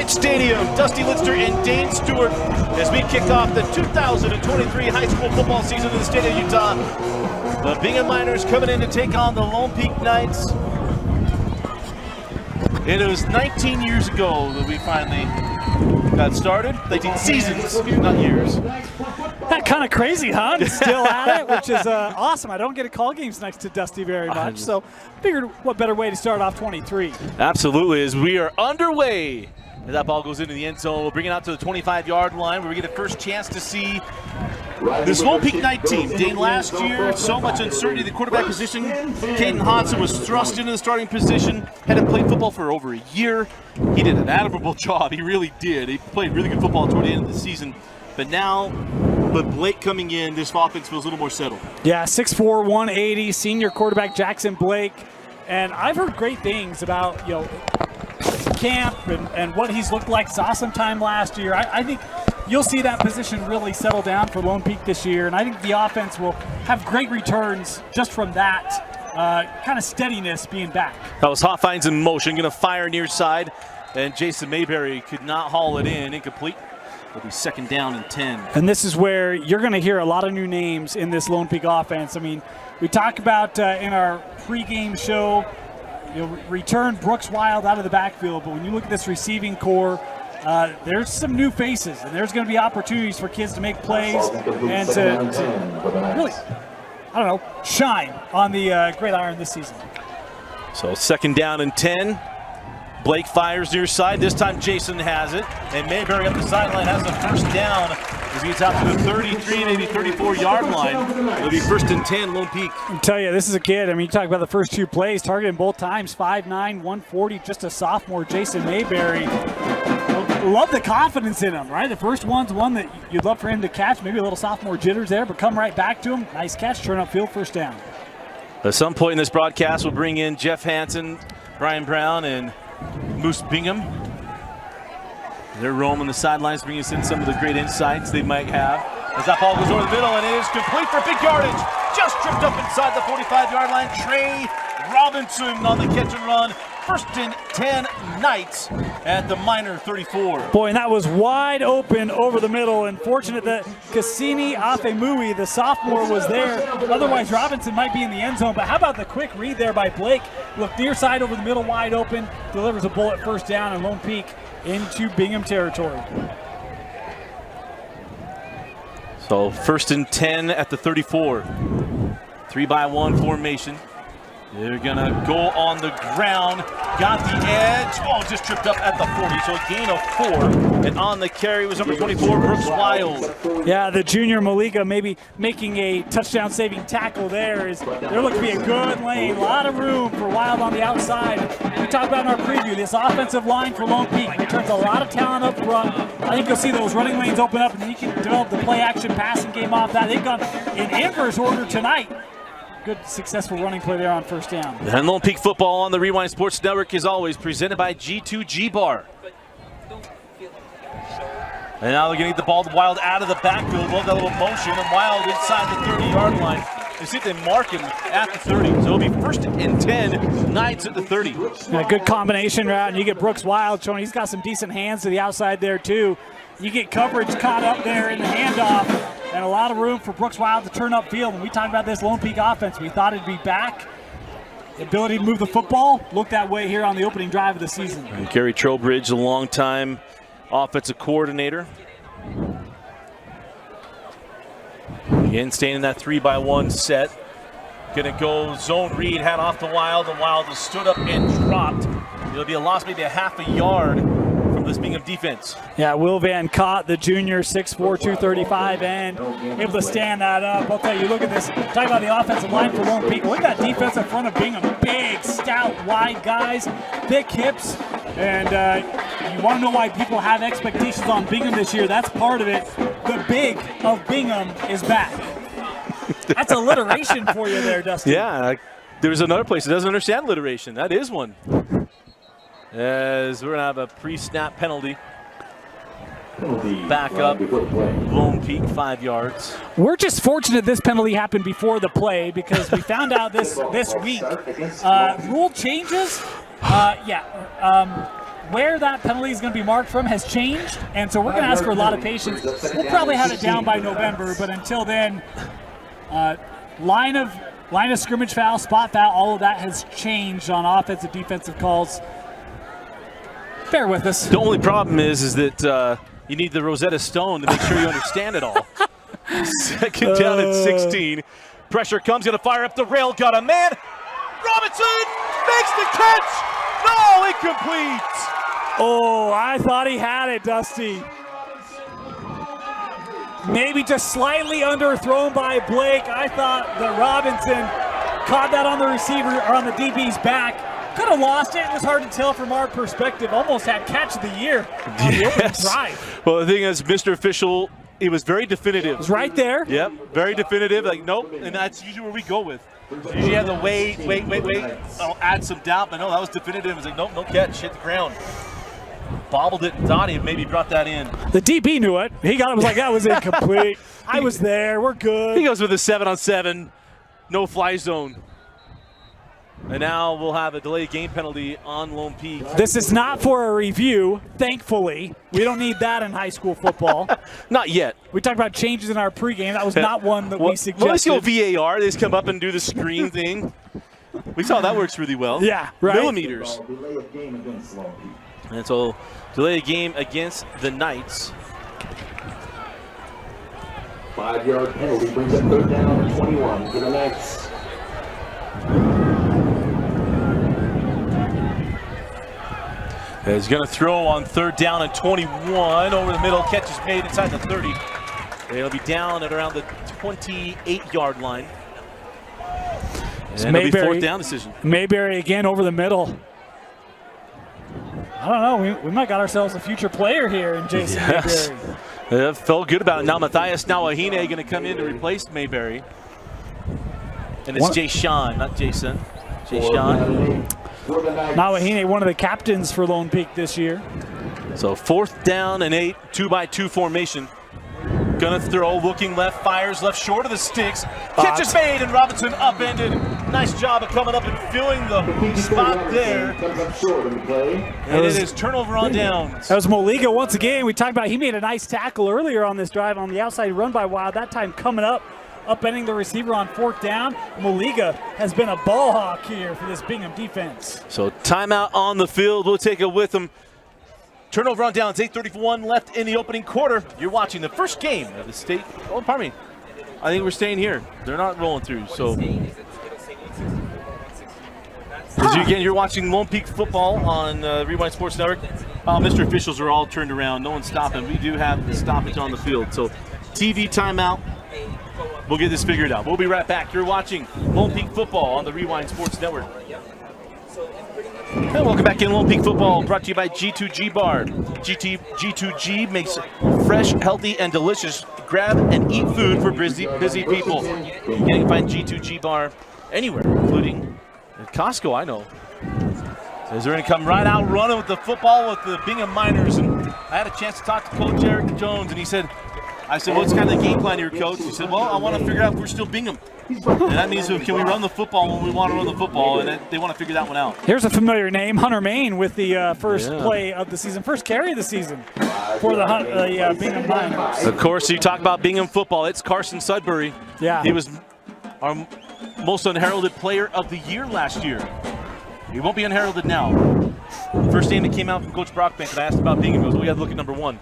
Pride Stadium. Dusty Lidster and Dane Stewart as we kick off the 2023 high school football season in the state of Utah. The Bingham Miners coming in to take on the Lone Peak Knights. It was 19 years ago that we finally got started. 19 seasons, not years. That kind of crazy, huh? Still at it, which is awesome. I don't get to call games next to Dusty very much, so figured what better way to start off 23. Absolutely, as we are underway. As that ball goes into the end zone, we'll bring it out to the 25-yard line where we get a first chance to see this Lone Peak Knight team. Dane, last year, so much uncertainty at the quarterback position. Caden Hodson was thrust into the starting position. Hadn't played football for over a year. He did an admirable job. He really did. He played really good football toward the end of the season. But now, with Blake coming in, this offense feels a little more settled. Yeah, 6'4", 180, senior quarterback Jackson Blake. And I've heard great things about, camp and what he's looked like. Saw some time last year. I think you'll see that position really settle down for Lone Peak this year, and I think the offense will have great returns just from that kind of steadiness being back. That was Hoffines in motion, going to fire near side, and Jason Mayberry could not haul it in, incomplete. It'll be second down and 10. And this is where you're going to hear a lot of new names in this Lone Peak offense. I mean, we talked about in our pregame show, return Brooks Wild out of the backfield, but when you look at this receiving core, there's some new faces, and there's going to be opportunities for kids to make plays and to really, shine on the gridiron this season. So second down and 10. Blake fires near side. This time Jason has it, and Mayberry up the sideline has the first down as he gets out to the 33, maybe 34-yard line. It'll be first and 10, Lone Peak. I tell you, this is a kid. I mean, you talk about the first two plays, targeting both times, 5'9", 140, just a sophomore, Jason Mayberry. Love the confidence in him, right? The first one's one that you'd love for him to catch, maybe a little sophomore jitters there, but come right back to him. Nice catch, turn upfield, first down. At some point in this broadcast, we'll bring in Jeff Hansen, Brian Brown, and Moose Bingham. They're roaming the sidelines, bringing us in some of the great insights they might have. As that ball goes over the middle, and it is complete for big yardage. Just tripped up inside the 45-yard line. Trey Robinson on the catch and run. First and 10 Knights at the Miner 34. Boy, and that was wide open over the middle. And fortunate that Cassini Afemui, the sophomore, was there. Otherwise, Robinson might be in the end zone. But how about the quick read there by Blake? Look near side over the middle, wide open. Delivers a bullet first down, and Lone Peak into Bingham territory. So first and 10 at the 34. 3-by-1 formation. They're gonna go on the ground, got the edge, just tripped up at the 40, so a gain of 4, and on the carry was number 24, Brooks Wild. Yeah, the junior Maliga maybe making a touchdown-saving tackle there. There looks to be a good lane, a lot of room for Wild on the outside. We talked about in our preview, this offensive line for Lone Peak returns a lot of talent up front. I think you'll see those running lanes open up, and then you can develop the play-action passing game off that. They've gone in inverse order tonight. Good, successful running play there on first down. And Lone Peak football on the Rewind Sports Network is always presented by G2G Bar. And now they're going to get the ball to Wild out of the backfield. Love that little motion, and Wild inside the 30-yard line. They see if they mark him at the 30. So it'll be first and 10, Knights at the 30. Yeah, good combination route, and you get Brooks Wild showing he's got some decent hands to the outside there too. You get coverage caught up there in the handoff, and a lot of room for Brooks Wild to turn upfield. And we talked about this Lone Peak offense. We thought it'd be back. The ability to move the football looked that way here on the opening drive of the season. And Gary Trowbridge, a longtime offensive coordinator. Again, staying in that 3-by-1 set. Gonna go zone read, hand off to Wild, and Wild has stood up and dropped. It'll be a loss, maybe a half a yard from this Bingham defense. Yeah, Will Van Cott, the junior, 6'4", 235, and able to stand that up. I'll tell you, look at this. Talk about the offensive line for Lone Peak. Look at that defense in front of Bingham. Big, stout, wide guys, thick hips. And you want to know why people have expectations on Bingham this year. That's part of it. The big of Bingham is back. That's alliteration for you there, Dustin. Yeah, there's another place that doesn't understand alliteration. That is one. As we're going to have a pre-snap penalty. Back up, Lone Peak, 5 yards. We're just fortunate this penalty happened before the play because we found out this week. Rule changes. where that penalty is going to be marked from has changed, and so we're going to ask for a lot of patience. We'll probably have it down by November, but until then, line of scrimmage foul, spot foul, all of that has changed on offensive, defensive calls. Bear with us. The only problem is that you need the Rosetta Stone to make sure you understand it all. Second down at 16. Pressure comes, going to fire up the rail, got a man. Robinson makes the catch. No, incomplete. Oh, I thought he had it, Dusty. Maybe just slightly underthrown by Blake. I thought that Robinson caught that on the receiver or on the DB's back. Could have lost it. It was hard to tell from our perspective. Almost had catch of the year on the opening drive. Well, the thing is, Mr. Official, it was very definitive. It was right there. Yep, very definitive. Like, nope, and that's usually where we go with. Usually you have to wait. I'll add some doubt, but no, that was definitive. It was like, nope, no catch, hit the ground. Bobbled it, thought he maybe brought that in. The DB knew it. He got it, was like, that was incomplete. I was there, we're good. He goes with a 7-on-7, no fly zone. And now we'll have a delayed game penalty on Lone Peak. This is not for a review, thankfully. We don't need that in high school football. Not yet. We talked about changes in our pregame. That was not one that we suggested. Well, let's go VAR. They just come up and do the screen thing. We saw that works really well. Yeah, right. Millimeters. And so delay a game against the Knights. 5-yard penalty brings up 3rd down and 21 for the Knights. He's going to throw on 3rd down and 21. Over the middle, catch is made inside the 30. They'll be down at around the 28-yard line. And it'll be 4th down decision. Mayberry again over the middle. I don't know. We might got ourselves a future player here in Jason Mayberry. Yeah, felt good about it. Now Matthias Nawahine going to come in to replace Mayberry. And it's Jay Sean, not Jason. Jay Sean. Nawahine, one of the captains for Lone Peak this year. So 4th down and 8, 2-by-2 formation. Gonna throw, looking left, fires left short of the sticks. Catch is made, and Robinson upended. Nice job of coming up and filling the spot there. And it is turnover on downs. That was Moliga once again. We talked about he made a nice tackle earlier on this drive on the outside run by Wild. That time coming up, upending the receiver on 4th down. Moliga has been a ball hawk here for this Bingham defense. So timeout on the field. We'll take it with them. Turnover on downs, 8:31 left in the opening quarter. You're watching the first game of the state. Oh, pardon me. I think we're staying here. They're not rolling through. So, again, you're watching Lone Peak football on Rewind Sports Network. Mr. Officials are all turned around. No one's stopping. We do have the stoppage on the field. So, TV timeout. We'll get this figured out. We'll be right back. You're watching Lone Peak football on the Rewind Sports Network. And welcome back in Lone Peak Football, brought to you by G2G Bar. G2G makes fresh, healthy, and delicious grab and eat food for busy people. You can find G2G Bar anywhere, including at Costco, I know. As they're going to come right out running with the football with the Bingham Miners. And I had a chance to talk to Coach Eric Jones, and I said, what's kind of the game plan here, Coach? He said, well, I want to figure out if we're still Bingham. And that means, can we run the football when we want to run the football? And they want to figure that one out. Here's a familiar name, Hunter Main, with the first play of the season, first carry of the season for the Bingham Miners. Of course, you talk about Bingham football. It's Carson Sudbury. Yeah. He was our most unheralded player of the year last year. He won't be unheralded now. The first name that came out from Coach Brockbank, and I asked about Bingham, he goes, we got to look at number 1.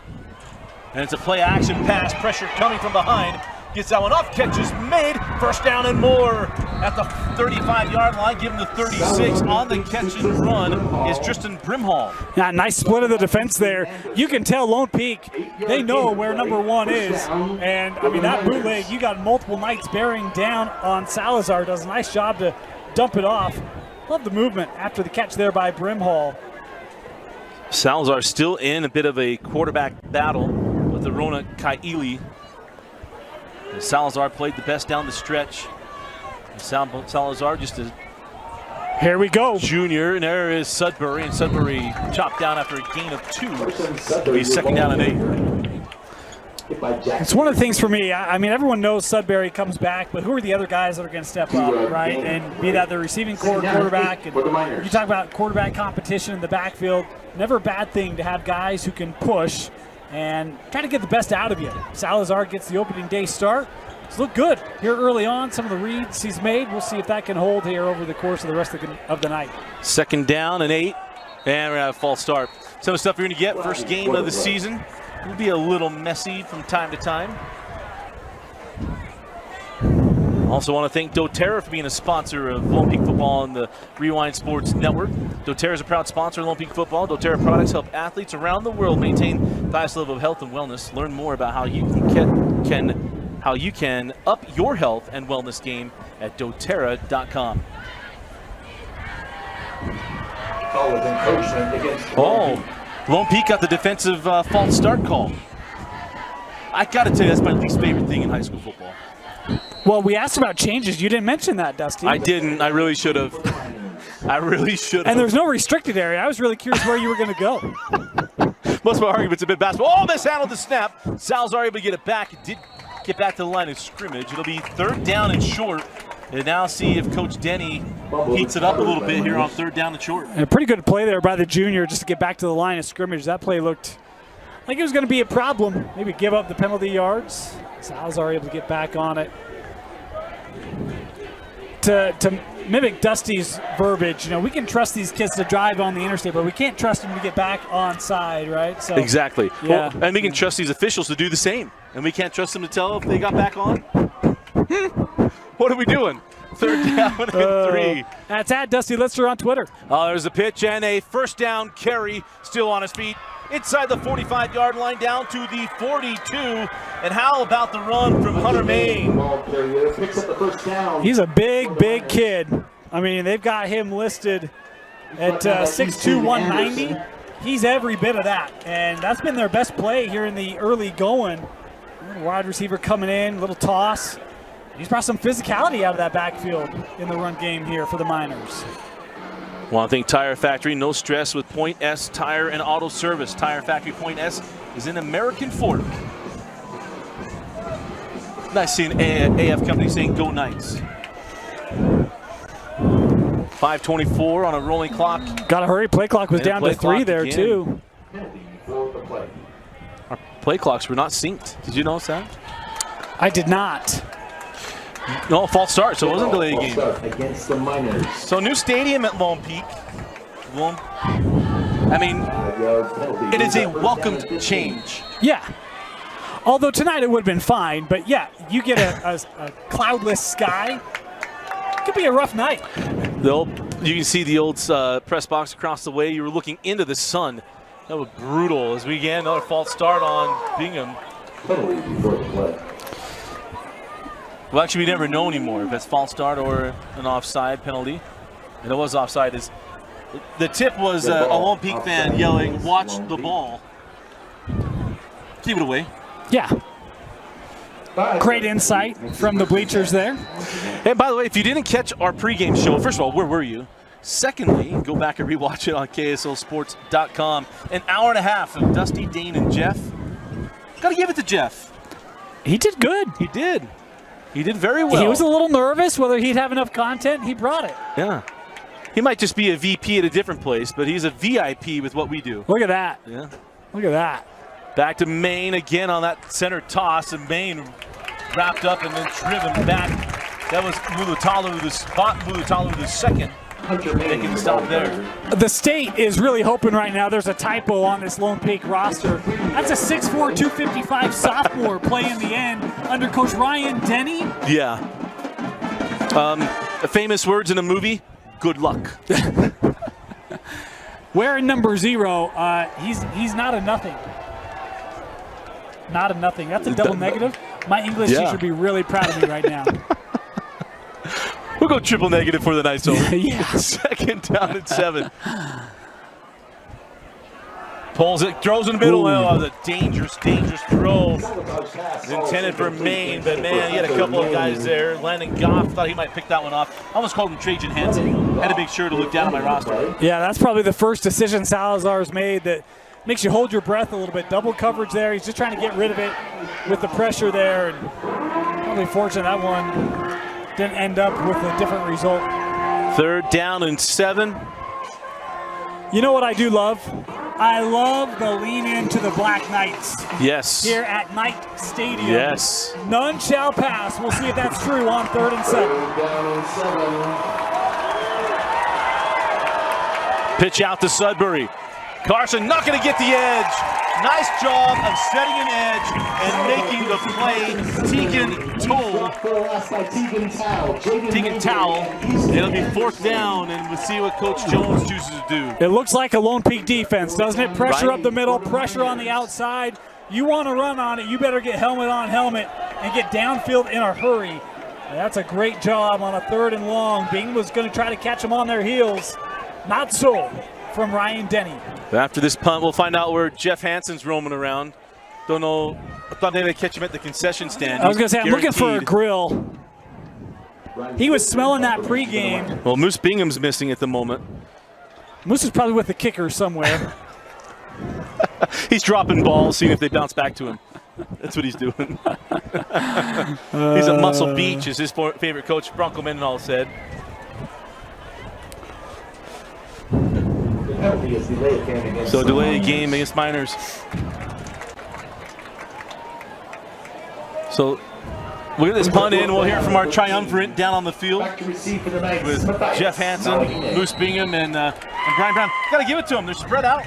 And it's a play-action pass, pressure coming from behind. Gets that one off, catch is made, 1st down and more at the 35-yard line, give him the 36 on the catch and run is Tristan Brimhall. Yeah, nice split of the defense there. You can tell Lone Peak, they know where number 1 is. And, I mean, that bootleg, you got multiple Knights bearing down on Salazar. Does a nice job to dump it off. Love the movement after the catch there by Brimhall. Salazar still in a bit of a quarterback battle with the Rona Kaili. Salazar played the best down the stretch. Salazar just a junior, and there is Sudbury, and Sudbury chopped down after a gain of 2. It'll be 2nd down and 8. Hit by Jackson. It's one of the things for me. I mean, everyone knows Sudbury comes back, but who are the other guys that are going to step up, right? And be that the receiving core quarterback. And you talk about quarterback competition in the backfield. Never a bad thing to have guys who can push and try to get the best out of you. Salazar gets the opening day start. It's looked good here early on. Some of the reads he's made. We'll see if that can hold here over the course of the rest of the night. 2nd down and 8. And we're going to have a false start. Some of the stuff you're going to get first game of the season. Will be a little messy from time to time. Also want to thank doTERRA for being a sponsor of Lone Peak Football on the Rewind Sports Network. doTERRA is a proud sponsor of Lone Peak Football. doTERRA products help athletes around the world maintain the highest level of health and wellness. Learn more about how you can up your health and wellness game at doTERRA.com. Oh, Lone Peak got the defensive false start call. I got to tell you, that's my least favorite thing in high school football. Well, we asked about changes. You didn't mention that, Dusty. I didn't. I really should have. And there's no restricted area. I was really curious where you were going to go. Most of my arguments have been basketball. Oh, mishandled the snap. Salazar able to get it back. It did get back to the line of scrimmage. It'll be 3rd down and short. And now see if Coach Denny heats it up a little bit here on 3rd down and short. And a pretty good play there by the junior just to get back to the line of scrimmage. That play looked like it was going to be a problem. Maybe give up the penalty yards. Salazar able to get back on it. To mimic Dusty's verbiage, you know, we can trust these kids to drive on the interstate, but we can't trust them to get back on side, right? So exactly. Yeah. Well, and we can trust these officials to do the same. And we can't trust them to tell if they got back on. What are we doing? 3rd down and 3. That's at Dusty Lister on Twitter. There's a pitch and a 1st down carry, still on his feet. Inside the 45-yard line, down to the 42. And how about the run from Hunter Main? He's a big kid. I mean, they've got him listed at 6'2", 190. He's every bit of that. And that's been their best play here in the early going. Wide receiver coming in, little toss. He's brought some physicality out of that backfield in the run game here for the Miners. Want to thank Tire Factory. No stress with Point S Tire and Auto Service. Tire Factory Point S is in American Fork. Nice seeing AF Company saying go Knights. 5:24 on a rolling clock. Got to hurry. Play clock was down to 3 there again. Too. Our play clocks were not synced. Did you notice that? I did not. No, false start, so it wasn't delayed game. Against the Miners. So new stadium at Lone Peak. I mean, it is a welcomed change. Yeah. Although tonight it would have been fine, but yeah, you get a cloudless sky. It could be a rough night. You can see the old press box across the way. You were looking into the sun. That was brutal as we get another false start on Bingham. Well, actually, we never know anymore if it's false start or an offside penalty. And it was offside. The tip was a Lone Peak fan yelling, "Watch the ball." Keep it away. Yeah. Great insight from the bleachers there. And by the way, if you didn't catch our pregame show, first of all, where were you? Secondly, go back and rewatch it on KSLSports.com. An hour and a half of Dusty, Dane, and Jeff. Got to give it to Jeff. He did good. He did. He did very well. He was a little nervous whether he'd have enough content. He brought it. Yeah. He might just be a VP at a different place, but he's a VIP with what we do. Look at that. Yeah. Look at that. Back to Maine again on that center toss, and Maine wrapped up and then driven back. That was Mulutalu, the spot Mulutalu the second. Making the stop there. The state is really hoping right now there's a typo on this Lone Peak roster. That's a 6'4", 255 sophomore playing the end under Coach Ryan Denny. Yeah. Famous words in a movie, good luck. Wearing number 0, he's not a nothing. Not a nothing. That's a double negative. My English teacher would be really proud of me right now. We'll go triple negative for the night, so yeah. 2nd down and 7. Pulls it, throws in the middle. Oh, the dangerous throw. Intended for Maine, but man, he had a couple of guys there. Landon Goff thought he might pick that one off. I almost called him Trajan Hansen. Had to make sure to look down at my roster. Yeah, that's probably the first decision Salazar's made that makes you hold your breath a little bit. Double coverage there. He's just trying to get rid of it with the pressure there. And probably fortunate that one didn't end up with a different result. 3rd down and 7. You know what I do love? I love the lean into the Black Knights. Yes. Here at Knight Stadium. Yes. None shall pass. We'll see if that's true on 3rd and 7. Pitch out to Sudbury. Carson not going to get the edge. Nice job of setting an edge and making the play. Tegan Towel. It'll be 4th down, and we'll see what Coach Jones chooses to do. It looks like a Lone Peak defense, doesn't it? Pressure Right. up the middle, pressure on the outside. You want to run on it, you better get helmet on helmet and get downfield in a hurry. That's a great job on a 3rd and long. Bingham was going to try to catch them on their heels. Not so from Ryan Denny. After this punt, we'll find out where Jeff Hansen's roaming around. Don't know. I thought maybe they'd catch him at the concession stand. I was going to say, I'm looking for a Guaranteed. grill. He was smelling that pregame. Well, Moose Bingham's missing at the moment. Moose is probably with the kicker somewhere. He's dropping balls, seeing if they bounce back to him. That's what he's doing. He's at Muscle Beach, as his favorite coach, Bronco Mendenhall, said. So delay a game against Miners. So we'll get this punt in. We'll hear from our triumvirate down on the field with Jeff Hansen, Moose Bingham, and Brian Brown. Got to give it to them. They're spread out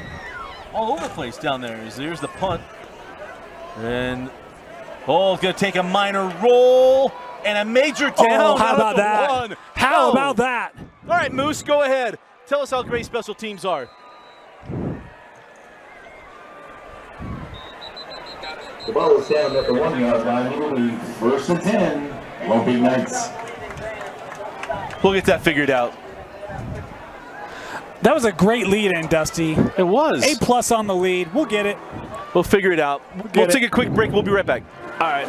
all over the place down there. Here's the punt. And it's going to take a minor roll and a major down. Oh, how about that? One. How about that? All right, Moose, go ahead. Tell us how great special teams are. The ball is down at the 1 yard line. It'll be 1st and 10. Lone Peak Knights. We'll get that figured out. That was a great lead in, Dusty. It was. A+ on the lead. We'll get it. We'll figure it out. We'll take a quick break. We'll be right back. All right.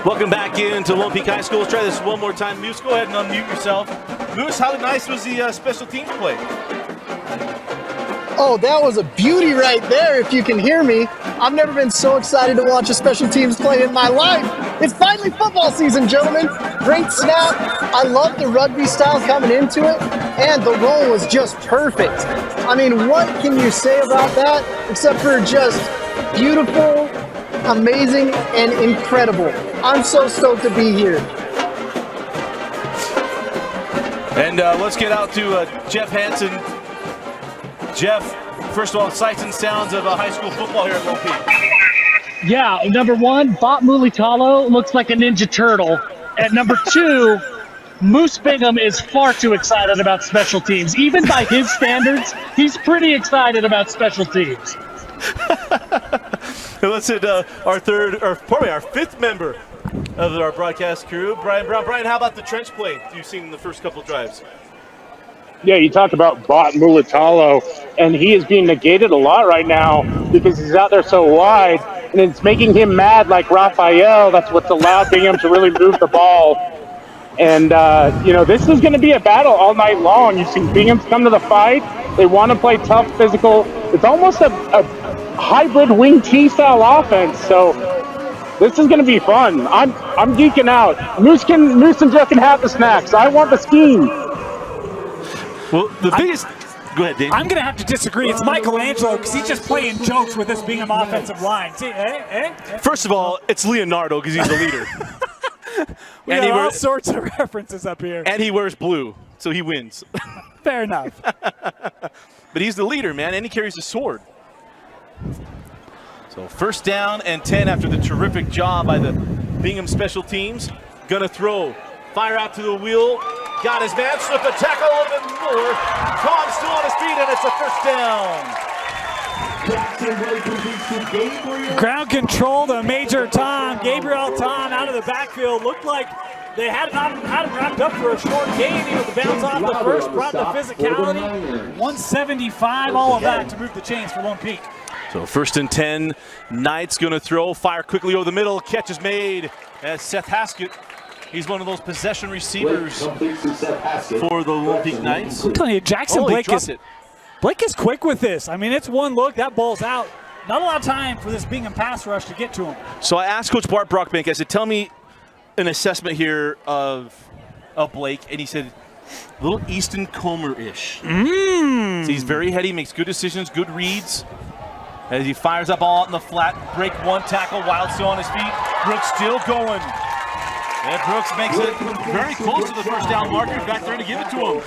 Welcome back into Lone Peak High School. Let's try this one more time. Moose, go ahead and unmute yourself. Moose, how nice was the special teams play? Oh, that was a beauty right there, if you can hear me. I've never been so excited to watch a special teams play in my life. It's finally football season, gentlemen. Great snap. I love the rugby style coming into it, and the roll was just perfect. I mean, what can you say about that except for just beautiful, amazing, and incredible. I'm so stoked to be here. And let's get out to Jeff Hansen. Jeff, first of all, sights and sounds of high school football here at Lone Peak. Yeah, number 1, Bot Mulitalo looks like a Ninja Turtle. And number 2, Moose Bingham is far too excited about special teams. Even by his standards, he's pretty excited about special teams. Let's hit our 5th member of our broadcast crew, Brian Brown. Brian, how about the trench play you've seen in the first couple of drives? Yeah, you talked about Bot Mulitalo, and he is being negated a lot right now because he's out there so wide, and it's making him mad like Raphael. That's what's allowed Bingham to really move the ball. And, this is going to be a battle all night long. You've seen Bingham come to the fight. They want to play tough, physical. It's almost a hybrid wing T style offense. So this is going to be fun. I'm geeking out. Moose and Jeff can have the snacks. I want the scheme. Well, the biggest... Go ahead, Dave. I'm going to have to disagree. It's Michelangelo because he's just playing jokes with this Bingham offensive line. See, First of all, it's Leonardo because he's the leader. We got all sorts of references up here. And he wears blue, so he wins. Fair enough. But he's the leader, man, and he carries a sword. So 1st down and 10 after the terrific job by the Bingham special teams. Gonna throw. Fire out to the wheel. Got his man, slip the tackle a little bit more. Tom's still on his feet, and it's a 1st down. Ground control to Major Tom. Gabriel Tom out of the backfield. Looked like they had him wrapped up for a short gain. He was the bounce off the first, brought the physicality. 175, all of that to move the chains for Lone Peak. So 1st and 10. Knight's going to throw. Fire quickly over the middle. Catch is made as Seth Haskett. He's one of those possession receivers for the Lone Peak Knights. I'm telling you, Jackson Blake is quick with this. I mean, it's one look, that ball's out. not a lot of time for this Bingham pass rush to get to him. So I asked Coach Bart Brockbank, I said, tell me an assessment here of Blake, and he said, a little Easton Comer-ish. So he's very heady, makes good decisions, good reads. As he fires that ball out in the flat, break one tackle, Wild still on his feet. Brooks still going. And Brooks makes it very close to the first down marker. He's back there to give it to him.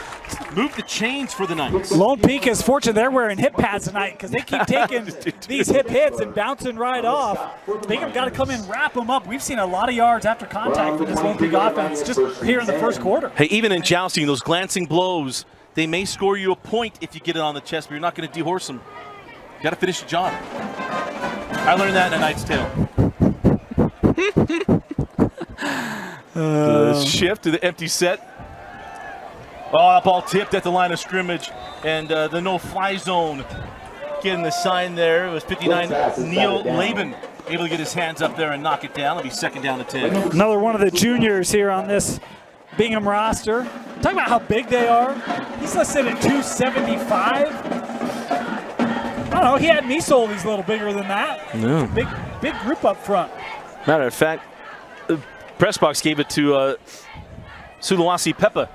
Move the chains for the Knights. Lone Peak is fortunate they're wearing hip pads tonight because they keep taking these hip hits and bouncing right off. Bingham got to come in, wrap them up. We've seen a lot of yards after contact for this Lone Peak offense just here in the first quarter. Hey, even in jousting, those glancing blows, they may score you a point if you get it on the chest, but you're not going to dehorse them. You got to finish the job. I learned that in A Knight's Tale. The shift to the empty set. Oh, that ball tipped at the line of scrimmage, and the no-fly zone getting the sign there. It was 59 Neil Laban able to get his hands up there and knock it down. It'll be second down to 10. Another one of the juniors here on this Bingham roster. Talk about how big they are. He's listed at 275. I don't know, he had me sold he's a little bigger than that. Yeah. Big group up front. Matter of fact, the press box gave it to Sulawesi Pepa.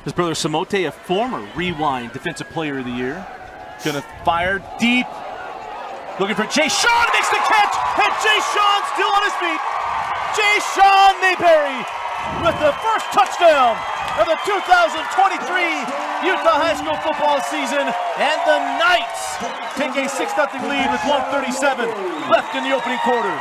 His brother Samote, a former Rewind Defensive Player of the Year. Gonna fire deep. Looking for Jay Sean, makes the catch, and Jay Sean still on his feet. Jay Sean Mayberry with the first touchdown of the 2023 Utah High School football season, and the Knights take a 6-0 lead with 1:37 left in the opening quarter.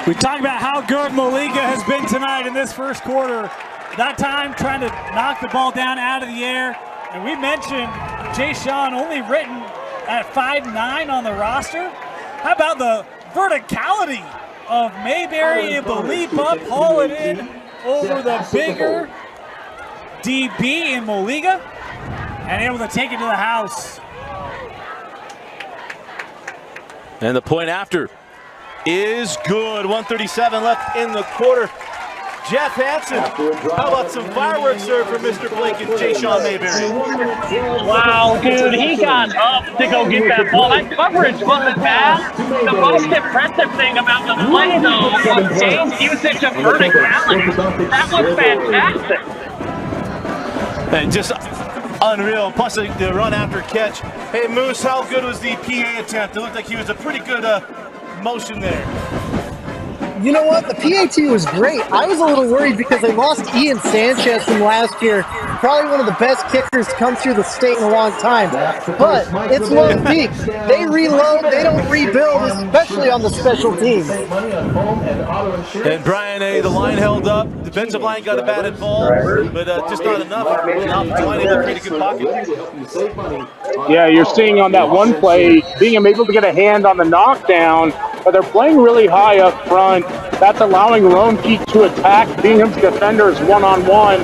We talk about how good Maliga has been tonight in this first quarter. That time trying to knock the ball down out of the air. And we mentioned Jay Sean only written at 5'9" on the roster. How about the verticality of Mayberry able to leap up, haul it in over the bigger DB in Maliga, and able to take it to the house. And the point after is good. 1:37 left in the quarter. Jeff Hansen, how about some fireworks there for Mr. Blake and Jay Sean Mayberry? Wow, dude, he got up to go get that ball. That coverage wasn't bad. The most impressive thing about the play, though, was Jay's usage of verticality. That was fantastic. And just unreal. Plus the run after catch. Hey, Moose, how good was the PA attempt? It looked like he was a pretty good motion there. You know what? The PAT was great. I was a little worried because they lost Ian Sanchez from last year. Probably one of the best kickers to come through the state in a long time. But it's Lone Peak. They reload, they don't rebuild, especially on the special teams. And Brian A., the line held up. The defensive line got a batted ball, but just not enough. The offensive line able to create a good pocket. Yeah, you're seeing on that one play, Bingham able to get a hand on the knockdown, but they're playing really high up front. That's allowing Lone Peak to attack Bingham's defenders one-on-one.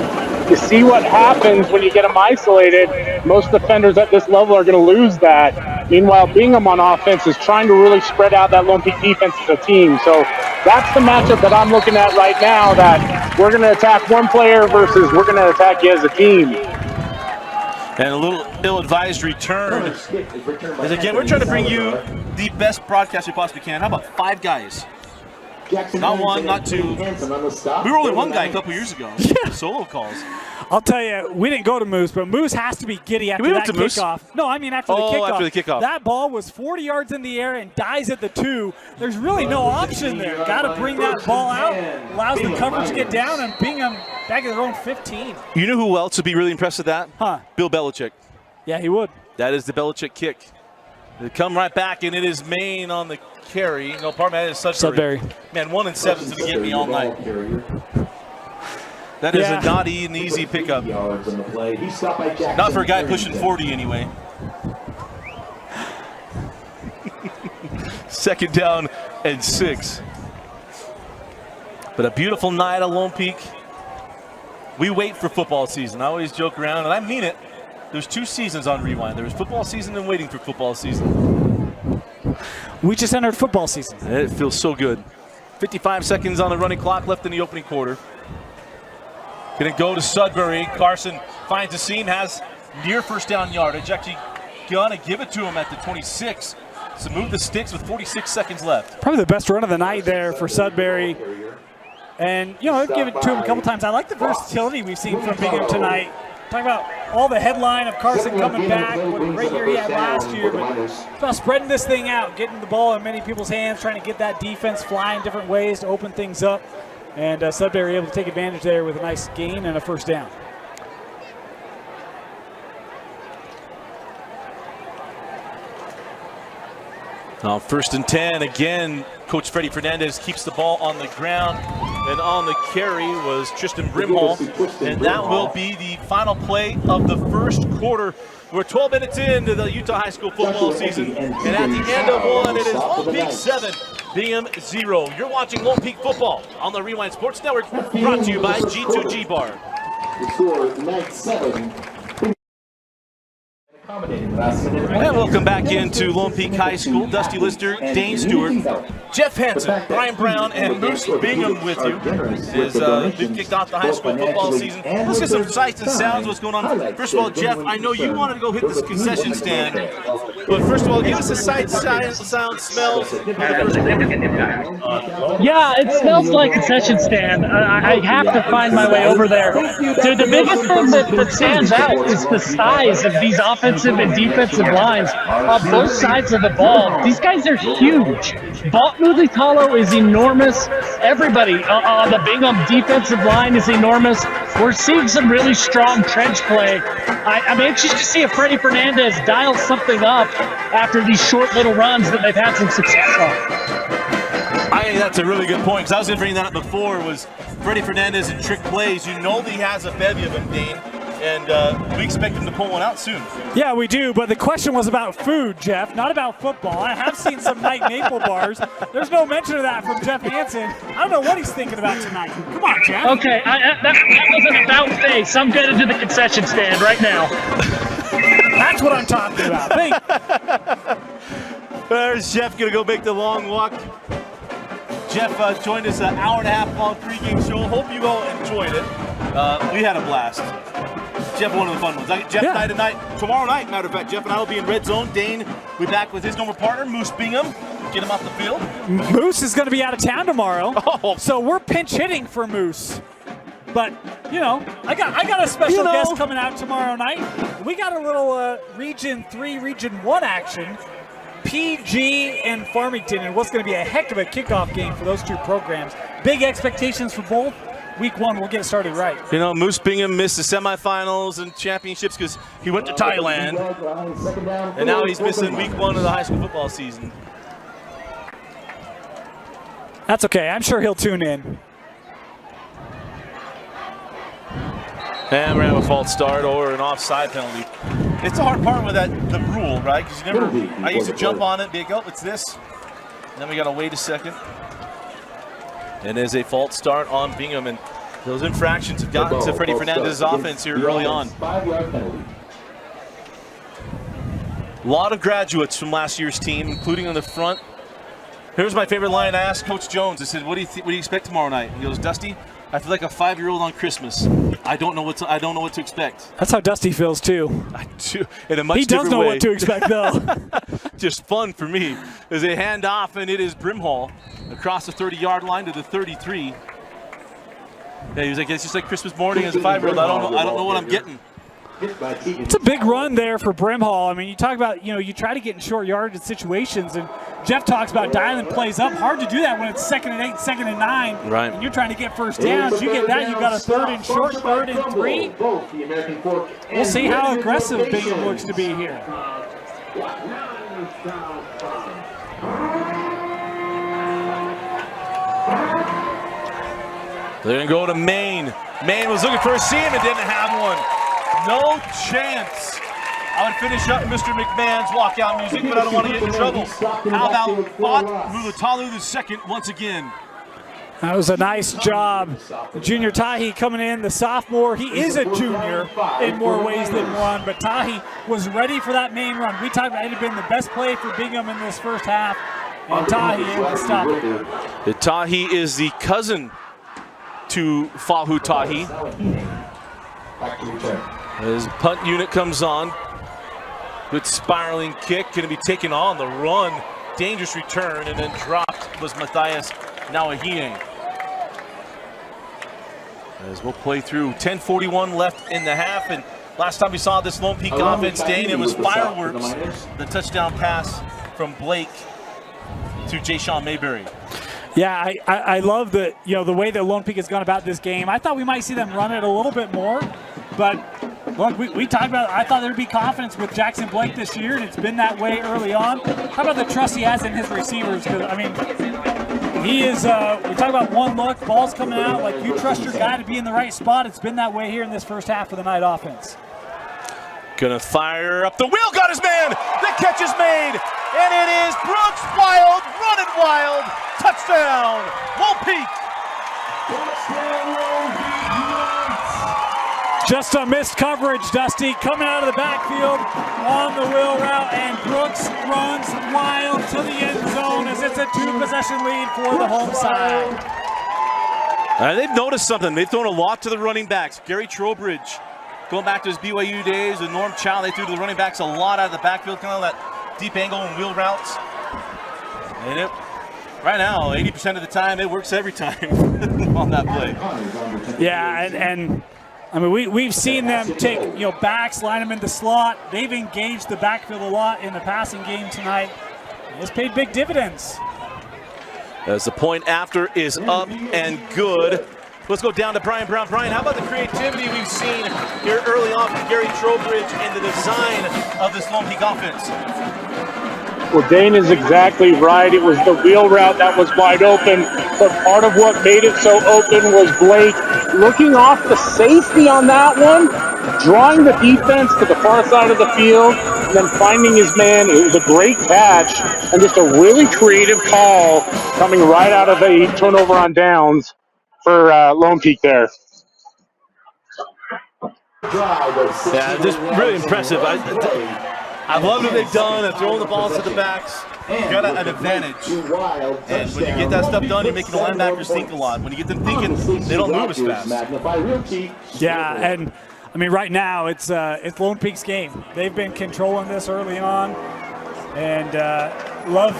You see what happens when you get them isolated. Most defenders at this level are going to lose that. Meanwhile, Bingham on offense is trying to really spread out that Lone Peak defense as a team. So that's the matchup that I'm looking at right now, that we're going to attack one player versus we're going to attack you as a team. And a little ill-advised return. As again, we're trying to bring you the best broadcast we possibly can. How about 5 guys? Not one, not two. We were only one guy a couple years ago. Solo calls. I'll tell you, we didn't go to Moose, but Moose has to be giddy after that kickoff. No, I mean after the kickoff. After the kickoff. That ball was 40 yards in the air and dies at the 2. There's really no option there. Got to bring that ball out. Allows the coverage to get down and Bingham back at their own 15. You know who else would be really impressed with that? Huh. Bill Belichick. Yeah, he would. That is the Belichick kick. They come right back, and it is Maine on the carry. No, pardon me, that is Sudbury. Man, 1 and 7 is going to get me all night. That is a not an easy pickup. Not for a guy pushing 40 anyway. Second down and 6. But a beautiful night at Lone Peak. We wait for football season. I always joke around, and I mean it. There's 2 seasons on Rewind. There was football season and waiting for football season. We just entered football season. It feels so good. 55 seconds on the running clock left in the opening quarter. Gonna go to Sudbury. Carson finds a seam, has near first down yardage. Actually gonna give it to him at the 26. So move the sticks with 46 seconds left. Probably the best run of the night there for Sudbury. And, you know, I've given it to him a couple times. I like the versatility we've seen from Bingham tonight. Talking about all the headline of Carson coming back, what a great year he had last year, but it's about spreading this thing out, getting the ball in many people's hands, trying to get that defense flying different ways to open things up. And Sudbury able to take advantage there with a nice gain and a first down. Now 1st and 10, again, Coach Freddie Fernandez keeps the ball on the ground, and on the carry was Tristan Brimhall, and that will be the final play of the first quarter. We're 12 minutes into the Utah High School football season, and at the end of one, it is Lone Peak 7, Bingham 0. You're watching Lone Peak football on the Rewind Sports Network, brought to you by G2G Bar. The score is 9-7. And welcome back into Lone Peak High School. Dusty Lister, Dane Stewart, Jeff Hansen, Brian Brown, and Moose Bingham with you as we've kicked off the high school football season. Let's get some sights and sounds. What's going on? First of all, Jeff, I know you wanted to go hit this concession stand, but first of all, give us a sight, sound, smells. Yeah, it smells like concession stand. I have to find my way over there. So the biggest thing that stands out is the size of these offensive and defensive lines on both sides of the ball. These guys are huge. Mulitalo is enormous. Everybody on the Bingham defensive line is enormous. We're seeing some really strong trench play. I'm anxious to see if Freddie Fernandez dials something up after these short little runs that they've had some success on. I think that's a really good point, because I was going to bring that up before, was Freddie Fernandez in trick plays. You know that he has a bevy of them, Dane, and we expect him to pull one out soon. Yeah, we do, but the question was about food, Jeff, not about football. I have seen some night maple bars. There's no mention of that from Jeff Hansen. I don't know what he's thinking about tonight. Come on, Jeff. Okay, that was an about face. I'm getting to the concession stand right now. That's what I'm talking about. There's Jeff going to go make the long walk. Jeff joined us an hour and a half long pregame show. Hope you all enjoyed it. We had a blast. Jeff, one of the fun ones. Jeff and I tonight, tomorrow night, matter of fact, Jeff and I will be in Red Zone. Dane will be back with his normal partner, Moose Bingham. Get him off the field. Moose is going to be out of town tomorrow, so we're pinch hitting for Moose. But, you know, I got a special guest coming out tomorrow night. We got a little Region 3, Region 1 action. PG and Farmington, and what's going to be a heck of a kickoff game for those two programs. Big expectations for both. Week 1, we'll get it started right. You know, Moose Bingham missed the semifinals and championships because he went to Thailand, and now he's missing week 1 of the high school football season. That's okay. I'm sure he'll tune in. And we're going to have a false start or an offside penalty. It's the hard part with the rule, right? Because you never, I used to jump on it, big, oh, it's this. And then we got to wait a second. And there's a false start on Bingham, and those infractions have gotten to Freddie Fernandez's offense here early on. A lot of graduates from last year's team, including on the front. Here's my favorite line. I asked Coach Jones, I said, what do you expect tomorrow night? He goes, Dusty, I feel like a 5-year-old on Christmas. I don't know what to expect. That's how Dusty feels too. I do, in a much he does different know way. what to expect though. Just fun for me. As they hand off, and it is Brimhall across the 30-yard line to the 33. Yeah, he was like, it's just like Christmas morning as a 5-year-old. I don't know what I'm getting. It's a big run there for Brimhall. I mean, you talk about, you try to get in short yardage situations, and Jeff talks about dialing plays up. Hard to do that when it's 2nd and 8, 2nd and 9. Right. And you're trying to get first downs. You get that, you've got a 3rd and short, 3rd and 3. We'll see how aggressive Bingham looks to be here. They're going to go to Maine. Maine was looking for a seam and didn't have one. No chance. I would finish up Mr. McMahon's walkout music, but I don't want to get in trouble. How about Bot Mulitalu II once again? That was a nice job. Junior Tahi coming in, the sophomore. He is a junior in more ways than one, but Tahi was ready for that main run. We talked about it had been the best play for Bingham in this first half, and Tahi able to stop it. Tahi is the cousin to Fahu Tahi. His punt unit comes on. Good spiraling kick, going to be taken on the run. Dangerous return, and then dropped was Matthias Nawahine. As we'll play through, 10:41 left in the half, and last time we saw this Lone Peak offense, Dane, it was fireworks. The touchdown pass from Blake to Jay Sean Mayberry. Yeah, I love the way that Lone Peak has gone about this game. I thought we might see them run it a little bit more, but look, we talked about it. I thought there'd be confidence with Jackson Blake this year, and it's been that way early on. How about the trust he has in his receivers? Because I mean, he is. We talk about one look, balls coming out. Like, you trust your guy to be in the right spot. It's been that way here in this first half of the night offense. Gonna fire up the wheel, got his man. The catch is made, and it is Brooks Wild, running wild. Touchdown, Lone Peak. Just a missed coverage, Dusty, coming out of the backfield on the wheel route, and Brooks runs wild to the end zone as it's a 2-possession lead for the home side. They've noticed something. They've thrown a lot to the running backs. Gary Trowbridge, going back to his BYU days, and Norm Chow, they threw to the running backs a lot out of the backfield, kind of that deep angle and wheel routes. And right now, 80% of the time, it works every time on that play. Yeah, and I mean, we've seen them take backs, line them in the slot. They've engaged the backfield a lot in the passing game tonight. It's paid big dividends. As the point after is up and good. Let's go down to Brian Brown. Brian, how about the creativity we've seen here early on from Gary Trowbridge and the design of this Lone Peak offense? Well, Dane is exactly right. It was the wheel route that was wide open, but part of what made it so open was Blake looking off the safety on that one, drawing the defense to the far side of the field, and then finding his man. It was a great catch and just a really creative call coming right out of the turnover on downs for Lone Peak there. Yeah, just really impressive. I love what they've done. They're throwing the balls to the backs. You got an advantage. And when you get that stuff done, you're making the linebackers think a lot. When you get them thinking, they don't move as fast. Yeah, and I mean, right now it's Lone Peak's game. They've been controlling this early on, and love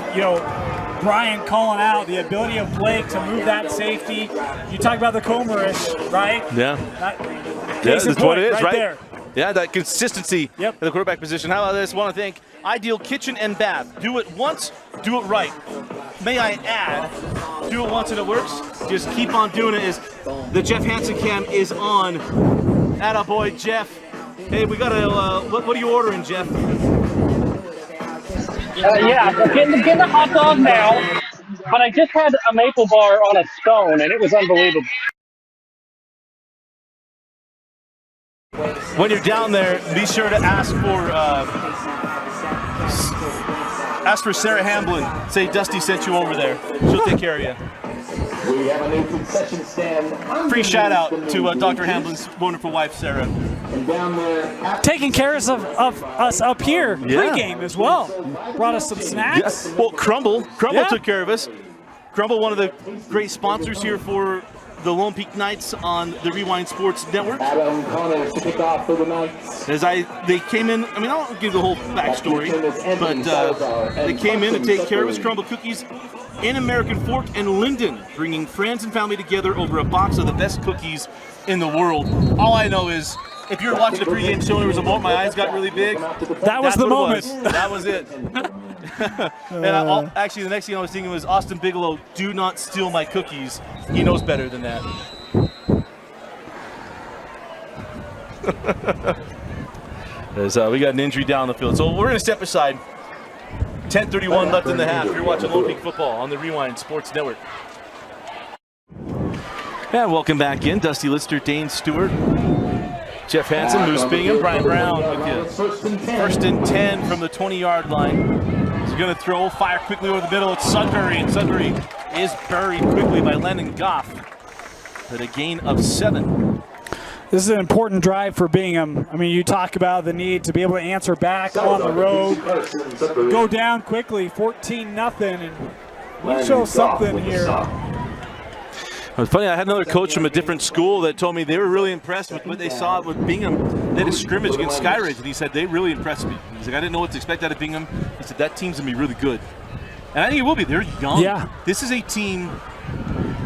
Brian calling out the ability of Blake to move that safety. You talk about the Comerish, right? Yeah. That's what it is, right there. Yeah, that consistency in the quarterback position. How about this? I want to thank Ideal Kitchen and Bath. Do it once, do it right. May I add, do it once and it works. Just keep on doing it. The Jeff Hansen cam is on. Attaboy, Jeff. Hey, we got a, what are you ordering, Jeff? Yeah, getting a hot dog now, but I just had a maple bar on a scone, and it was unbelievable. When you're down there, be sure to ask for Sarah Hamblin. Say Dusty sent you over there. She'll take care of you. We have a new concession stand. Free shout out to Dr. Hamblin's wonderful wife, Sarah. And down there, taking care of us up here pregame as well. Brought us some snacks. Yeah. Well, Crumble took care of us. Crumble, one of the great sponsors here for the Lone Peak Nights on the Rewind Sports Network. Adam Connors to kick off for the Knights. They came in, I mean, I won't give the whole backstory, but they came in to take care of us. Crumble Cookies in American Fork and Linden, bringing friends and family together over a box of the best cookies in the world. All I know is, if you're watching the pregame show and there was a moment my eyes got really big, that was the moment. That was it. And actually, the next thing I was thinking was, Austin Bigelow, do not steal my cookies. He knows better than that. As we got an injury down the field. So we're going to step aside. 10:31 left in the half. You're watching Lone Peak football on the Rewind Sports Network. And welcome back in. Dusty Lister, Dane Stewart, Jeff Hansen, Moose Bingham, Brian Brown with you. First and 10 from the 20-yard line. He's going to throw, fire quickly over the middle. It's Sudbury, and Sudbury is buried quickly by Landon Goff at a gain of 7. This is an important drive for Bingham. I mean, you talk about the need to be able to answer back on the road, go down quickly, 14-0, and we show something here. It's funny, I had another coach from a different school that told me they were really impressed with what they saw with Bingham. They had a scrimmage against Skyridge, and he said they really impressed me. He's like, I didn't know what to expect out of Bingham. He said that team's going to be really good. And I think it will be. They're young. Yeah. This is a team,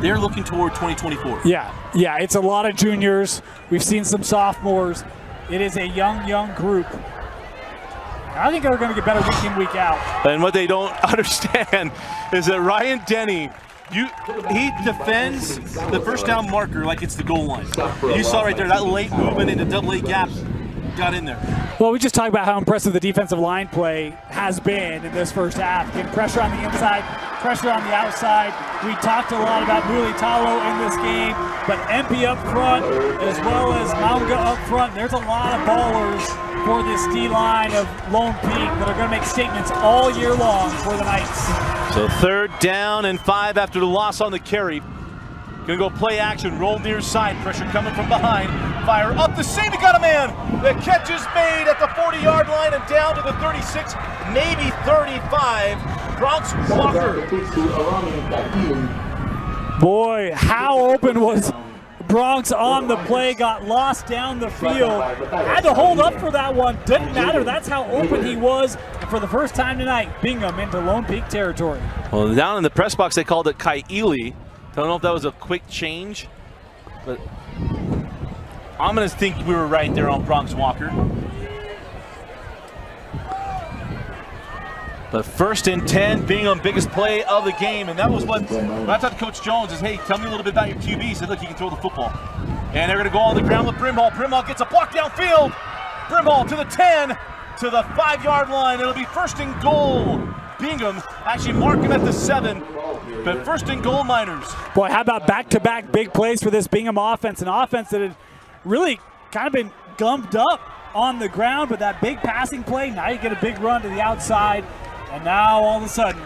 they're looking toward 2024. Yeah, it's a lot of juniors. We've seen some sophomores. It is a young group. I think they're going to get better week in, week out. And what they don't understand is that Ryan Denny, he defends the first down marker like it's the goal line. And you saw right there, that late movement into double A gap got in there. Well, we just talked about how impressive the defensive line play has been in this first half. Getting pressure on the inside, pressure on the outside. We talked a lot about Mulitalo in this game, but MP up front as well as Manga up front. There's a lot of ballers for this D-line of Lone Peak that are going to make statements all year long for the Knights. So 3rd down and 5 after the loss on the carry. Gonna go play action, roll near side, pressure coming from behind. Fire up the seam, he got a man. The catch is made at the 40-yard line and down to the 36, maybe 35. Bronx Walker. Boy, how open was Bronx on the play, got lost down the field. Had to hold up for that one, didn't matter, that's how open he was. And for the first time tonight, Bingham into Lone Peak territory. Well, down in the press box, they called it Kaili. Don't know if that was a quick change, but I'm going to think we were right there on Bronx Walker. But 1st and 10, Bingham, biggest play of the game, and that was what I talked to Coach Jones is, hey, tell me a little bit about your QB. He said, look, he can throw the football. And they're going to go on the ground with Brimhall. Brimhall gets a block downfield. Brimhall to the 10, to the 5-yard line. It'll be 1st and goal. Bingham actually marking at the 7, but 1st and goal, Miners. Boy, how about back-to-back big plays for this Bingham offense, an offense that had really kind of been gummed up on the ground, but that big passing play, now you get a big run to the outside, and now all of a sudden,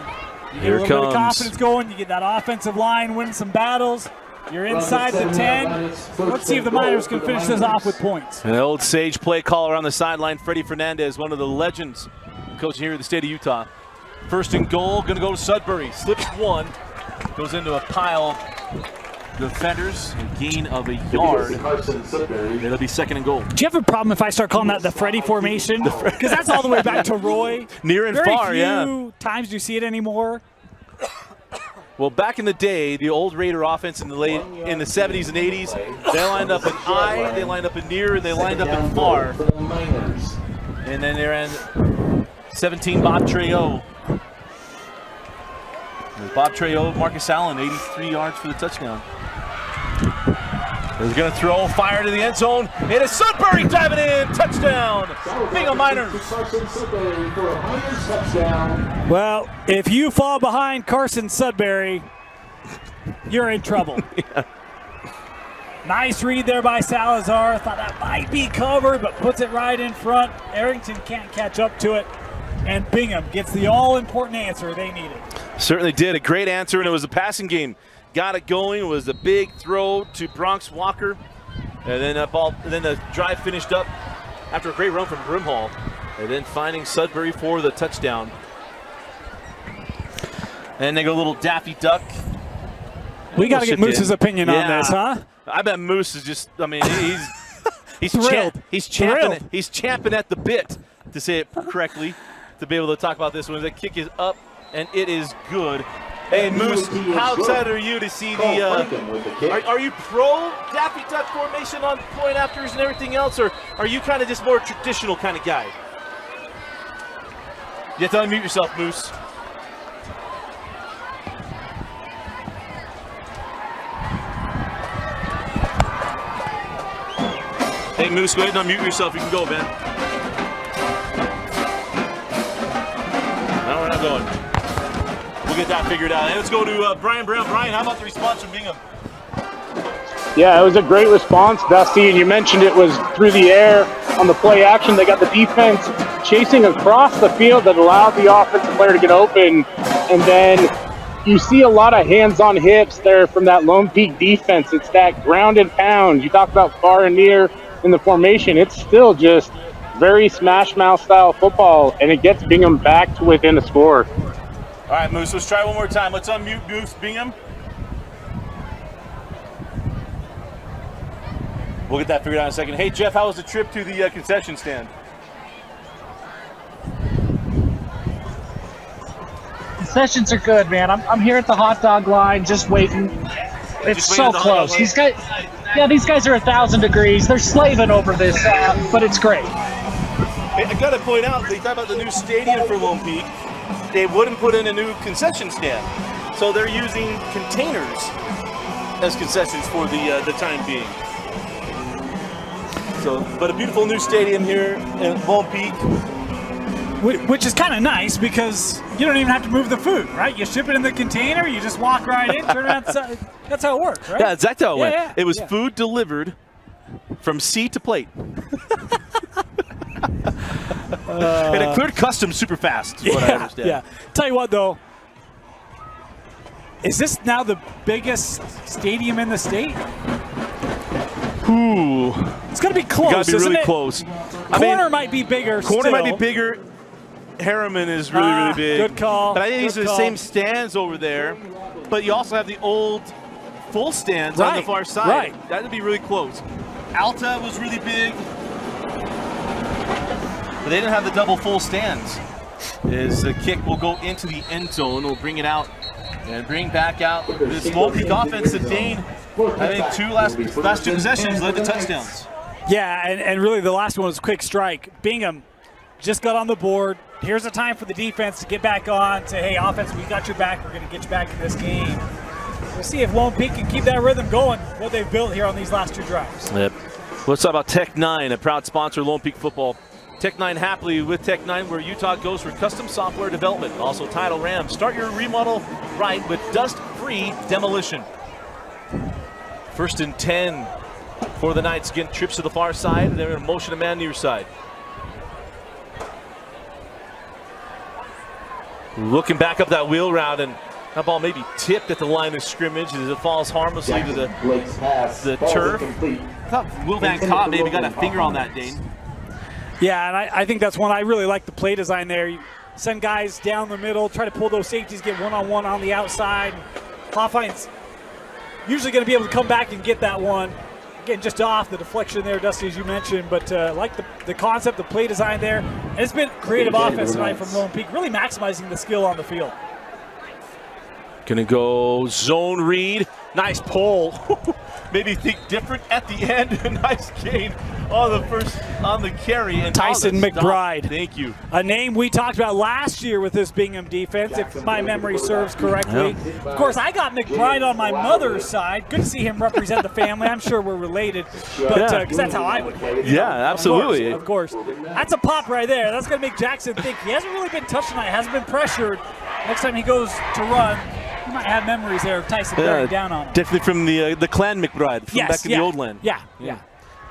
you get a little bit of confidence going, you get that offensive line winning some battles, you're inside the 10. Let's see if the Miners can finish this off with points. An old Sage play caller on the sideline, Freddie Fernandez, one of the legends coaching here in the state of Utah. 1st and goal, going to go to Sudbury. Slips 1, goes into a pile of defenders, a gain of a yard. It'll be 2nd and goal. Do you have a problem if I start calling that the Freddie formation? Because that's all the way back to Roy. Near and far, yeah. Very few times do you see it anymore. Well, back in the day, the old Raider offense in the 70s and 80s, they lined up in I, they lined up in near, and they lined up in far. And then they ran 17 Bob Trejo. Bob Trejo, Marcus Allen, 83 yards for the touchdown. He's going to throw, fire to the end zone. It is Sudbury diving in, touchdown. Bingham Miners. Well, if you fall behind Carson Sudbury, you're in trouble. Yeah. Nice read there by Salazar. Thought that might be covered, but puts it right in front. Arrington can't catch up to it. And Bingham gets the all-important answer they needed. Certainly did. A great answer, and it was a passing game. Got it going. It was a big throw to Bronx Walker. And then the drive finished up after a great run from Brimhall. And then finding Sudbury for the touchdown. And they go a little Daffy Duck. We got to get Moose's opinion on this, huh? I bet Moose is just, I mean, he's thrilled. He's champing at the bit, to say it correctly, to be able to talk about this one. The kick is up, and it is good. Hey, Moose, how excited are you to see the are you pro Daffy Duck formation on point afters and everything else, or are you kind of just more traditional kind of guy? You have to unmute yourself, Moose. Hey, Moose, go ahead and unmute yourself. You can go, man. No, we're not going. We'll get that figured out. Hey, let's go to Brian Brown. Brian, how about the response from Bingham? Yeah, it was a great response, Dusty, and you mentioned it was through the air on the play action. They got the defense chasing across the field that allowed the offensive player to get open, and then you see a lot of hands on hips there from that Lone Peak defense. It's that ground and pound. You talk about far and near in the formation. It's still just very smash mouth style football, and it gets Bingham back to within a score. All right, Moose, let's try one more time. Let's unmute Moose Bingham. We'll get that figured out in a second. Hey, Jeff, how was the trip to the concession stand? Concessions are good, man. I'm here at the hot dog line just waiting. It's so close. These guys are 1,000 degrees. They're slaving over this, but it's great. Hey, I got to point out, they talk about the new stadium for Lone Peak. They wouldn't put in a new concession stand. So they're using containers as concessions for the time being. So, but a beautiful new stadium here in Lone Peak. Which is kind of nice because you don't even have to move the food, right? You ship it in the container, you just walk right in, turn around. That's how it works, right? Yeah, exactly how it went. Yeah, it was food delivered from sea to plate. And it cleared customs super fast, is what I understand. Yeah. Tell you what, though, is this now the biggest stadium in the state? Ooh. It's going to be close, Got to be isn't really it? close. Corner might be bigger Corner might be bigger. Harriman is really, really big. Good call. But I think these are the same stands over there. But you also have the old full stands on the far side. Right. That would be really close. Alta was really big. But they didn't have the double full stands. As the kick will go into the end zone. We'll bring it out and bring back out this Lone Peak offense that Dane, I think last two possessions led to touchdowns. Yeah, and really the last one was a quick strike. Bingham just got on the board. Here's a time for the defense to get back on, say, hey, offense, we got your back. We're going to get you back in this game. We'll see if Lone Peak can keep that rhythm going, what they've built here on these last two drives. Yep. Let's talk about Tech 9, a proud sponsor of Lone Peak football. Tech 9 happily with Tech 9, where Utah goes for custom software development. Also, Tidal Ram. Start your remodel right with dust-free demolition. 1st and 10 for the Knights. Again, trips to the far side. They're in motion a man near side. Looking back up that wheel route, and that ball may be tipped at the line of scrimmage as it falls harmlessly to the turf. I thought Will Van Cott maybe got a finger on that, Dane. Yeah, and I think that's one I really like the play design there. You send guys down the middle, try to pull those safeties, get one-on-one on the outside. Hoffein's usually going to be able to come back and get that one. Again, just off the deflection there, Dusty, as you mentioned, but like the concept, the play design there. And it's been creative offense tonight from Lone Peak, really maximizing the skill on the field. Gonna go zone read. Nice pull. Maybe think different at the end. Nice gain on the carry. And Tyson McBride. Thank you. A name we talked about last year with this Bingham defense, if my memory serves correctly. Yeah. Of course, I got McBride on my mother's side. Good to see him represent the family. I'm sure we're related, but because that's how I would play. Yeah, absolutely. Of course. That's a pop right there. That's going to make Jackson think. He hasn't really been touched tonight. Hasn't been pressured. Next time he goes to run, you might have memories there of Tyson bearing down on him. Definitely from the clan McBride, from back in the old land. Yeah.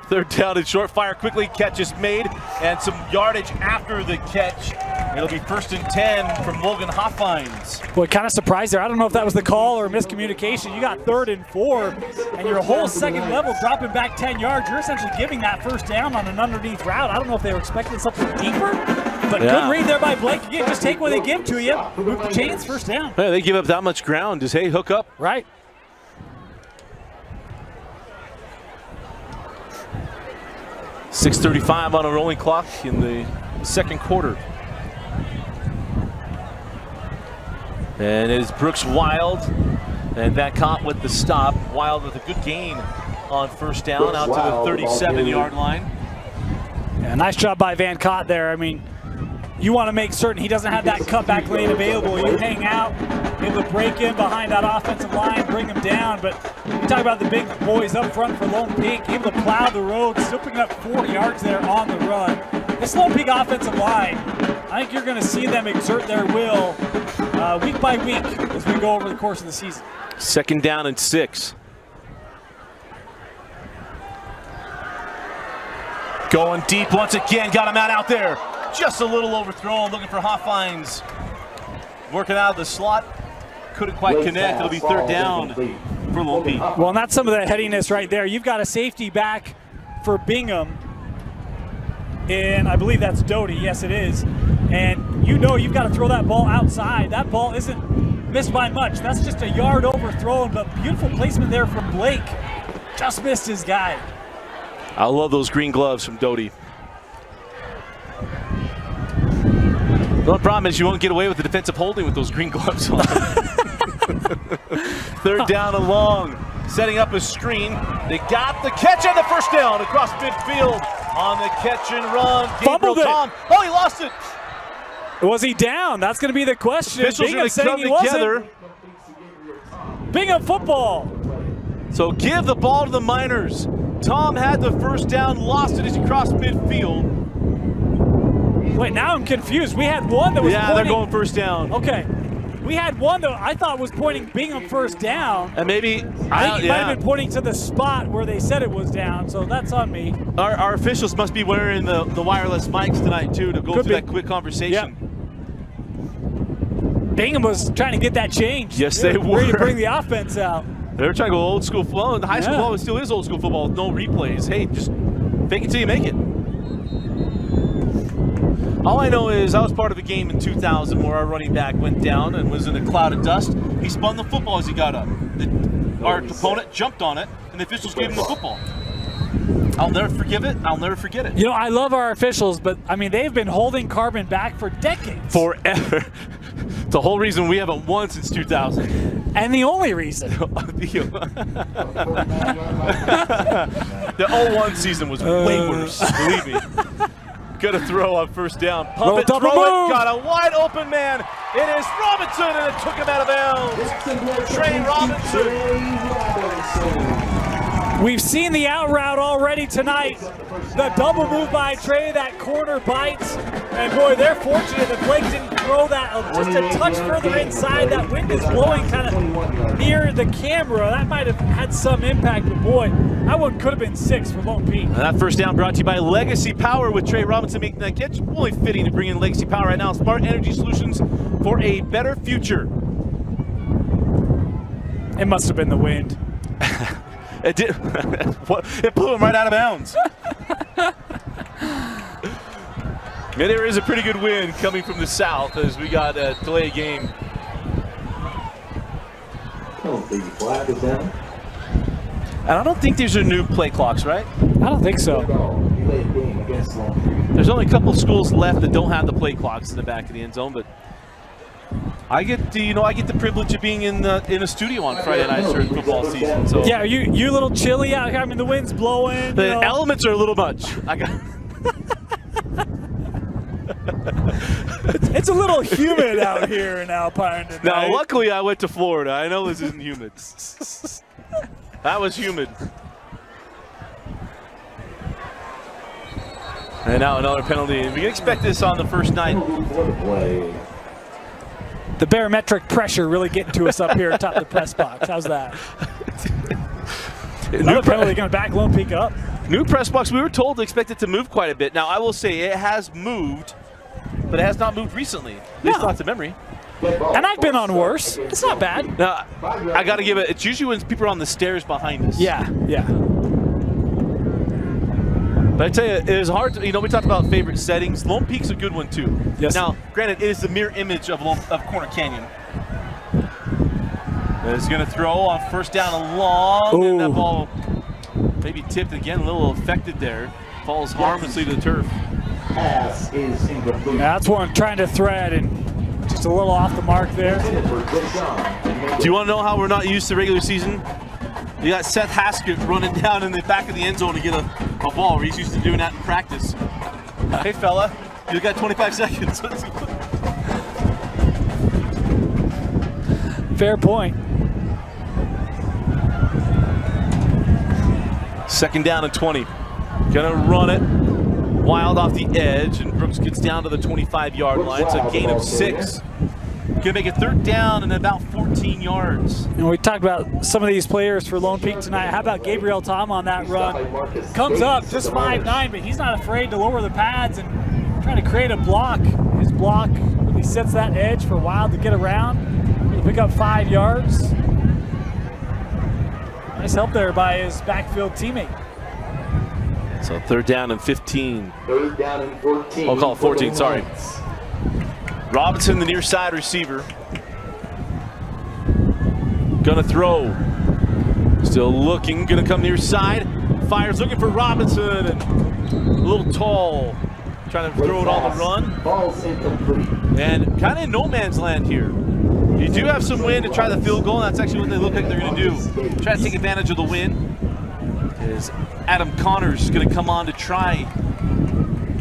3rd down and short, fire quickly, catch is made, and some yardage after the catch. It'll be 1st and 10 from Logan Hoffines. Boy, kind of surprised there. I don't know if that was the call or miscommunication. You got 3rd and 4, and your whole second level dropping back 10 yards. You're essentially giving that 1st down on an underneath route. I don't know if they were expecting something deeper, but good read there by Blake. Again, just take what they give to you. Move the chains, 1st down. Yeah, they give up that much ground. Just, hey, hook up. Right. .6:35 on a rolling clock in the second quarter. And it is Brooks Wild and Van Cott with the stop. Wild with a good gain on 1st down out to the 37-yard line. Yeah, nice job by Van Cott there. I mean, you want to make certain he doesn't have that cutback lane available. You hang out, able to break in behind that offensive line, bring him down. But you talk about the big boys up front for Lone Peak, able to plow the road, still picking up 4 yards there on the run. This Lone Peak offensive line, I think you're going to see them exert their will week by week as we go over the course of the season. 2nd down and 6. Going deep once again, got him out there. Just a little overthrown, looking for Hoffines. Working out of the slot, couldn't quite connect. It'll be 3rd down for Lone Peak. Well, and that's some of that headiness right there. You've got a safety back for Bingham, and I believe that's Doty. Yes, it is. And you know you've got to throw that ball outside. That ball isn't missed by much. That's just a yard overthrown, but beautiful placement there from Blake. Just missed his guy. I love those green gloves from Doty. The only problem is you won't get away with the defensive holding with those green gloves on. Third down and long. Setting up a screen. They got the catch and the first down across midfield on the catch and run. Gabriel Tom. Oh, he lost it. Was he down? That's going to be the question. Officials are going to come together. Bingham football. So give the ball to the Miners. Tom had the first down, lost it as he crossed midfield. Wait, now I'm confused. We had one that was pointing. They're going first down. Okay. We had one that I thought was pointing Bingham first down. And maybe I think he might have been pointing to the spot where they said it was down, so that's on me. Our officials must be wearing the wireless mics tonight too to go through that quick conversation. Yep. Bingham was trying to get that change. Yes, they were. Ready to bring the offense out. They were trying to go old school football, and high school football still is old school football with no replays. Hey, just fake it till you make it. All I know is I was part of a game in 2000 where our running back went down and was in a cloud of dust. He spun the football as he got up. Our opponent jumped on it, and the officials gave him the football. I'll never forgive it. I'll never forget it. You know, I love our officials, but, I mean, they've been holding Carbon back for decades. Forever. The whole reason we haven't won since 2000. And the only reason. The 0-1 season was way worse, believe me. Got to throw on first down. Pump it, throw it, got a wide open man. It is Robinson, and it took him out of bounds. Trey Robinson. We've seen the out route already tonight. The double move by Trey, that corner bites. And boy, they're fortunate that Blake didn't throw that just a touch further inside. That wind is blowing kind of near the camera. That might have had some impact, but boy, that one could have been 6 for Lone Peak. And that first down brought to you by Legacy Power with Trey Robinson making that catch. Only fitting to bring in Legacy Power right now. Smart energy solutions for a better future. It must have been the wind. It did. It blew him right out of bounds. Yeah, there is a pretty good wind coming from the south as we got a delay game. And I don't think these are new play clocks, right? I don't think so. There's only a couple schools left that don't have the play clocks in the back of the end zone, but I get the privilege of being in a studio on Friday nights during football season. So yeah, you a little chilly out here. I mean, the wind's blowing. The elements are a little much. It's a little humid out here in Alpine tonight. Now, luckily, I went to Florida. I know this isn't humid. That was humid. And now another penalty. We can expect this on the first night. The barometric pressure really getting to us up here atop the press box. How's that? Another penalty going to back Lone Peak up. New press box. We were told to expect it to move quite a bit. Now, I will say it has moved, but it has not moved recently. At least not to memory. And I've been on worse. It's not bad. Now, I got to give it. It's usually when people are on the stairs behind us. Yeah. But I tell you, it is hard to, we talked about favorite settings. Lone Peak's a good one too. Yes. Now, granted, it is the mirror image of Corner Canyon. It's going to throw on first down and long, and that ball maybe tipped again, a little affected there. Falls harmlessly to the turf. Pass is incomplete. That's one trying to thread and just a little off the mark there. Do you want to know how we're not used to regular season? You got Seth Haskett running down in the back of the end zone to get a ball. He's used to doing that in practice. Hey, fella, you got 25 seconds. Fair point. Second down and 20. Gonna run it. Wild off the edge, and Brooks gets down to the 25-yard line. It's a gain of 6. Gonna make it third down and about 14 yards. And we talked about some of these players for Lone Peak tonight. How about Gabriel Tom on that run? Comes up just 5'9", but he's not afraid to lower the pads and try to create a block. His block really sets that edge for Wild to get around. He'll pick up 5 yards. Nice help there by his backfield teammate. So third down and 15. Third down and 14. I'll call it 14, sorry. Robinson, the near side receiver. Gonna throw. Still looking, gonna come near side. fires, looking for Robinson, and a little tall, trying to throw it on the run. Ball's incomplete. And kind of in no man's land here. You do have some wind to try the field goal, and that's actually what they look like they're going to do. Try to take advantage of the wind. Is Adam Connors going to come on to try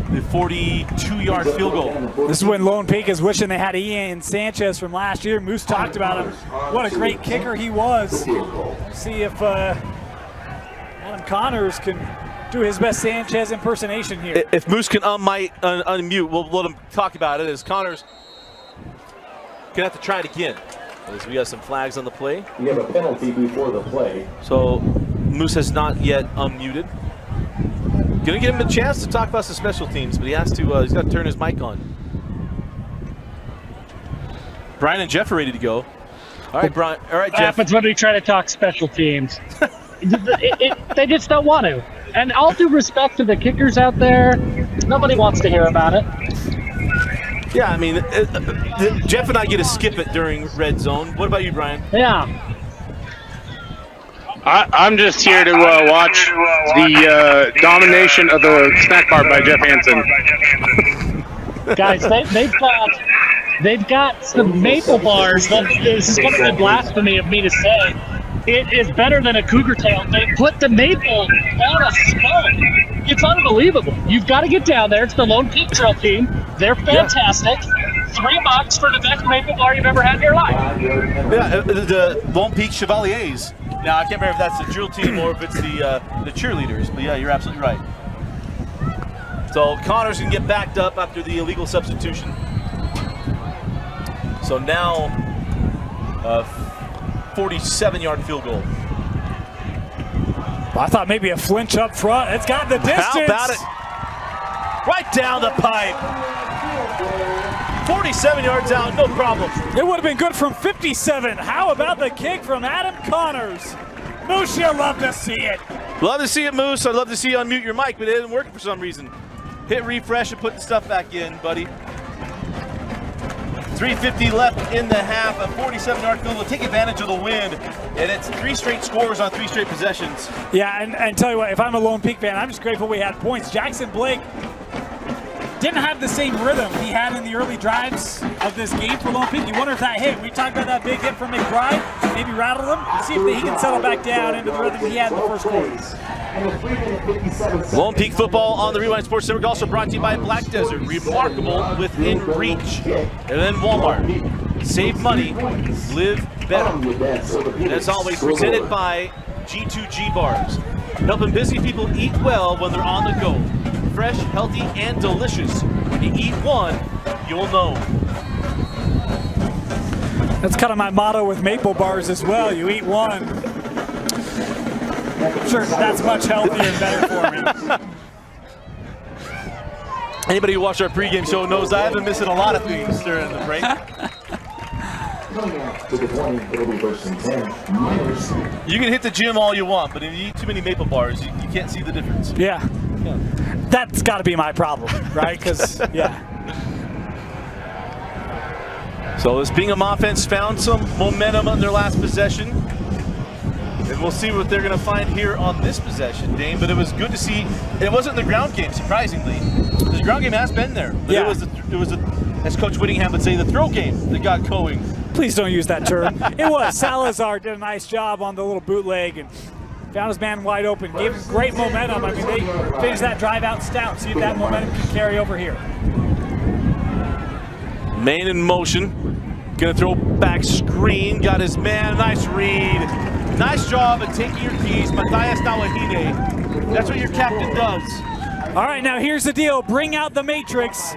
the 42-yard field goal. This is when Lone Peak is wishing they had Ian Sanchez from last year. Moose talked about him. What a great kicker he was. See if Adam Connors can do his best Sanchez impersonation here. If Moose can unmute, we'll let him talk about it. As Connors gonna have to try it again, as we got some flags on the play. We have a penalty before the play. So Moose has not yet unmuted. Gonna give him a chance to talk about some special teams, but he has to. He's got to turn his mic on. Brian and Jeff are ready to go. All right, Brian. All right, Jeff. Happens when we try to talk special teams. They just don't want to. And all due respect to the kickers out there, nobody wants to hear about it. Yeah, I mean, Jeff and I get to skip it during red zone. What about you, Brian? Yeah. I'm just here to watch the domination of the snack bar by Jeff Hansen. Guys, they've got some maple bars. This is going to be blasphemy of me to say. It is better than a cougar tail. They put the maple on a spoon. It's unbelievable. You've got to get down there. It's the Lone Peak Trail team. They're fantastic. $3 for the best maple bar you've ever had in your life. Yeah, the Lone Peak Chevaliers. Now, I can't remember if that's the drill team or if it's the cheerleaders, but yeah, you're absolutely right. So Connors can get backed up after the illegal substitution. So now, 47-yard field goal. I thought maybe a flinch up front. It's got the distance. How about it? Right down the pipe. 47 yards out, no problem. It would have been good from 57. How about the kick from Adam Connors? Moose, you'll love to see it. Love to see it, Moose. I'd love to see you unmute your mic, but it isn't working for some reason. Hit refresh and put the stuff back in, buddy. 3:50 left in the half, a 47-yard field goal. Take advantage of the wind, and it's 3 straight scores on 3 straight possessions. Yeah, and tell you what, if I'm a Lone Peak fan, I'm just grateful we had points. Jackson Blake didn't have the same rhythm he had in the early drives of this game for Lone Peak. You wonder if that hit. We talked about that big hit from McBride, maybe rattled him. See if he can settle back down into the rhythm he had in the first quarter. Lone Peak football on the Rewind Sports Network, also brought to you by Black Desert. Remarkable within reach. And then Walmart. Save money, live better. And as always, presented by G2G Bars. Helping busy people eat well when they're on the go. Fresh, healthy, and delicious. When you eat one, you'll know. That's kind of my motto with maple bars as well. You eat one. Sure, that's much healthier and better for me. Anybody who watched our pregame show knows I have been missing a lot of things during the break. You can hit the gym all you want, but if you eat too many maple bars, you can't see the difference. Yeah. That's got to be my problem, right? Because, yeah. So this Bingham offense found some momentum on their last possession. And we'll see what they're going to find here on this possession, Dane. But it was good to see. It wasn't the ground game, surprisingly. The ground game has been there. But yeah. it was as Coach Whittingham would say, the throw game that got going. Please don't use that term. It was. Salazar did a nice job on the little bootleg and found his man wide open. Gave him great momentum. I mean, they finished that drive out stout. See if that momentum can carry over here. Main in motion. Gonna throw back screen. Got his man. Nice read. Nice job at taking your keys. Matthias Nawahine. That's what your captain does. All right, now here's the deal. Bring out the matrix.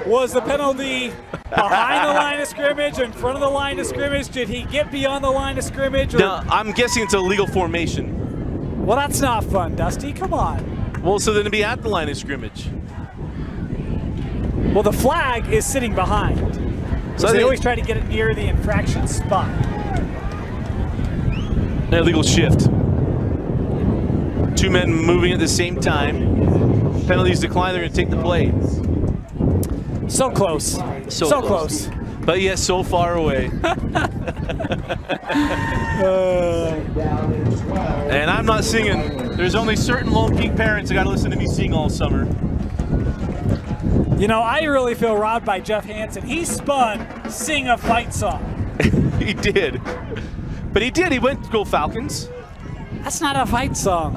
Was the penalty behind the line of scrimmage, in front of the line of scrimmage? Did he get beyond the line of scrimmage? Or? No, I'm guessing it's a legal formation. Well, that's not fun, Dusty. Come on. Well, so then it'd be at the line of scrimmage. Well, the flag is sitting behind. So they always try to get it near the infraction spot. Illegal shift. 2 men moving at the same time. Penalties decline, they're going to take the play. So close. So close. But yet so far away. And I'm not singing. There's only certain Lone Peak parents that got to listen to me sing all summer. You know, I really feel robbed by Jeff Hansen. He spun Sing a Fight Song. He did. But he did. He went to Go Falcons. That's not a fight song.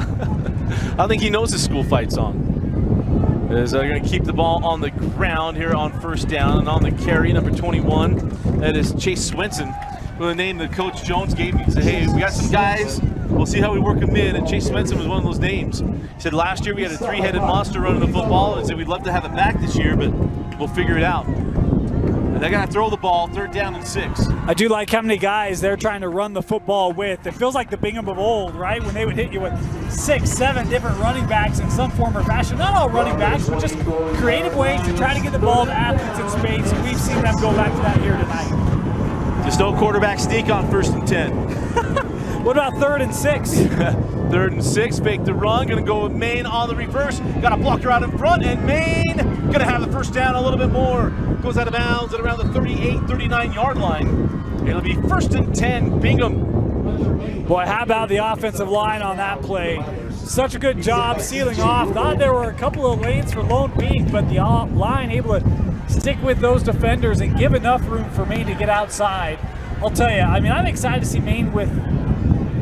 I think he knows his school fight song. As they're going to keep the ball on the ground here on first down. And on the carry, number 21, that is Chase Swenson, with the name that Coach Jones gave me. He said, hey, we got some guys. We'll see how we work them in. And Chase Swenson was one of those names. He said last year we had a three-headed monster running the football. And said we'd love to have it back this year, but we'll figure it out. And they're going to throw the ball, 3rd down and 6. I do like how many guys they're trying to run the football with. It feels like the Bingham of old, right? When they would hit you with 6, 7 different running backs in some form or fashion. Not all running backs, but just creative ways to try to get the ball to athletes in space. And we've seen them go back to that here tonight. Just no quarterback sneak on 1st and 10. What about 3rd and 6? 3rd and 6, fake the run, gonna go with Maine on the reverse. Got a blocker out in front, and Maine gonna have the first down a little bit more. Goes out of bounds at around the 38, 39 yard line. It'll be 1st and 10, Bingham. Boy, how about the offensive line on that play? Such a good job sealing off. Thought there were a couple of lanes for Lone Peak, but the line able to stick with those defenders and give enough room for Maine to get outside. I'll tell you, I mean, I'm excited to see Maine with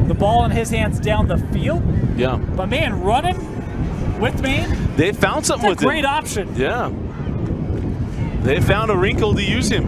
the ball in his hands down the field. Yeah. But man, running with Maine, they found something with a great option. Yeah. They found a wrinkle to use him.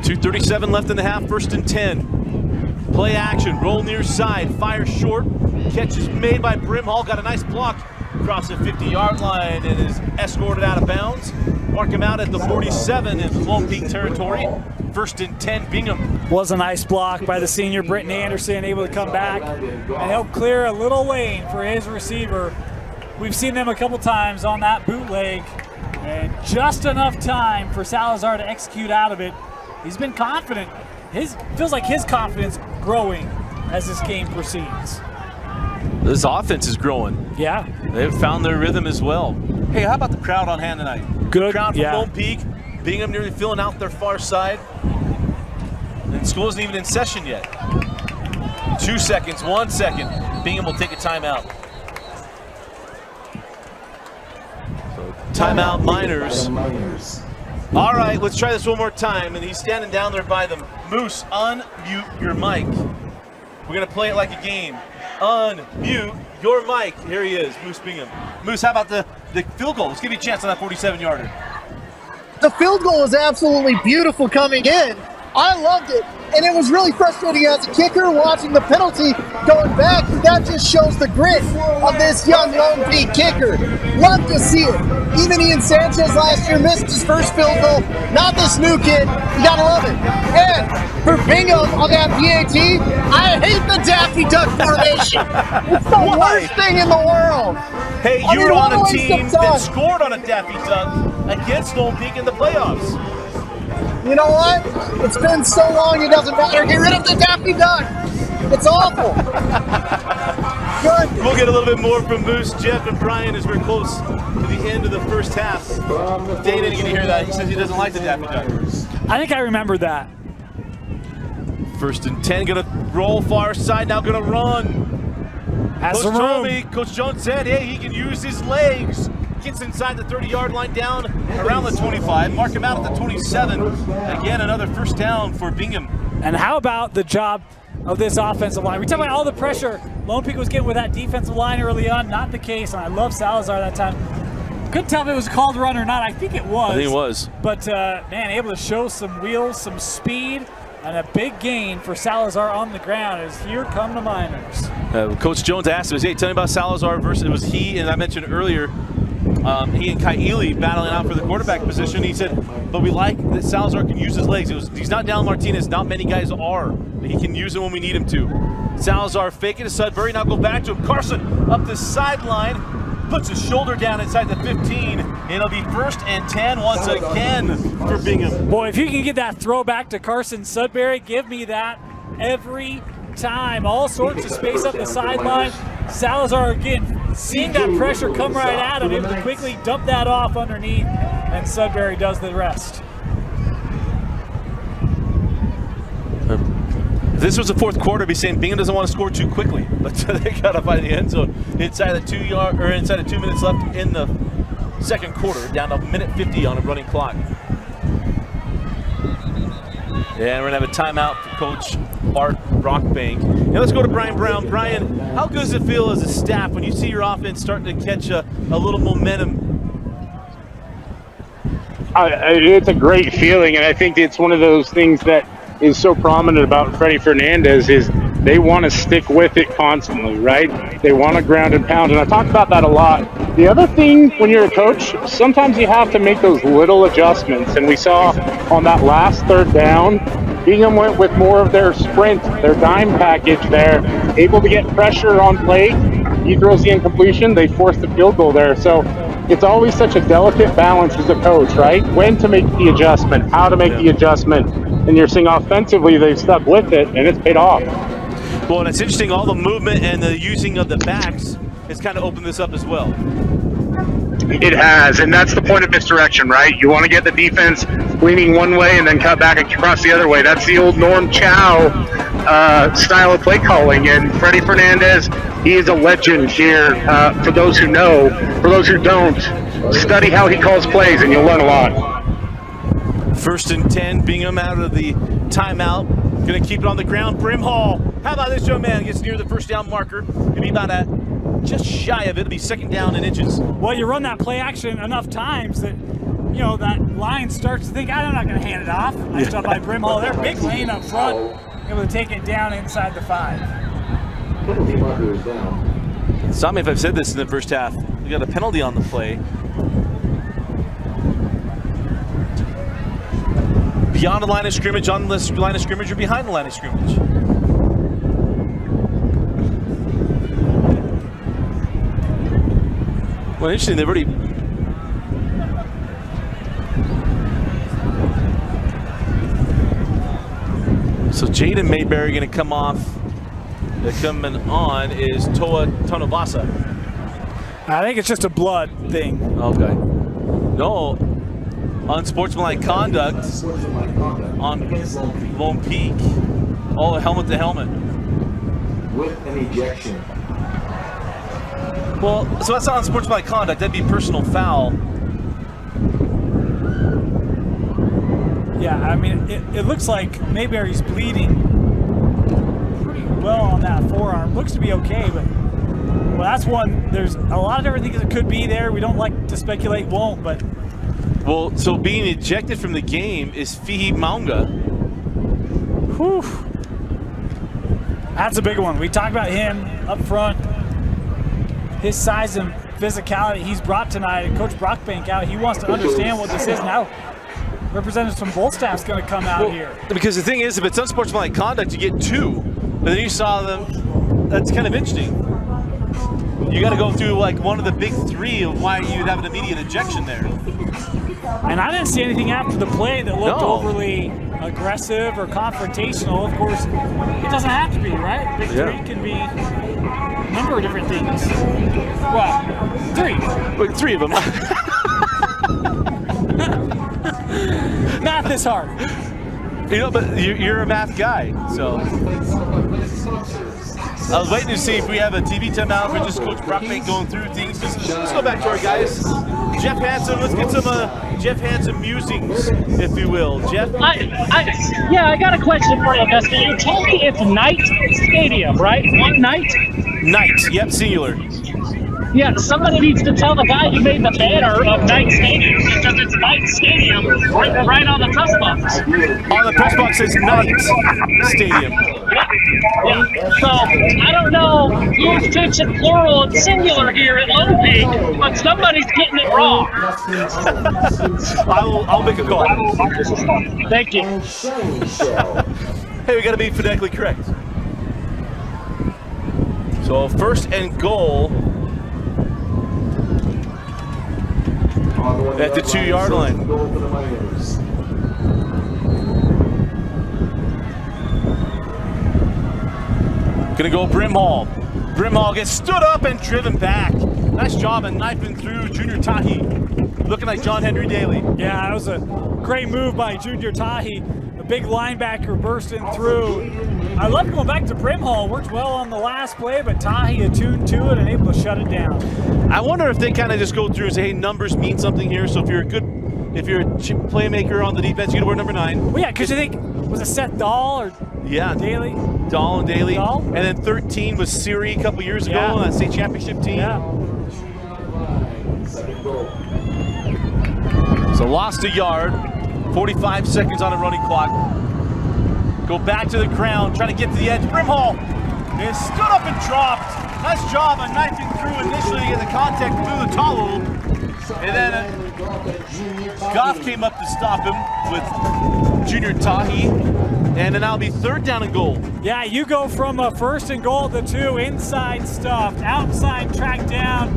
2:37 left in the half, 1st and 10. Play action, roll near side, fire short. Catch is made by Brimhall, got a nice block across the 50-yard line and is escorted out of bounds. Mark him out at the 47 in Lone Peak territory. 1st and 10, Bingham. Was a nice block by the senior Britton Anderson, able to come back and help clear a little lane for his receiver. We've seen them a couple times on that bootleg, and just enough time for Salazar to execute out of it. He's been confident. Feels like his confidence growing as this game proceeds. This offense is growing. Yeah. They've found their rhythm as well. Hey, how about the crowd on hand tonight? Good. Crowd from Yeah. Lone Peak. Bingham nearly filling out their far side. And school isn't even in session yet. 2 seconds, 1 second. Bingham will take a timeout. So, timeout, Miners. All right, let's try this one more time. And he's standing down there by them. Moose, unmute your mic. We're going to play it like a game. Unmute your mic. Here he is, Moose Bingham. Moose, how about the field goal? Let's give you a chance on that 47-yarder. The field goal was absolutely beautiful coming in. I loved it, and it was really frustrating as a kicker watching the penalty going back. That just shows the grit of this young Lone Peak kicker. Love to see it. Even Ian Sanchez last year missed his first field goal. Not this new kid. You gotta love it. And for Bingham on that PAT, I hate the Daffy Duck formation. It's the worst thing in the world. Hey, you were on a team that scored on a Daffy Duck against Lone Peak in the playoffs. You know what? It's been so long it doesn't matter. Get rid of the Daffy Duck. It's awful. Good. We'll get a little bit more from Moose, Jeff, and Brian as we're close to the end of the first half. Dana didn't get to hear that. He says he doesn't like the Daffy Duck. I think I remember that. 1st and 10, gonna roll far side, now gonna run. Has some room. Coach Jones said, hey, he can use his legs. Gets inside the 30-yard line, down around the 25. Mark him out at the 27. Again, another first down for Bingham. And how about the job of this offensive line? We talk about all the pressure Lone Peak was getting with that defensive line early on. Not the case, and I love Salazar that time. Couldn't tell if it was a called run or not. I think it was. I think it was. But, man, able to show some wheels, some speed, and a big gain for Salazar on the ground as here come the Miners. Coach Jones asked him, hey, tell me about Salazar versus, it was he, and I mentioned earlier, he and Kai Ely battling out for the quarterback position. He said, but we like that Salazar can use his legs. He's not Dallin Martinez. Not many guys are. But he can use them when we need him to. Salazar faking to Sudbury. Now go back to him. Carson up the sideline. Puts his shoulder down inside the 15. It'll be 1st and 10 once again for Bingham. Boy, if you can get that throw back to Carson Sudbury, give me that every time. All sorts of space up the sideline. Salazar again seeing that pressure come right at him, able to quickly dump that off underneath, and Sudbury does the rest. this was the fourth quarter, I'd be saying Bingham doesn't want to score too quickly, but they got to find the end zone inside of 2 minutes left in the second quarter, down to 1:50 on a running clock. Yeah, we're gonna have a timeout for Coach Art Brockbank. Now let's go to Brian Brown. Brian, how good does it feel as a staff when you see your offense starting to catch a little momentum? It's a great feeling, and I think it's one of those things that is so prominent about Freddie Fernandez is they want to stick with it constantly, right? They want to ground and pound, and I talk about that a lot. The other thing, when you're a coach, sometimes you have to make those little adjustments, and we saw on that last third down, Bingham went with more of their sprint, their dime package there, able to get pressure on play. He throws the incompletion, they force the field goal there. So it's always such a delicate balance as a coach, right? When to make the adjustment, how to make the adjustment. And you're seeing offensively, they've stuck with it, and it's paid off. Well, and it's interesting, all the movement and the using of the backs has kind of opened this up as well. It has, and that's the point of misdirection, right? You want to get the defense leaning one way and then cut back and cross the other way. That's the old Norm Chow style of play calling, and Freddie Fernandez, he is a legend here. For those who know, for those who don't, study how he calls plays and you'll learn a lot. 1st and 10, Bingham out of the timeout. Gonna keep it on the ground. Brimhall, how about this young man? Gets near the first down marker. It'll be about just shy of it. It'll be 2nd down and inches. Well, you run that play action enough times that, you know, that line starts to think, I'm not going to hand it off. I stop by Brimhall there. Big lane up front. Able to take it down inside the 5. Penalty marker is down. Stop me if I've said this in the first half. We got a penalty on the play. Beyond the line of scrimmage, on the line of scrimmage, or behind the line of scrimmage. Well, interesting, they've already... So Jaden Mayberry going to come off. The coming on is Toa Tonobasa. I think it's just a blood thing. Okay. No. Unsportsmanlike conduct on Lone Peak. Oh, helmet to helmet. With an ejection. Well, so that's not unsportsmanlike conduct. That'd be personal foul. Yeah, I mean, it looks like Mayberry's bleeding pretty well on that forearm. Looks to be okay, but well, that's one. There's a lot of different things that could be there. We don't like to speculate, won't, but. Well, so being ejected from the game is Fihi Maunga. Whew. That's a big one. We talked about him up front. His size and physicality he's brought tonight, and Coach Brockbank out. He wants to understand what this is now. Representatives from both staffs going to come out here. Because the thing is, if it's unsportsmanlike conduct, you get 2. But then you saw them. That's kind of interesting. You got to go through like one of the big 3 of why you'd have an immediate ejection there. And I didn't see anything after the play that looked overly aggressive or confrontational. Of course, it doesn't have to be, right? Big 3 can be a number of different things. Well, 3. Well, 3 of them. Math is hard. You know, but you're a math guy, so. I was waiting to see if we have a TV timeout for just Coach Brockbank going through things. Let's go back to our guys. Jeff Hansen, let's get some Jeff Hansen musings, if you will. Jeff? I got a question for you, Dustin. You told me it's Knight Stadium, right? One night? Knight, yep, singular. Yeah, somebody needs to tell the guy who made the banner of Knight Stadium, because it's Knight Stadium right on the press box. On the press box says Knight Stadium. Yeah. So, I don't know who's teaching plural and singular here at Lone Peak, but somebody's getting it wrong. I'll make a call. Thank you. Hey, we got to be phonetically correct. So, 1st and goal at the 2-yard line. Gonna go Brimhall. Brimhall gets stood up and driven back. Nice job and knifing through Junior Tahi. Looking like John Henry Daly. Yeah, that was a great move by Junior Tahi. The big linebacker bursting through. I love going back to Brimhall. Worked well on the last play, but Tahi attuned to it and able to shut it down. I wonder if they kind of just go through and say, hey, numbers mean something here. So if you're a playmaker on the defense, you gotta wear number 9. Well, yeah, because you think, was it Seth Dahl or Daly? Dahl and Daly. Dahl? And then 13 was Siri a couple years ago on that state championship team. Yeah. So lost a yard, 45 seconds on a running clock. Go back to the ground, trying to get to the edge. Brimhall is stood up and dropped. Nice job on knifing through initially to get the contact through the towel. And then Goff came up to stop him with Junior Tahi. And then that'll be 3rd down and goal. Yeah, you go from a 1st and goal to 2, inside stuffed, outside tracked down.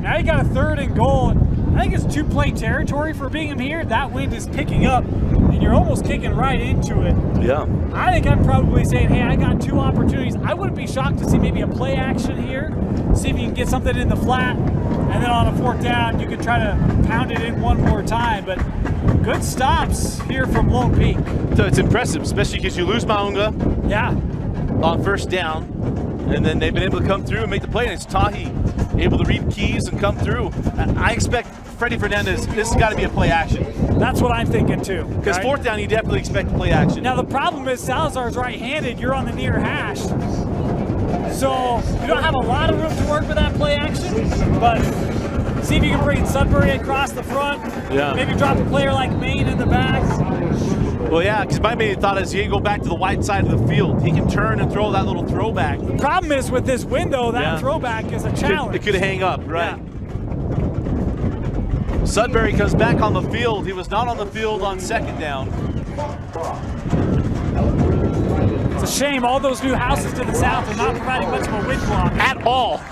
Now you got a 3rd and goal. I think it's 2-play territory for Bingham here. That wind is picking up, and you're almost kicking right into it. Yeah. I think I'm probably saying, hey, I got 2 opportunities. I wouldn't be shocked to see maybe a play action here, see if you can get something in the flat, and then on a 4th down, you could try to pound it in one more time. But good stops here from Lone Peak. So it's impressive, especially because you lose Maunga on 1st down, and then they've been able to come through and make the play, and it's Tahi able to read keys and come through. I expect Freddie Fernandez, this has got to be a play action. That's what I'm thinking too. Because 4th down, you definitely expect play action. Now the problem is Salazar's right-handed, you're on the near hash. So you don't have a lot of room to work with that play action, but see if you can bring Sudbury across the front. Yeah. Maybe drop a player like Maine in the back. Well, yeah, because my main thought is he can go back to the wide side of the field. He can turn and throw that little throwback. The problem is with this window, that throwback is a challenge. It could hang up, right? Yeah. Sudbury comes back on the field. He was not on the field on 2nd down. It's a shame all those new houses to the south are not providing much of a wind block. At all.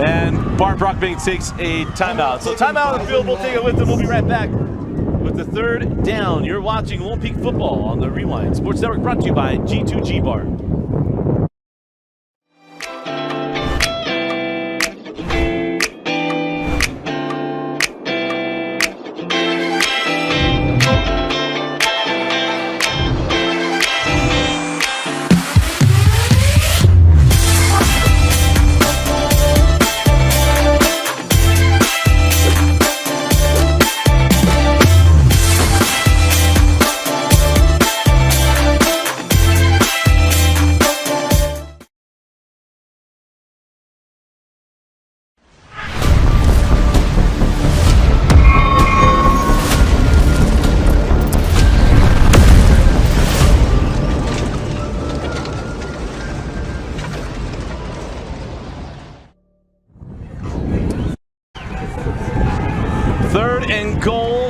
And Bart Brockbank takes a timeout. So timeout on the field, we'll take it with them. We'll be right back with the 3rd down. You're watching Lone Peak Football on the Rewind Sports Network, brought to you by G2G Bar.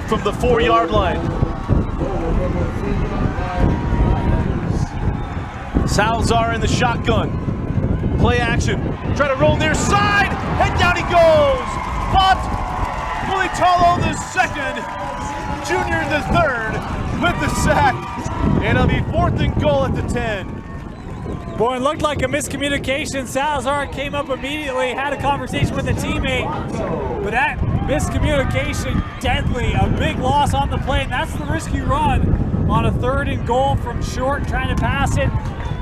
From the 4-yard line. Salazar in the shotgun. Play action. Try to roll near side. And down he goes. But Mulitalo the 2nd. Junior the 3rd with the sack. And it'll be 4th and goal at the 10. Boy, it looked like a miscommunication. Salazar came up immediately, had a conversation with a teammate. But that miscommunication, deadly, a big loss on the play, and that's the risk you run on a 3rd and goal from short, trying to pass it.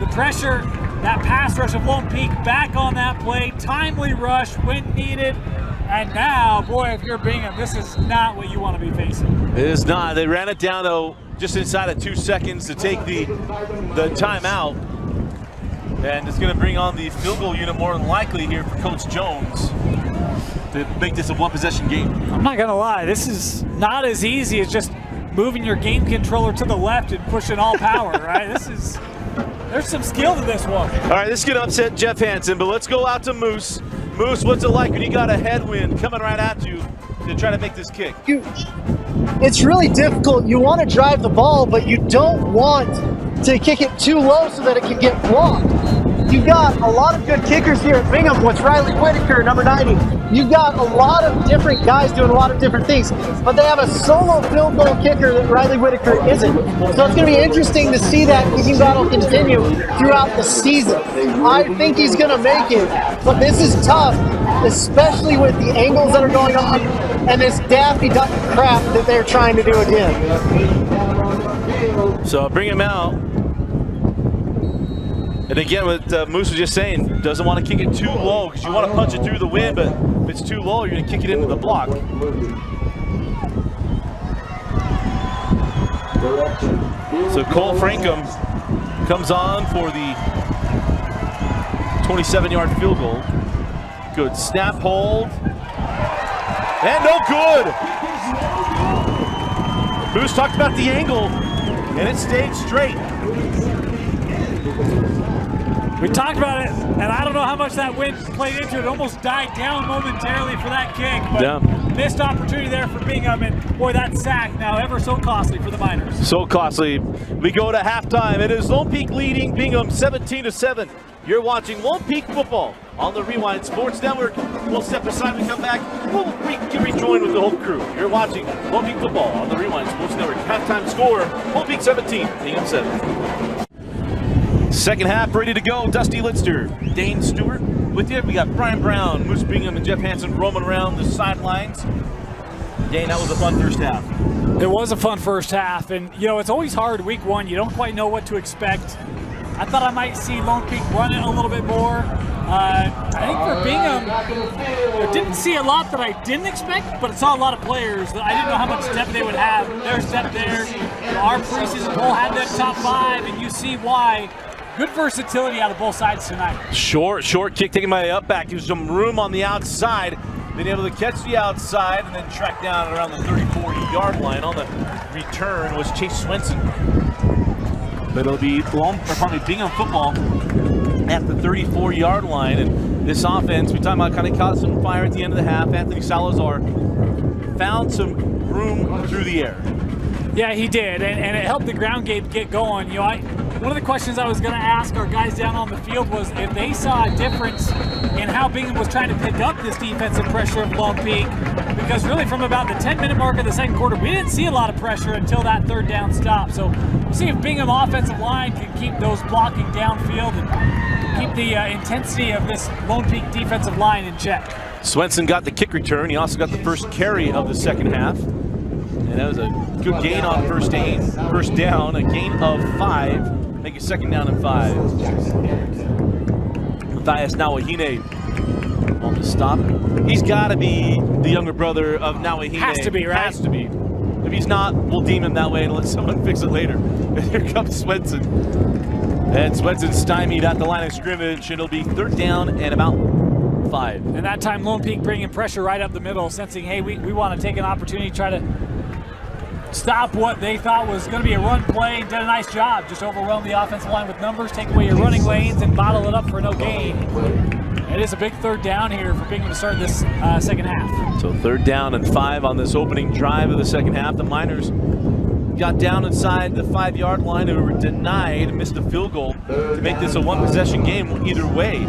The pressure, that pass rush of Lone Peak back on that play, timely rush when needed, and now, boy, if you're Bingham, this is not what you want to be facing. It is not. They ran it down to just inside of 2 seconds to take the timeout, and it's going to bring on the field goal unit more than likely here for Coach Jones to make this a 1-possession game. I'm not gonna lie, this is not as easy as just moving your game controller to the left and pushing all power, right? There's some skill to this one. All right, this is gonna upset Jeff Hansen, but let's go out to Moose. Moose, what's it like when you got a headwind coming right at you to try to make this kick? It's really difficult. You want to drive the ball, but you don't want to kick it too low so that it can get blocked. You've got a lot of good kickers here at Bingham with Riley Whitaker, number 90. You've got a lot of different guys doing a lot of different things, but they have a solo field goal kicker that Riley Whitaker isn't. So it's going to be interesting to see that kicking battle continue throughout the season. I think he's going to make it, but this is tough especially with the angles that are going on and this daffy duck crap that they're trying to do again. So bring him out. And again, what Moose was just saying, doesn't want to kick it too low because you want to punch it through the wind, but if it's too low, you're going to kick it into the block. So Cole Frankham comes on for the 27-yard field goal. Good snap, hold, and no good. Moose talked about the angle, and it stayed straight. We talked about it, and I don't know how much that wind played into it. It almost died down momentarily for that kick, but missed opportunity there for Bingham, and boy, that sack now ever so costly for the Miners. So costly. We go to halftime. It is Lone Peak leading Bingham 17-7. You're watching Lone Peak football on the Rewind Sports Network. We'll step aside when we come back. We'll rejoin with the whole crew. You're watching Lone Peak football on the Rewind Sports Network. Halftime score, Lone Peak 17, Bingham 7. Second half ready to go. Dusty Litster, Dane Stewart with you. We got Brian Brown, Moose Bingham, and Jeff Hansen roaming around the sidelines. Dane, that was a fun first half. It was a fun first half, and you know, it's always hard week one. You don't quite know what to expect. I thought I might see Lone Peak run it a little bit more. I think for Bingham, I didn't see a lot that I didn't expect, but I saw a lot of players that I didn't know how much depth they would have. Their depth there. Our preseason poll had them top 5, and you see why. Good versatility out of both sides tonight. Short kick taken by the up back. Gives some room on the outside. Been able to catch the outside and then track down around the 30-40 line. On the return was Chase Swenson. But it'll be Bingham football at the 34-yard line. And this offense, we talked about, kind of caught some fire at the end of the half. Anthony Salazar found some room through the air. Yeah, he did, and it helped the ground game get going. You know, one of the questions I was going to ask our guys down on the field was if they saw a difference in how Bingham was trying to pick up this defensive pressure of Lone Peak, because really from about the 10-minute mark of the second quarter, we didn't see a lot of pressure until that third down stop. So we'll see if Bingham offensive line can keep those blocking downfield and keep the intensity of this Lone Peak defensive line in check. Swenson got the kick return. He also got the first carry of the second half. And that was a good gain on first down, a gain of 5. Make it second down and 5. Matthias Nawahine on the stop. He's got to be the younger brother of Nawahine. Has to be, right? Has to be. If he's not, we'll deem him that way and let someone fix it later. And here comes Swenson. And Swenson stymied at the line of scrimmage. It'll be third down and about 5. And that time Lone Peak bringing pressure right up the middle, sensing, hey, we want to take an opportunity, try to stop what they thought was going to be a run play. Did a nice job. Just overwhelm the offensive line with numbers, take away your running lanes, and bottle it up for no gain. It is a big third down here for Bingham to start this second half. So third down and 5 on this opening drive of the second half. The Miners got down inside the 5-yard line and were denied, missed a field goal to make this a one-possession game either way.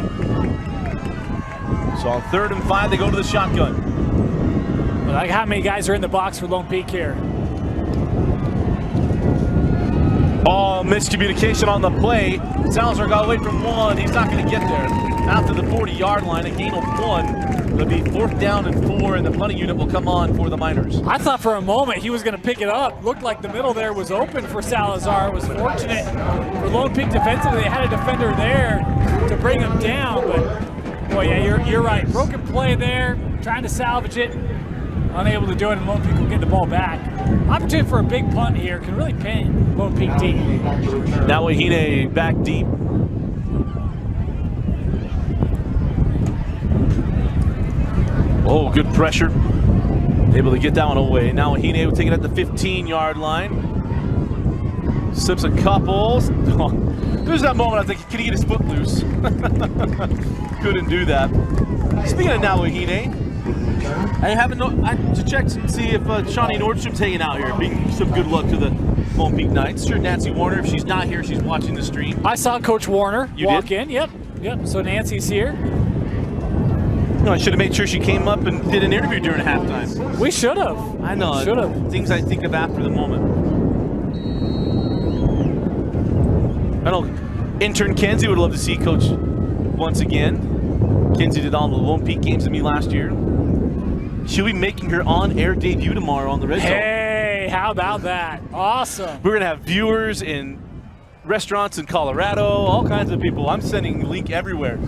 So on third and 5, they go to the shotgun. But like how many guys are in the box for Lone Peak here? Oh, miscommunication on the play. Salazar got away from 1. He's not going to get there. After the 40-yard line, a gain of 1. It'll be fourth down and 4, and the punting unit will come on for the Miners. I thought for a moment he was going to pick it up. Looked like the middle there was open for Salazar. It was fortunate for Lone Peak defensively. They had a defender there to bring him down, but boy, yeah, you're right. Broken play there, trying to salvage it. Unable to do it, and Lone Peak will get the ball back. Opportunity for a big punt here can really pin Lone Peak deep. Nawahine back deep. Oh, good pressure. Able to get that one away. Nawahine will take it at the 15-yard line. Slips a couple. There's that moment I think, can he get his foot loose? Couldn't do that. Speaking of Nawahine, I haven't to check and see if Shawnee Nordstrom's hanging out here. Bring some good luck to the Lone Peak Knights. Sure, Nancy Warner, if she's not here, she's watching the stream. I saw Coach Warner walk in. Yep. So Nancy's here. No, I should have made sure she came up and did an interview during halftime. We should have. I know. Should have. Things I think of after the moment. I know intern Kenzie would love to see Coach once again. Mackenzie did all the Lone Peak games with me last year. She'll be making her on-air debut tomorrow on the Red Zone. Hey, how about that? Awesome. We're going to have viewers in restaurants in Colorado, all kinds of people. I'm sending a link everywhere.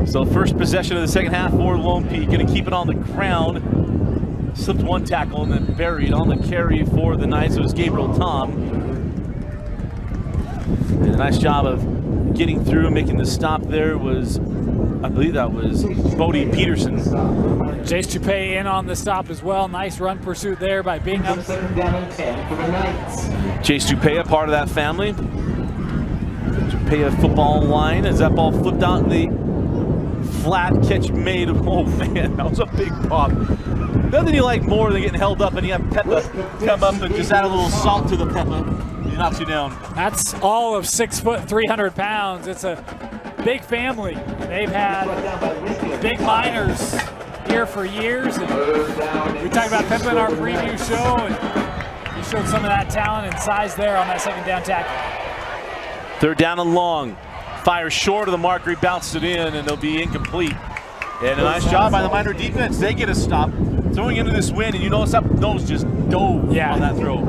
So first possession of the second half for Lone Peak. Going to keep it on the ground. Slipped one tackle and then buried on the carry for the Knights. It was Gabriel Tom. And a nice job of getting through, making the stop there was, I believe that was Bodie Peterson. Jace Toupé in on the stop as well. Nice run pursuit there by Bingham. Jace Toupé, a part of that family. Toupé football line as that ball flipped out in the flat catch made. Oh man, that was a big pop. Nothing you like more than getting held up and you have Peppa come up and just add a little salt to the Peppa. He knocks you down. That's all of 6 foot, 300 pounds. It's a big family. They've had big minors here for years. And we talked about Peppa in our preview show, and he showed some of that talent and size there on that second down tackle. Third down and long. Fires short of the mark, rebounced it in, and it'll be incomplete. And a nice job by the Miner defense. They get a stop. Throwing into this wind, and you notice that nose just dove on that throw.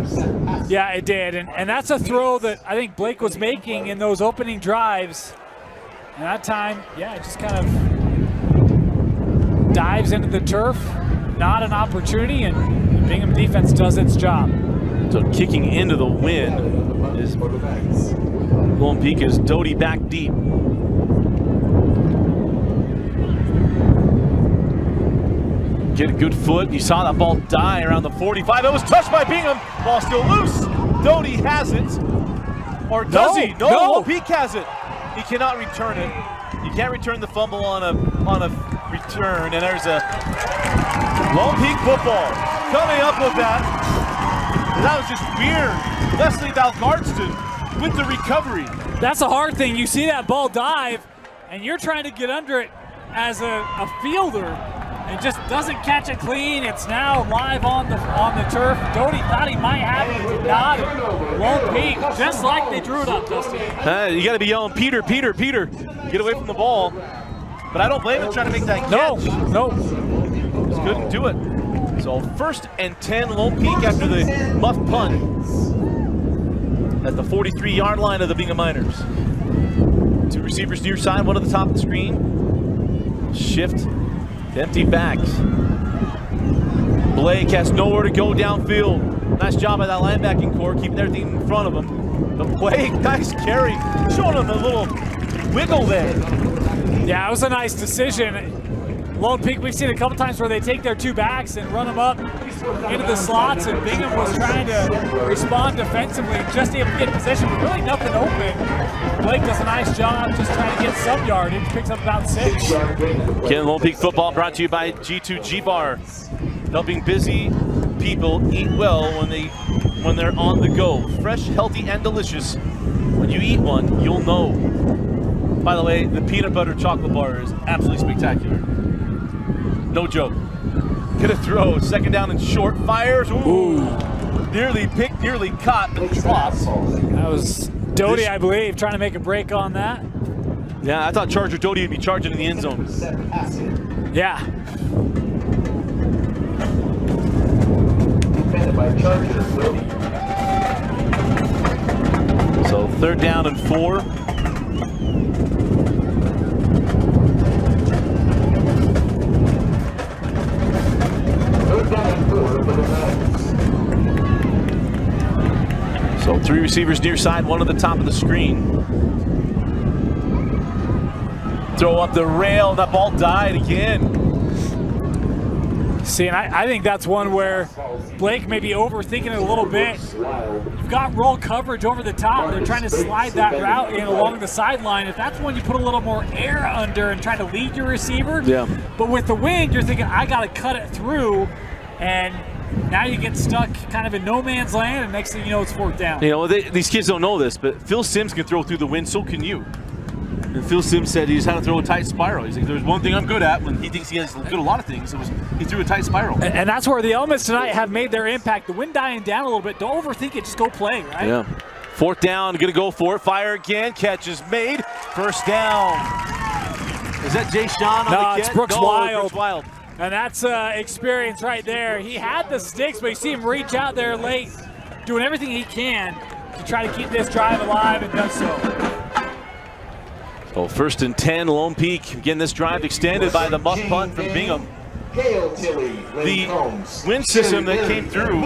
Yeah, it did. And that's a throw that I think Blake was making in those opening drives. And that time, yeah, it just kind of dives into the turf. Not an opportunity, and the Bingham defense does its job. So kicking into the wind is Lone Peak is Doty back deep. Get a good foot. You saw that ball die around the 45. It was touched by Bingham. Ball still loose. Doty has it. Or does he? No, Lone Peak has it. He cannot return it. You can't return the fumble on a return. And there's a Lone Peak football coming up with that. And that was just weird. Leslie Valgarston with the recovery. That's a hard thing. You see that ball dive, and you're trying to get under it as a fielder. And just doesn't catch it clean. It's now live on the turf. Doty thought he might have it, did not. Lone Peak, just like they drew it up, Dusty. You got to be yelling, Peter, Peter, Peter. Get away from the ball. But I don't blame him trying to make that catch. No. Just couldn't do it. So 1st and 10, Lone Peak after the muff punt at the 43-yard line of the Bingham Miners. Two receivers near side, one at the top of the screen. Shift. Empty backs. Blake has nowhere to go downfield. Nice job by that linebacking core, keeping everything in front of him. But Blake, nice carry, showing him a little wiggle there. Yeah, it was a nice decision. Lone Peak, we've seen a couple times where they take their two backs and run them up into the slots, and Bingham was trying to respond defensively, just able to get position, but really nothing open. Blake does a nice job just trying to get some yardage, picks up about 6. Again, Lone Peak football brought to you by G2G Bar, helping busy people eat well when they're on the go. Fresh, healthy, and delicious. When you eat one, you'll know. By the way, the peanut butter chocolate bar is absolutely spectacular. No joke. Gonna throw, second down and short, fires. Ooh. Nearly picked, nearly caught, but drops. That was Doty, I believe, trying to make a break on that. Yeah, I thought Charger Doty would be charging in the end zone. Yeah. So 3rd down and 4. So 3 receivers near side, one at the top of the screen. Throw up the rail, that ball died again. See, and I think that's one where Blake may be overthinking it a little bit. You've got roll coverage over the top. They're trying to slide that route in along the sideline. If that's one you put a little more air under and try to lead your receiver. Yeah. But with the wind, you're thinking, I got to cut it through. And now you get stuck kind of in no man's land, and next thing you know, it's 4th down. You know, these kids don't know this, but Phil Simms can throw through the wind, so can you. And Phil Simms said he just had to throw a tight spiral. He's like, there's one thing I'm good at when he thinks he has good at a lot of things. He threw a tight spiral. And that's where the elements tonight have made their impact. The wind dying down a little bit. Don't overthink it. Just go play, right? Yeah. 4th down, gonna go for it. Fire again. Catch is made. 1st down. Is that Jay Sean on No, the it's kid? Brooks No, Wild. Brooks Wild. And that's experience right there. He had the sticks, but you see him reach out there late, doing everything he can to try to keep this drive alive, and does so. So 1st and 10, Lone Peak. Again, this drive extended by the muff punt from Bingham. The wind system that came through,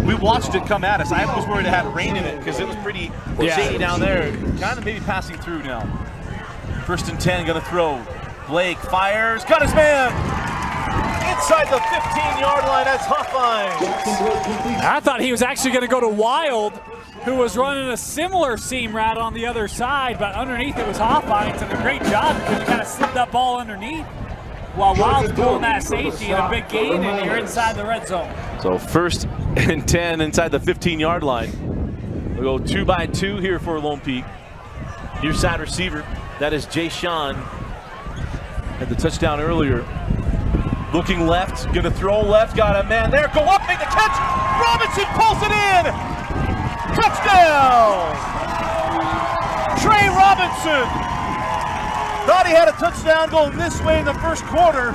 we watched it come at us. I was worried it had rain in it because it was pretty shady down there. Kind of maybe passing through now. 1st and 10, gonna throw. Blake fires, got his man! Inside the 15-yard line, that's Huffines. I thought he was actually gonna go to Wild, who was running a similar seam route on the other side, but underneath it was Hoffines, and a great job because you kind of slipped that ball underneath while Wild's pulling that safety and a big gain, and you're inside the red zone. So 1st and 10 inside the 15-yard line. We'll go 2 by 2 here for Lone Peak. Near side receiver, that is Jay Sean. Had the touchdown earlier. Looking left, gonna throw left, got a man there, go up, make the catch! Robinson pulls it in! Touchdown! Trey Robinson! Thought he had a touchdown going this way in the first quarter.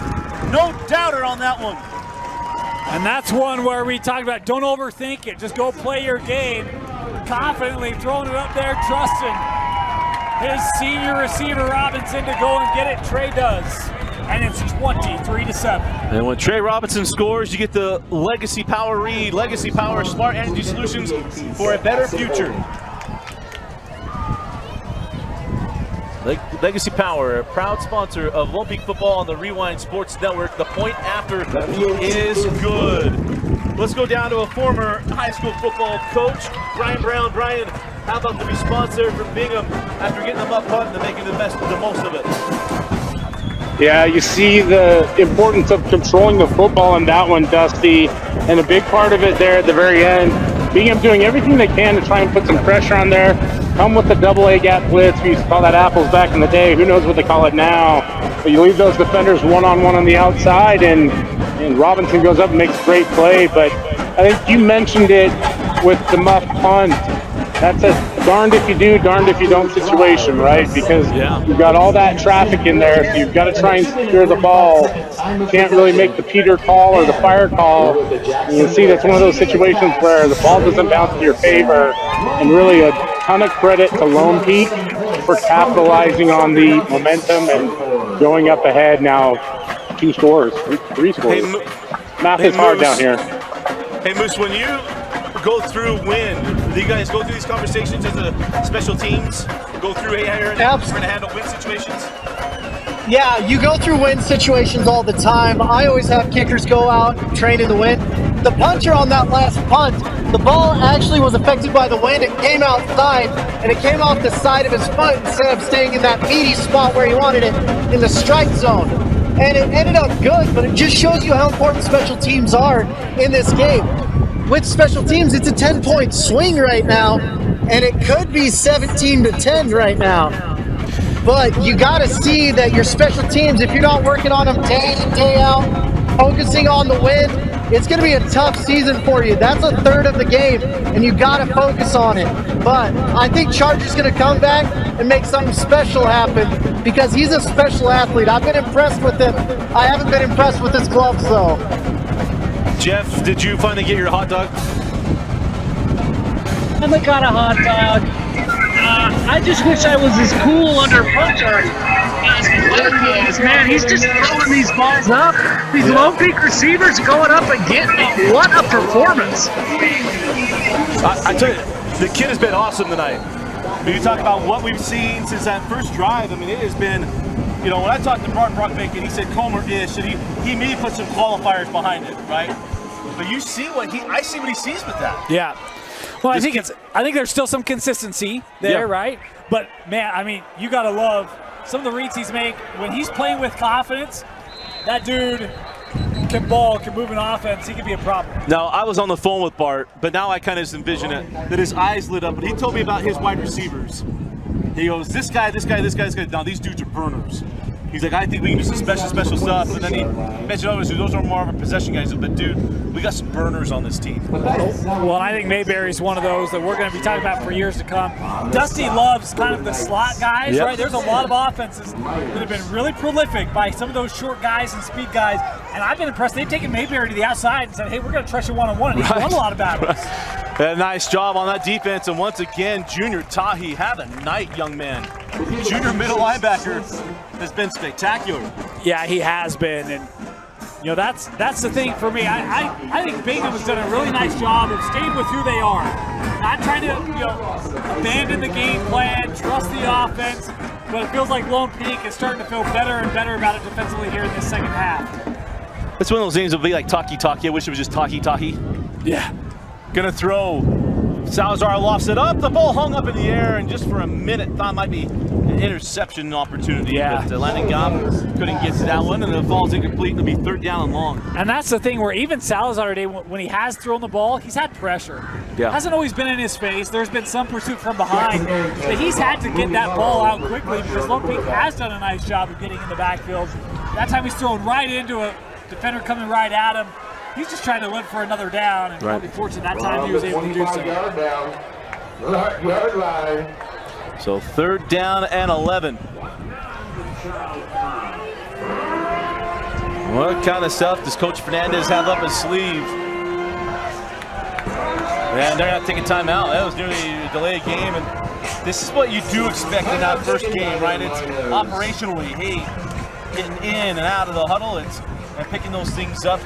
No doubter on that one. And that's one where we talked about don't overthink it. Just go play your game. Confidently throwing it up there, trusting his senior receiver Robinson to go and get it. Trey does. And it's 23-7. And when Trey Robinson scores, you get the Legacy Power read. Legacy Power, smart energy solutions for a better future. Legacy Power, a proud sponsor of Lone Peak football on the Rewind Sports Network. The point after is good. Let's go down to a former high school football coach, Brian Brown. Brian, how about the response there from Bingham after getting them up punt and making the most of it? Yeah, you see the importance of controlling the football in that one, Dusty, and a big part of it there at the very end. Bingham doing everything they can to try and put some pressure on there. Come with the double A gap blitz. We used to call that apples back in the day. Who knows what they call it now? But you leave those defenders one-on-one on the outside, and Robinson goes up and makes a great play. But I think you mentioned it with the muff punt. That's a darned if you do, darned if you don't situation, right? Because you've got all that traffic in there, so you've got to try and secure the ball. You can't really make the Peter call or the fire call. And you see that's one of those situations where the ball doesn't bounce in your favor. And really a ton of credit to Lone Peak for capitalizing on the momentum and going up ahead now. 2 scores, 3 scores. Math is hard down here. Hey, Moose, when you go through win, do you guys go through these conversations as a special teams? Go through, hey, Aaron, we're going to handle win situations? Yeah, you go through win situations all the time. I always have kickers go out, train in the wind. The punter on that last punt, the ball actually was affected by the wind. It came outside, and it came off the side of his foot instead of staying in that meaty spot where he wanted it, in the strike zone. And it ended up good, but it just shows you how important special teams are in this game. With special teams, it's a 10-point swing right now, and it could be 17-10 right now. But you got to see that your special teams, if you're not working on them day in, day out, focusing on the win, it's going to be a tough season for you. That's a third of the game, and you got to focus on it. But I think Charger's going to come back and make something special happen because he's a special athlete. I've been impressed with him. I haven't been impressed with his gloves, though. Jeff, did you finally get your hot dog? I got a hot dog. I just wish I was as cool under punter as Blake is. Man, he's just throwing these balls up. These Lone Peak receivers going up and getting it. What a performance. I tell you, the kid has been awesome tonight. I mean, you talk about what we've seen since that first drive. I mean, it has been, you know, when I talked to Brock Bacon, he said Comer-ish, and he may put some qualifiers behind it, right? But you see I see what he sees with that. Yeah. Well, I think there's still some consistency there, right? But man, I mean, you gotta love some of the reads he's make when he's playing with confidence. That dude can move an offense. He can be a problem. Now, I was on the phone with Bart, but now I kind of envision it that his eyes lit up. But he told me about his wide receivers. He goes, this guy. Now these dudes are burners. He's like, I think we can do some special stuff. And then he mentioned, obviously, those are more of a possession guys. But, dude, we got some burners on this team. Well, I think Mayberry's one of those that we're going to be talking about for years to come. Dusty loves kind of the slot guys, right? There's a lot of offenses that have been really prolific by some of those short guys and speed guys. And I've been impressed. They've taken Mayberry to the outside and said, hey, we're going to trust you one-on-one. And he's won a lot of battles. A nice job on that defense. And once again, Junior Tahi, have a night, young man. Junior middle linebacker has been spectacular. Yeah, he has been. And, you know, that's the thing for me. I think Bingham has done a really nice job of staying with who they are. Not trying to, you know, abandon the game plan, trust the offense. But it feels like Lone Peak is starting to feel better and better about it defensively here in the second half. It's one of those games that'll be like Taki. I wish it was just Taki. Yeah. Gonna throw. Salazar lofts it up. The ball hung up in the air, and just for a minute, thought it might be an interception opportunity. Yeah. But Landon Gobb couldn't get to that one, and the ball's incomplete. It'll be 3rd down and long. And that's the thing where even Salazar today, when he has thrown the ball, he's had pressure. Yeah. Hasn't always been in his face. There's been some pursuit from behind, but he's had to get that ball out quickly because Lone Peak has done a nice job of getting in the backfield. That time he's thrown right into a defender coming right at him. He's just trying to live for another down, and probably fortunate that time he was able to do so. So 3rd down and 11. What kind of stuff does Coach Fernandez have up his sleeve? And they're not taking time out. That was nearly a delayed game, and this is what you do expect in that first game, right? It's operationally, hey, getting in and out of the huddle and picking those things up.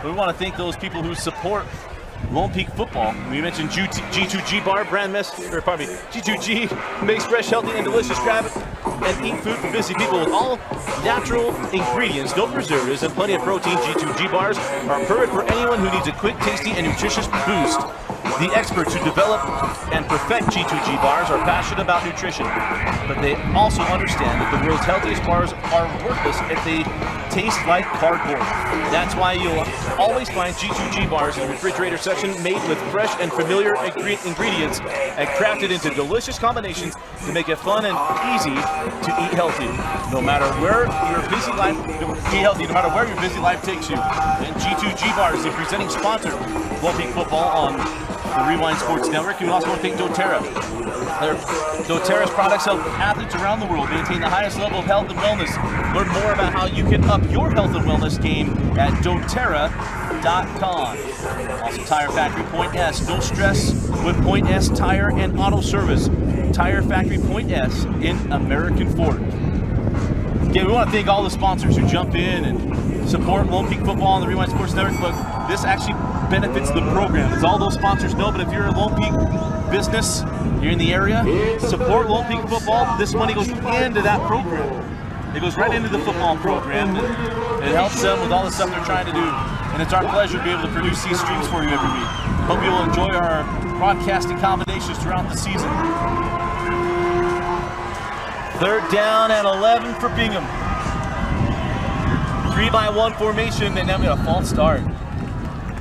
We want to thank those people who support Lone Peak football. We mentioned G2G Bar, brand messenger, pardon me, G2G makes fresh, healthy, and delicious grab and eat food for busy people with all natural ingredients, no preservatives, and plenty of protein. G2G Bars are perfect for anyone who needs a quick, tasty, and nutritious boost. The experts who develop and perfect G2G Bars are passionate about nutrition, but they also understand that the world's healthiest bars are worthless if they taste like cardboard. That's why you'll always find G2G Bars in the refrigerator section, made with fresh and familiar ingredients and crafted into delicious combinations to make it fun and easy to eat healthy. No matter where your busy life, eat healthy, no matter where your busy life takes you. And G2G Bars is the presenting sponsor of Lone Peak football on the Rewind Sports Network. You also want to thank doTERRA. doTERRA's products help athletes around the world maintain the highest level of health and wellness. Learn more about how you can up your health and wellness game at doTERRA.com. Also, Tire Factory Point S. No stress with Point S Tire and Auto Service. Tire Factory Point S in American Ford. Again, we want to thank all the sponsors who jump in and support Lone Peak football on the Rewind Sports Network. But this actually benefits the program, as all those sponsors know. But if you're a Lone Peak business, you're in the area, support Lone Peak football. This money goes into that program. It goes right into the football program, and it helps them with all the stuff they're trying to do. And it's our pleasure to be able to produce these streams for you every week. Hope you will enjoy our broadcasting combinations throughout the season. 3rd down and 11 for Bingham. 3-by-1 formation, and now we got a false start.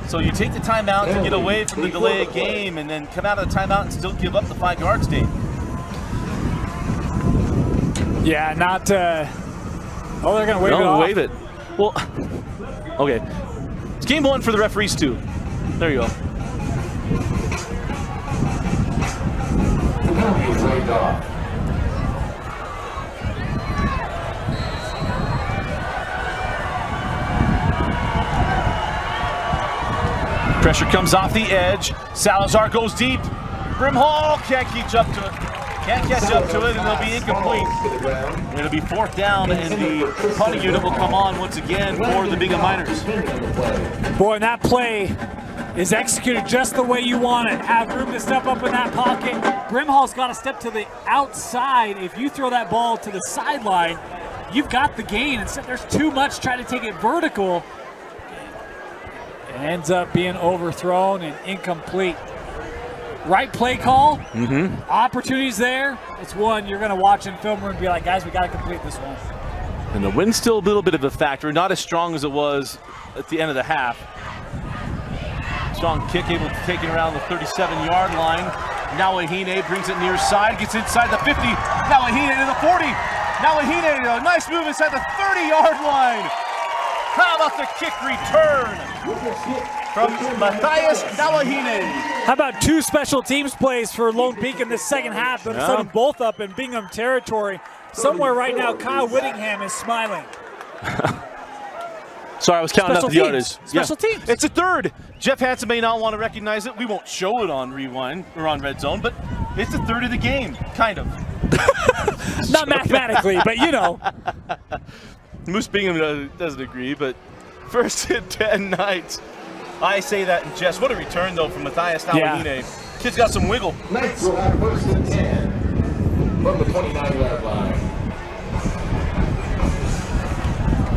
So you take the timeout to get away from the delayed game, and then come out of the timeout and still give up the 5-yard stay. Yeah, not. They're going to wave it off. Wave it. Well, okay. It's game 1 for the referees too. There you go. Pressure comes off the edge. Salazar goes deep. Brimhall can't catch up to it. Can't catch up to it, and it'll be incomplete. It'll be 4th down, and the punting unit will come on once again for the Bingham Miners. Boy, and that play is executed just the way you want it. Have room to step up in that pocket. Brimhall's got to step to the outside. If you throw that ball to the sideline, you've got the gain. Instead, there's too much trying to take it vertical. It ends up being overthrown and incomplete. Right play call, opportunities there. It's one you're going to watch in film room and be like, guys, we got to complete this one. And the wind's still a little bit of a factor, not as strong as it was at the end of the half. Strong kick, able to take it around the 37-yard line. Now Wahine brings it near side, gets inside the 50. Now Wahine to the 40. Nawahine, a nice move inside the 30-yard line. How about the kick return from Matthias Nawahine? How about 2 special teams plays for Lone Peak in this second half that set them both up in Bingham territory? Somewhere right now, Kyle Whittingham is smiling. Sorry, I was counting up the yardage. Special teams. It's a third. Jeff Hansen may not want to recognize it. We won't show it on Rewind or on Red Zone, but it's a third of the game, kind of. Not mathematically, but you know. Moose Bingham doesn't agree, but 1st and 10 Knights. I say that in jest. What a return, though, from Matthias Nawahine. Kid's got some wiggle. Knights will have 1st and 10 from the 29-yard line.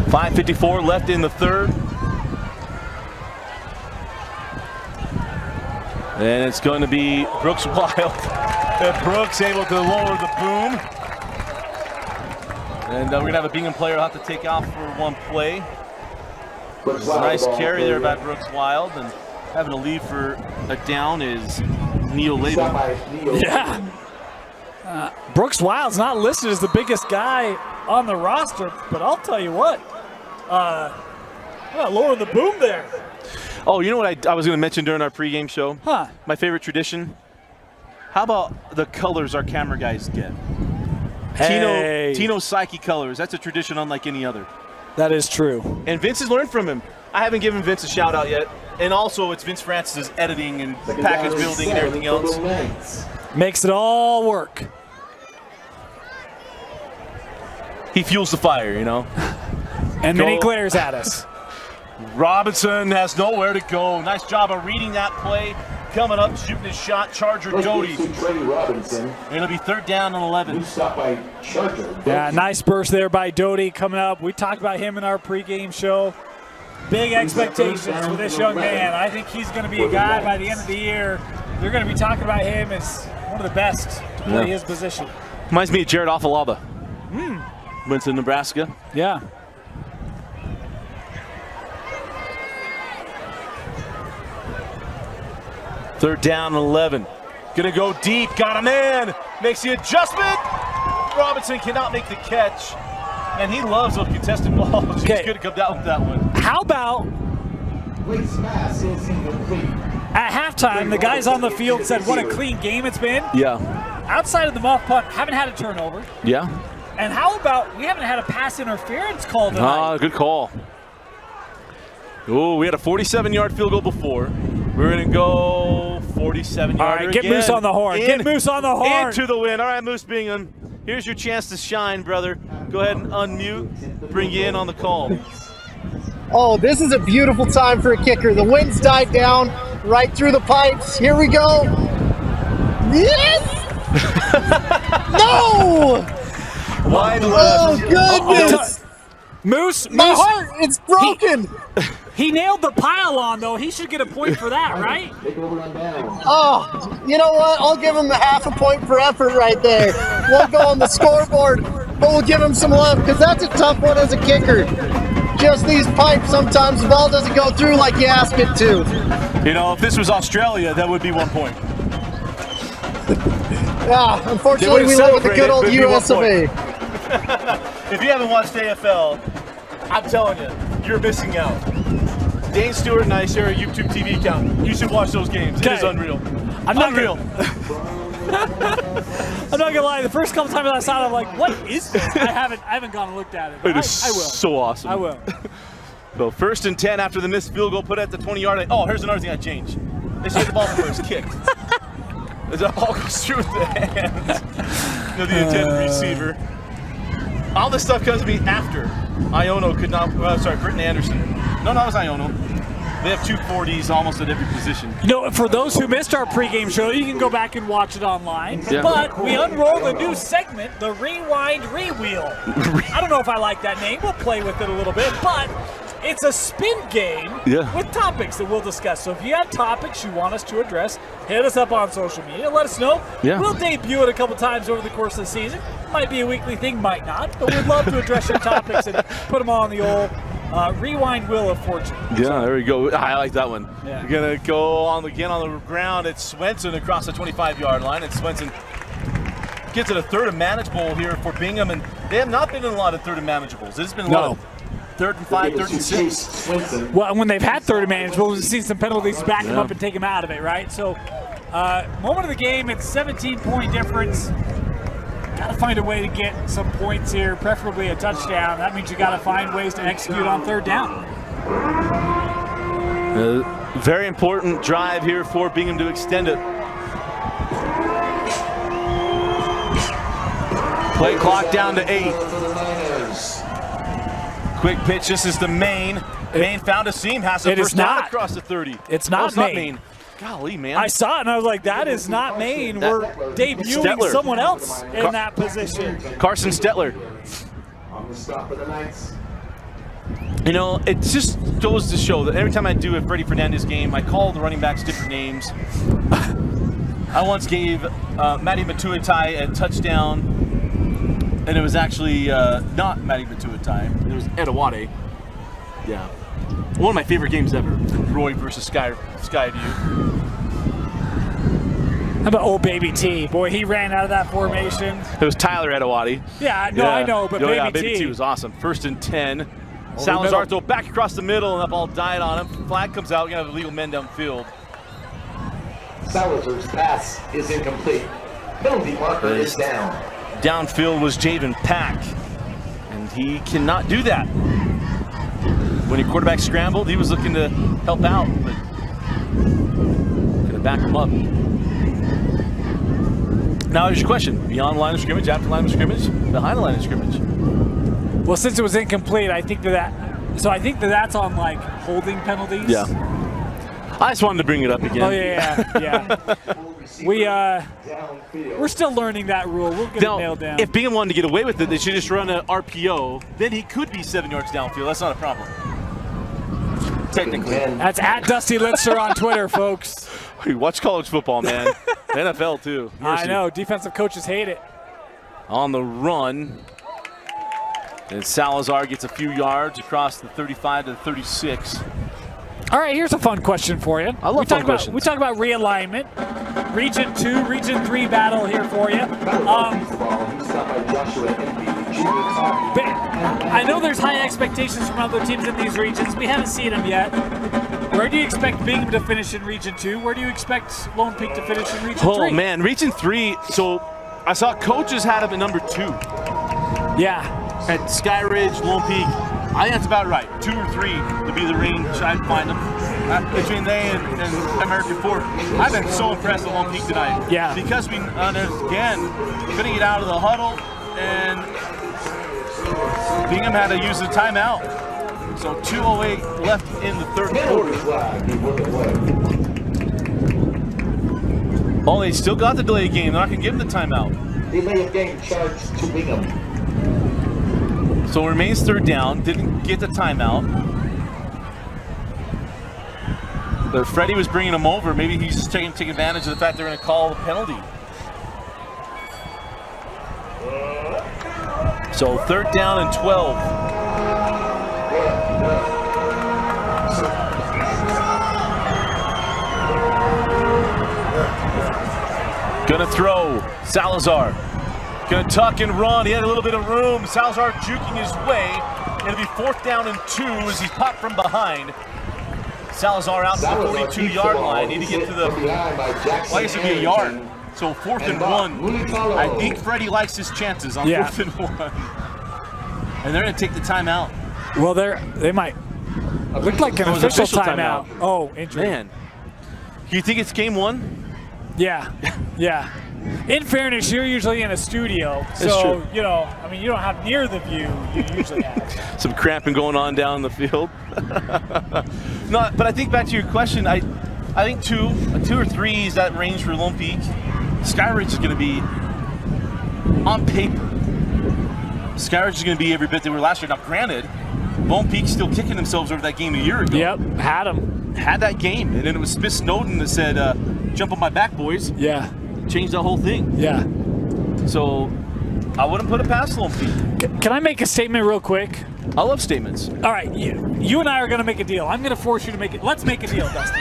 5:54 left in the third. And it's going to be Brooks Wild. Brooks able to lower the boom. And we're going to have a Bingham player have to take off for one play. It's a nice carry there by Brooks Wild. And having to leave for a down is Neil Latham. Yeah. Brooks Wild's not listed as the biggest guy on the roster, but I'll tell you what. How about lowering the boom there? Oh, you know what I was going to mention during our pregame show? Huh. My favorite tradition? How about the colors our camera guys get? Hey. Tino Psyche colors. That's a tradition unlike any other. That is true. And Vince has learned from him. I haven't given Vince a shout out yet. And also it's Vince Francis's editing and package building and everything else. Makes it all work. He fuels the fire, you know. And then he glares at us. Robinson has nowhere to go. Nice job of reading that play. Coming up, shooting his shot, Charger Doty. It'll be 3rd down and 11. Yeah, nice burst there by Doty coming up. We talked about him in our pregame show. Big expectations for this young man. I think he's going to be a guy by the end of the year. They're going to be talking about him as one of the best to play his position. Reminds me of Jared Afalava. Went to Nebraska. Yeah. Third down and 11. Gonna go deep, got a man, makes the adjustment. Robinson cannot make the catch. And he loves those contested balls. Okay. He's gonna come down with that one. How about at halftime, the guys on the field said what a clean game it's been. Yeah. Outside of the muff punt, haven't had a turnover. Yeah. And how about we haven't had a pass interference call tonight? Good call. Oh, we had a 47-yard field goal before. We're going to go 47-yard. All right, get Moose on the horn. Get Moose on the horn. Into the win. All right, Moose Bingham. Here's your chance to shine, brother. Go ahead and unmute. Bring you in on the call. Oh, this is a beautiful time for a kicker. The wind's died down right through the pipes. Here we go. Yes! No! Wide Oh, left. goodness. Moose, My heart, it's broken. He nailed the pylon, though. He should get a point for that, right? Oh, you know what? I'll give him a half a point for effort right there. Won't go on the scoreboard, but we'll give him some love because that's a tough one as a kicker. Just these pipes, sometimes the ball doesn't go through like you ask it to. You know, if this was Australia, that would be 1 point. Yeah, unfortunately we live with the good old US of A. If you haven't watched AFL, I'm telling you, you're missing out. Dane Stewart and I share a YouTube TV account. You should watch those games. It is unreal. I'm not unreal. I'm not gonna lie. The first couple times I saw it, I'm like, "What is this?" I haven't gone and looked at it. It is I will. so awesome. I will. So 1st and 10 after the missed field goal, put at the 20-yard line. Oh, here's another thing I changed. They say the ball before it's kicked. As that ball goes through the hands of the intended receiver. All this stuff comes to me after Iono could not. Britton Anderson. No, it was Iono. They have 2 40s almost at every position. You know, for those who missed our pregame show, you can go back and watch it online. Yeah. But we unrolled a new segment, the Rewind Rewheel. I don't know if I like that name. We'll play with it a little bit, but it's a spin game with topics that we'll discuss. So if you have topics you want us to address, hit us up on social media. Let us know. Yeah. We'll debut it a couple times over the course of the season. Might be a weekly thing, might not. But we'd love to address your topics and put them on the old Rewind Wheel of Fortune. Yeah, there we go. I like that one. Yeah. We're going to go again on the ground. It's Swenson across the 25-yard line. And Swenson gets it a third and manageable here for Bingham. And They have not been in a lot of third and manageables. It's been a lot of 3rd and 5, 3rd and 6. Well, when they've had 30 manageables, we've seen some penalties back them up and take them out of it, right? So, moment of the game, it's 17-point difference. Got to find a way to get some points here, preferably a touchdown. That means you got to find ways to execute on 3rd down. Very important drive here for Bingham to extend it. Play clock down to 8. Quick pitch, this is to Maine. Maine found a seam, has a first down across the 30. It's not Maine. Golly, man. I saw it and I was like, that is not Maine. We're debuting someone else in that position. Carson Stetler. On the stop of the Knights. You know, it just goes to show that every time I do a Freddie Fernandez game, I call the running backs different names. I once gave Matty Matuitai a touchdown, and it was actually not Matty Matuitai. It was Edawade. Yeah. One of my favorite games ever. Roy versus Skyview. How about old Baby T? Boy, he ran out of that formation. It was Tyler Edawade. Yeah, no, I know, but Baby T was awesome. 1st and 10. Salazar throw back across the middle, and that ball died on him. Flag comes out. We're going to have illegal men downfield. Salazar's pass is incomplete. Penalty marker is down. Downfield was Javen Pack, and he cannot do that. When your quarterback scrambled, he was looking to help out, but gonna back him up. Now here's your question. Beyond the line of scrimmage, after the line of scrimmage, behind the line of scrimmage. Well, since it was incomplete, I think that's on like holding penalties. Yeah. I just wanted to bring it up again. Oh yeah. We're still learning that rule. We'll get it nailed down. If Bingham wanted to get away with it, they should just run an RPO. Then he could be 7 yards downfield. That's not a problem. Technically. That's at Dusty Linster on Twitter, folks. Hey, watch college football, man. NFL too. I know. Defensive coaches hate it. On the run. And Salazar gets a few yards across the 35 to the 36. All right, here's a fun question for you. I love fun questions. We talk about realignment. Region 2, Region 3 battle here for you. I know there's high expectations from other teams in these regions. We haven't seen them yet. Where do you expect Bingham to finish in Region 2? Where do you expect Lone Peak to finish in Region 3? Oh, man, Region 3, so I saw coaches had him at number 2. Yeah. At Sky Ridge, Lone Peak. I think that's about right. 2 or 3 to be the range I'd find them. Between they and American Fork. I've been so impressed with Lone Peak tonight. Yeah. Because we, again, couldn't get out of the huddle, and Bingham had to use the timeout. So 2:08 left in the 3rd quarter. Oh, they still got the delay game. They're not going to give them the timeout. Delay of game charge to Bingham. So it remains 3rd down. Didn't get the timeout. But Freddie was bringing him over. Maybe he's just taking advantage of the fact they're going to call the penalty. So 3rd down and 12. Gonna throw. Salazar. Gonna tuck and run. He had a little bit of room. Salazar juking his way. It'll be 4th down and 2 as he's popped from behind. Salazar out to the 42-yard line. Need to get to the, well, I guess it'll be a yard. So 4th and 1. I think Freddie likes his chances on 4th and 1. And they're going to take the timeout. Well, they might look like an official timeout. Oh, injury. Man. Do you think it's game 1? Yeah. Yeah. In fairness, you're usually in a studio, so you know, I mean, you don't have near the view you usually have. Some cramping going on down the field. No, but I think back to your question, I think 2 or 3 is that range for Lone Peak. Skyridge is going to be on paper. Skyridge is going to be every bit they were last year. Now, granted, Lone Peak's still kicking themselves over that game a year ago. Yep, had them. Had that game, and then it was Smith Snowden that said, "Jump on my back, boys." Yeah. Changed the whole thing. Yeah. So I wouldn't put it past Lone Peak. Can I make a statement real quick? I love statements. All right, you and I are going to make a deal. I'm going to force you to make it. Let's make a deal, Dusty.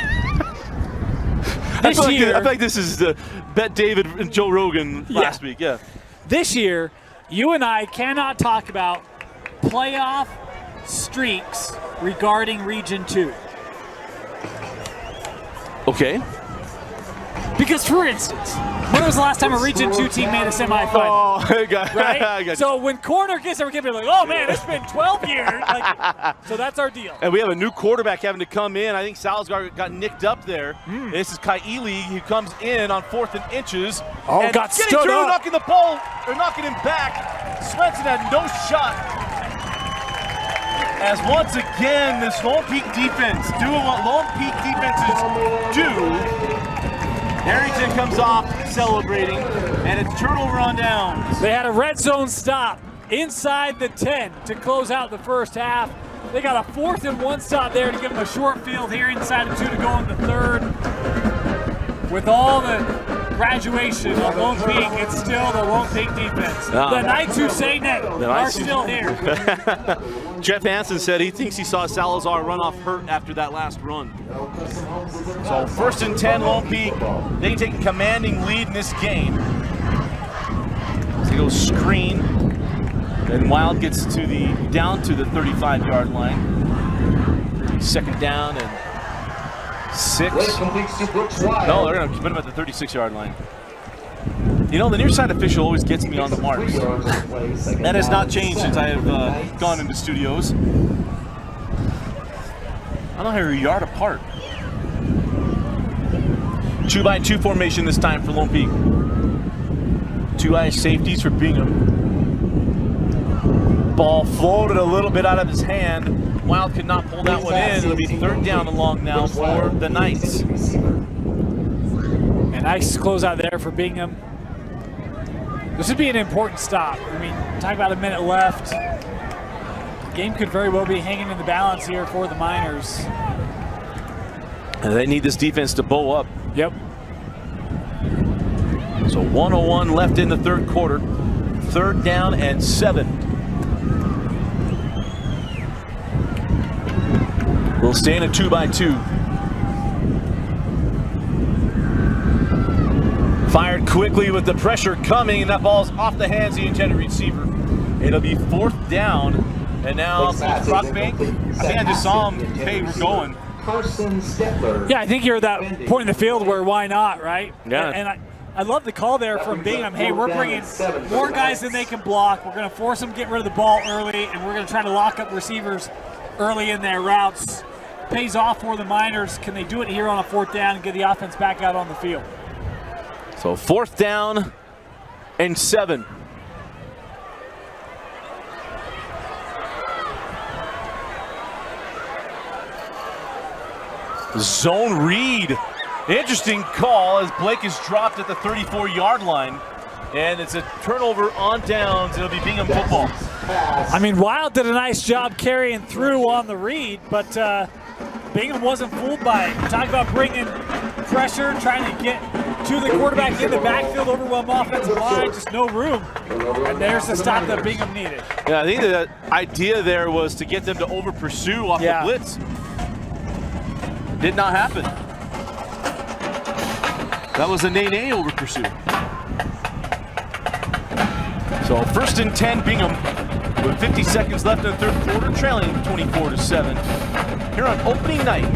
I feel like this is Bet David and Joe Rogan last week. Yeah. This year, You and I cannot talk about playoff streaks regarding Region 2. Okay. Because, for instance, when was the last time a Region 2 team made a semifinal? Oh, I got Right? So when Corner gets there, we're going to be like, oh, man, it's been 12 years. So that's our deal. And we have a new quarterback having to come in. I think Salazar got nicked up there. This is Kaili, who comes in on 4th and inches. Oh, and got getting stood through, up. knocking the ball, or knocking him back. Swenson had no shot. As once again, this Lone Peak defense doing what Lone Peak defenses do. Harrington comes off celebrating, and it's turnover on downs. They had a red zone stop inside the 10 to close out the first half. They got a 4th and 1 stop there to give them a short field here inside the 2 to go in the third. With all the graduation of Lone Peak, it's still the Lone Peak defense. The Knights who say no are still here. Jeff Hansen said he thinks he saw Salazar run off hurt after that last run. So 1st and 10, Lone Peak. They take a commanding lead in this game. So they go screen. Then Wild gets to down to the 35-yard line. 2nd down and 6. No, they're going to put him at the 36-yard line. You know, the near side official always gets me on the marks. That has not changed since I have gone into studios. I don't know how you're a yard apart. 2-by-2 formation this time for Lone Peak. 2 eye safeties for Bingham. Ball floated a little bit out of his hand. Wild could not pull that one in. It'll be 3rd down and long now for the Knights. A nice closeout there for Bingham. This would be an important stop. I mean, talk about a minute left. The game could very well be hanging in the balance here for the Miners. And they need this defense to bow up. Yep. So 1:01 left in the 3rd quarter. 3rd down and 7. We'll stay in a 2-by-2. Fired quickly with the pressure coming, and that ball's off the hands of the intended receiver. It'll be 4th down, and now Brockbank. I think I just saw him. Hey, we're going. Yeah, I think you're at that point in the field where why not, right? Yeah. And I love the call there from Bingham. Hey, we're bringing more guys than they can block. We're going to force them to get rid of the ball early, and we're going to try to lock up receivers early in their routes. Pays off for the Miners. Can they do it here on a 4th down and get the offense back out on the field? So 4th down and 7. Zone read. Interesting call as Blake is dropped at the 34-yard line. And it's a turnover on downs. It'll be Bingham football. I mean, Wild did a nice job carrying through on the read, but Bingham wasn't fooled by it. Talk about bringing pressure, trying to get to the quarterback in the backfield, overwhelm offensive line, just no room. And there's the stop that Bingham needed. Yeah, I think the idea there was to get them to over-pursue off the blitz. Did not happen. That was a nay-nay over-pursue. So 1st and 10, Bingham, with 50 seconds left in the 3rd quarter, trailing 24-7. Here on opening night,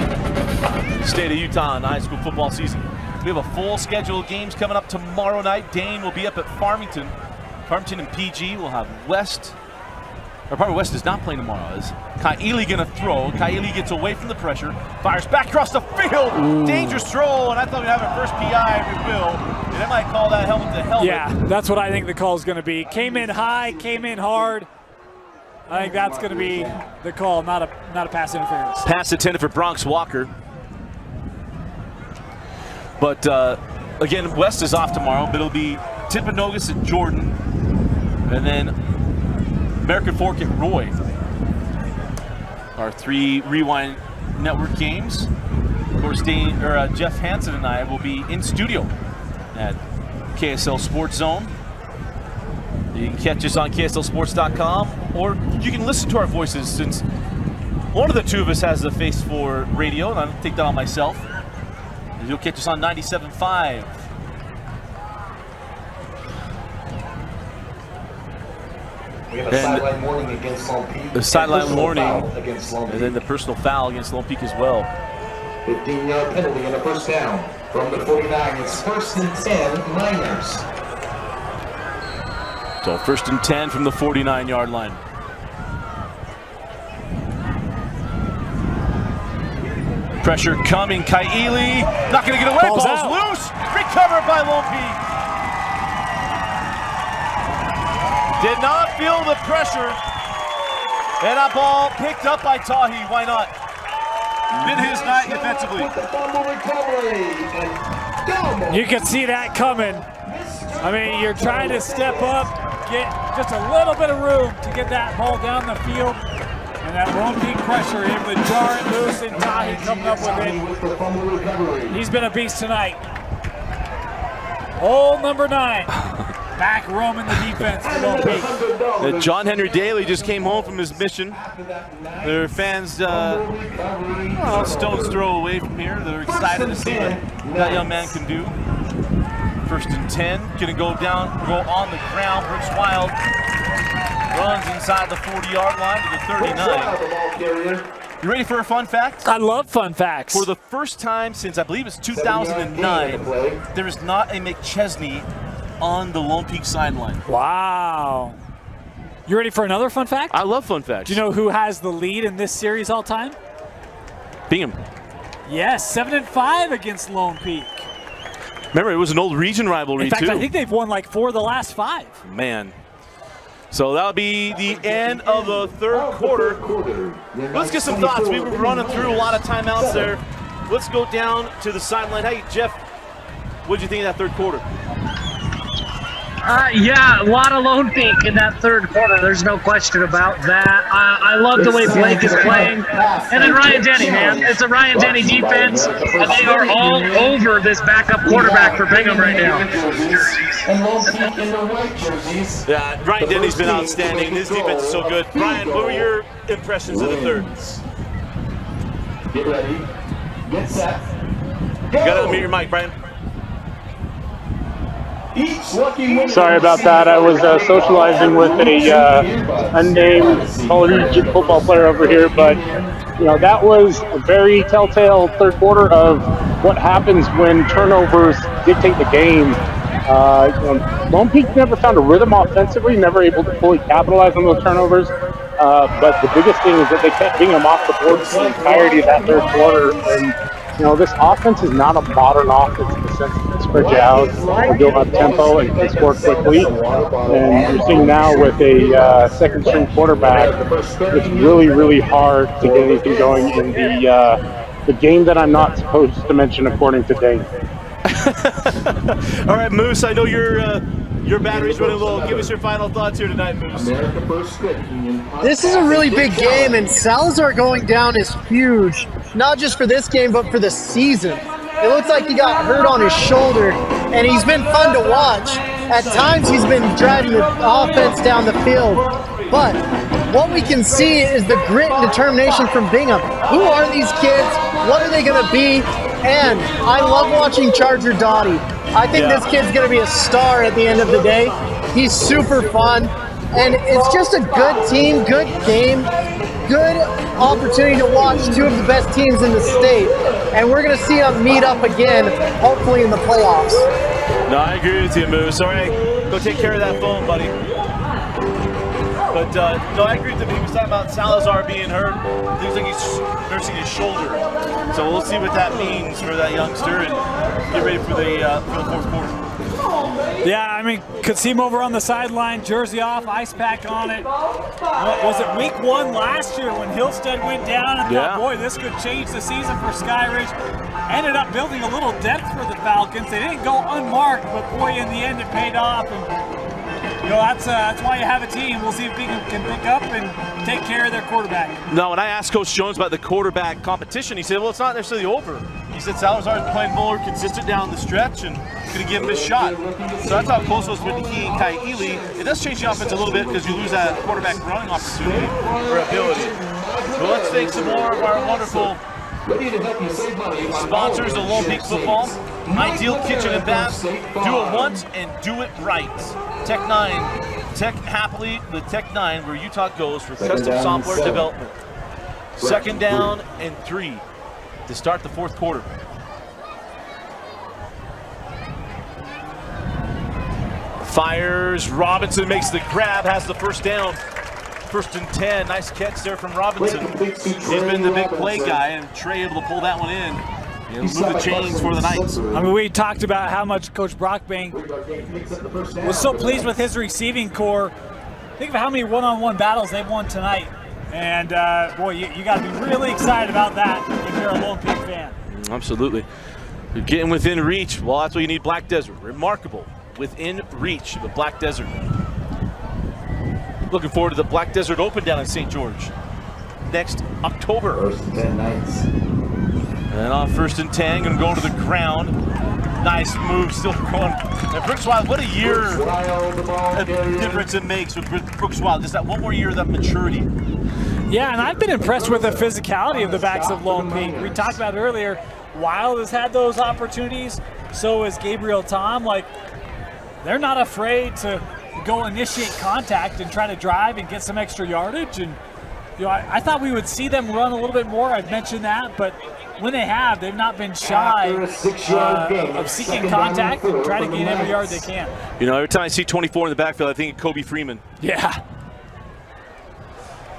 state of Utah in the high school football season. We have a full schedule of games coming up tomorrow night. Dane will be up at Farmington. Farmington and PG will have West. Or probably West is not playing tomorrow. Is Kaili going to throw? Kaili gets away from the pressure, fires back across the field. Ooh. Dangerous throw, and I thought we'd have a first PI. We will. And they might call that helmet to helmet. Yeah, that's what I think the call is going to be. Came in high, came in hard. I think that's going to be the call, not a pass interference. Pass intended for Bronx Walker. But again, West is off tomorrow, but it'll be Timpanogos at Jordan, and then American Fork at Roy. Our 3 Rewind Network games. Of course, Jeff Hansen and I will be in studio at KSL Sports Zone. You can catch us on KSLSports.com, or you can listen to our voices, since one of the 2 of us has the face for radio, and I don't take that on myself. You'll catch us on 97.5. We have a sideline warning against Lone Peak. The sideline warning, against Lone Peak. and then the personal foul against Lone Peak as well. 15-yard penalty and a first down from the 49. It's 1st and 10 Niners. So 1st and 10 from the 49-yard line. Pressure coming. Kaili not going to get away. Ball's loose. Recovered by Lone Peak. Did not feel the pressure. And that ball picked up by Tahi. Why not? Been his night defensively. You can see that coming. I mean, you're trying to step up, get just a little bit of room to get that ball down the field. And that Lone Peak pressure, able to jar it loose, and Tahi coming up with it. He's been a beast tonight. Old number 9, back roaming the defense for Lone Peak. John Henry Daly just came home from his mission. Their fans, well, stone's throw away from here. They're excited to see what that young man can do. 1st and 10, gonna go on the ground. Brooks Wild runs inside the 40-yard line to the 39. You ready for a fun fact? I love fun facts. For the first time since I believe it's 2009, there is not a McChesney on the Lone Peak sideline. Wow. You ready for another fun fact? I love fun facts. Do you know who has the lead in this series all time? Bingham. Yes, 7-5 against Lone Peak. Remember, it was an old region rivalry, too. In fact, too. I think they've won like 4 of the last 5. Man. So that'll be the end of the 3rd quarter. Let's get some thoughts. We were running through a lot of timeouts there. Let's go down to the sideline. Hey, Jeff, what did you think of that 3rd quarter? Yeah, a lot of Lone Peak in that 3rd quarter. There's no question about that. I love the way Blake is playing. And then Ryan Denny, man. It's a Ryan Denny defense, and they are all over this backup quarterback for Bingham right now. Yeah, Ryan Denny's been outstanding. His defense is so good. Brian, what were your impressions of the 3rd? Get ready. Get set. You gotta unmute your mic, Brian. Sorry about that. I was socializing with a unnamed collegiate football player over here, but you know that was a very telltale 3rd quarter of what happens when turnovers dictate the game. Lone Peak never found a rhythm offensively, never able to fully capitalize on those turnovers. But the biggest thing is that they kept Bingham off the board for the entirety of that 3rd quarter. And you know, this offense is not a modern offense in the sense that they spread you out, they build up tempo, and can score quickly. And you're seeing now with a second-string quarterback, it's really, really hard to get anything going in the game that I'm not supposed to mention according to Dane. All right, Moose, I know your battery's running low. Give us your final thoughts here tonight, Moose. This is a really big game, and Salazar going down is huge. Not just for this game, but for the season. It looks like he got hurt on his shoulder, and he's been fun to watch. At times, he's been driving the offense down the field. But what we can see is the grit and determination from Bingham. Who are these kids? What are they going to be? And I love watching Charger Dottie. I think this kid's going to be a star at the end of the day. He's super fun. And it's just a good team, good game, good opportunity to watch 2 of the best teams in the state. And we're going to see them meet up again, hopefully in the playoffs. No, I agree with you, Moose. All right, go take care of that phone, buddy. But no, I agree with him. He was talking about Salazar being hurt. It looks like he's nursing his shoulder. So we'll see what that means for that youngster and get ready for the 4th quarter. Yeah, I mean, could see him over on the sideline, jersey off, ice pack on it. Was it week 1 last year when Hillstead went down and thought, boy, this could change the season for Skyridge? Ended up building a little depth for the Falcons. They didn't go unmarked, but boy, in the end, it paid off. And, you know, that's why you have a team. We'll see if Bingham can pick up and take care of their quarterback. No, when I asked Coach Jones about the quarterback competition, he said, well, it's not necessarily over. He said Salazar's playing more consistent down the stretch and going to give him a shot. So that's how close it was with he and Kaili. It does change the offense a little bit because you lose that quarterback running opportunity or ability. But let's thank some more of our wonderful sponsors of Lone Peak Football. Ideal Kitchen and Bath. Do it once and do it right. Tech 9 Tech happily, the Tech 9 where Utah goes for custom software development. Second down and 3 to start the fourth quarter. Fires, Robinson makes the grab, has the first down. First and 10, nice catch there from Robinson. He's been the big play guy, and Trey able to pull that one in and move the chains for the Knights. I mean, we talked about how much Coach Brockbank was so pleased with his receiving core. Think of how many one-on-one battles they've won tonight. And, boy, you got to be really excited about that if you're a Lone Peak fan. Absolutely. You're getting within reach. Well, that's what you need, Black Desert. Remarkable. Within reach of the Black Desert. Looking forward to the Black Desert Open down in St. George next October. First and 10 Knights. And on first and 10, going to go to the ground. Nice move, still going. And Brooks Wild, what a year difference it makes with Brooks Wild. Just that one more year of that maturity. Yeah, and I've been impressed with the physicality of the backs of Lone Peak. We talked about earlier, Wild has had those opportunities. So has Gabriel Tom. Like, they're not afraid to go initiate contact and try to drive and get some extra yardage. And you know, I thought we would see them run a little bit more. I've mentioned that, but when they have, they've not been shy of seeking contact and trying to gain every yard they can. You know, every time I see 24 in the backfield, I think of Kobe Freeman. Yeah.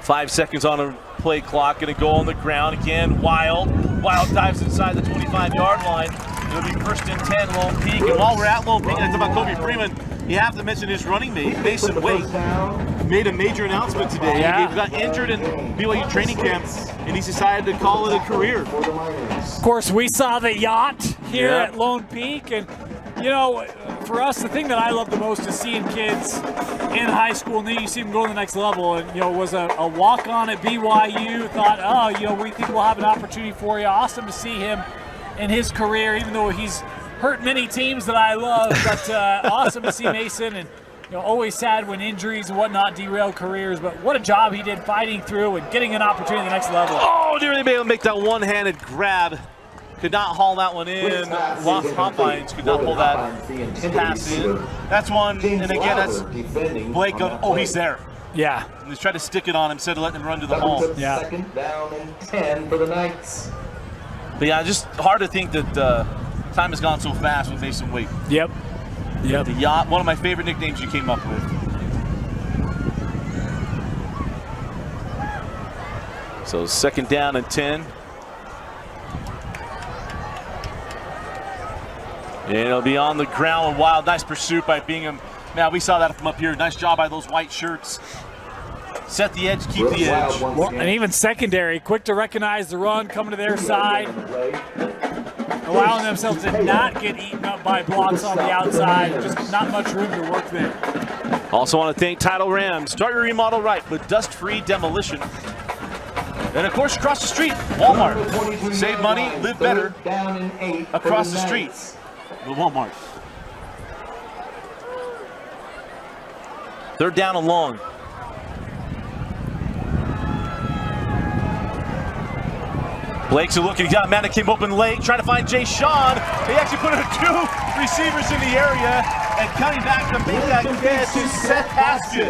5 seconds on a play clock, going to go on the ground again. Wild dives inside the 25-yard line. It'll be first and 10, Lone Peak. And while we're at Lone Peak, I talk about Kobe Freeman. You have to mention his running mate, Mason Wake, made a major announcement today. Yeah. He got injured in BYU training camp, and he's decided to call it a career. Of course, we saw the yacht here at Lone Peak, and you know, for us, the thing that I love the most is seeing kids in high school, and then you see them go to the next level. And you know, was a walk-on at BYU. Thought, oh, you know, we think we'll have an opportunity for you. Awesome to see him in his career, even though he's hurt many teams that I love. But awesome to see Mason, and you know, always sad when injuries and whatnot derail careers. But what a job he did fighting through and getting an opportunity at the next level. Oh, nearly able to make that one-handed grab. Could not haul that one in. Lost Hopkins, could not pull that pass in. That's one, and again, that's Blake of, oh, he's there. Yeah. And he's tried to stick it on him instead of letting him run to the hole. Yeah. Second down and 10 for the Knights. But yeah, just hard to think that time has gone so fast with Mason Wake. Yep. The Yacht, one of my favorite nicknames you came up with. So second down and 10. And it'll be on the ground. Wild, nice pursuit by Bingham. Now we saw that from up here. Nice job by those white shirts. Set the edge, keep the edge. Well, and even secondary, quick to recognize the run, coming to their side, allowing themselves to not get eaten up by blocks on the outside. Just not much room to work there. Also want to thank Title Rams. Start your remodel right with dust-free demolition. And of course, across the street, Walmart. Save money, live better. Across the street, the Walmart. Third down and long. Blake's looking, he got a man that came open late, trying to find Jay Sean. They actually put 2 receivers in the area, and coming back to make that catch is Seth Haskett.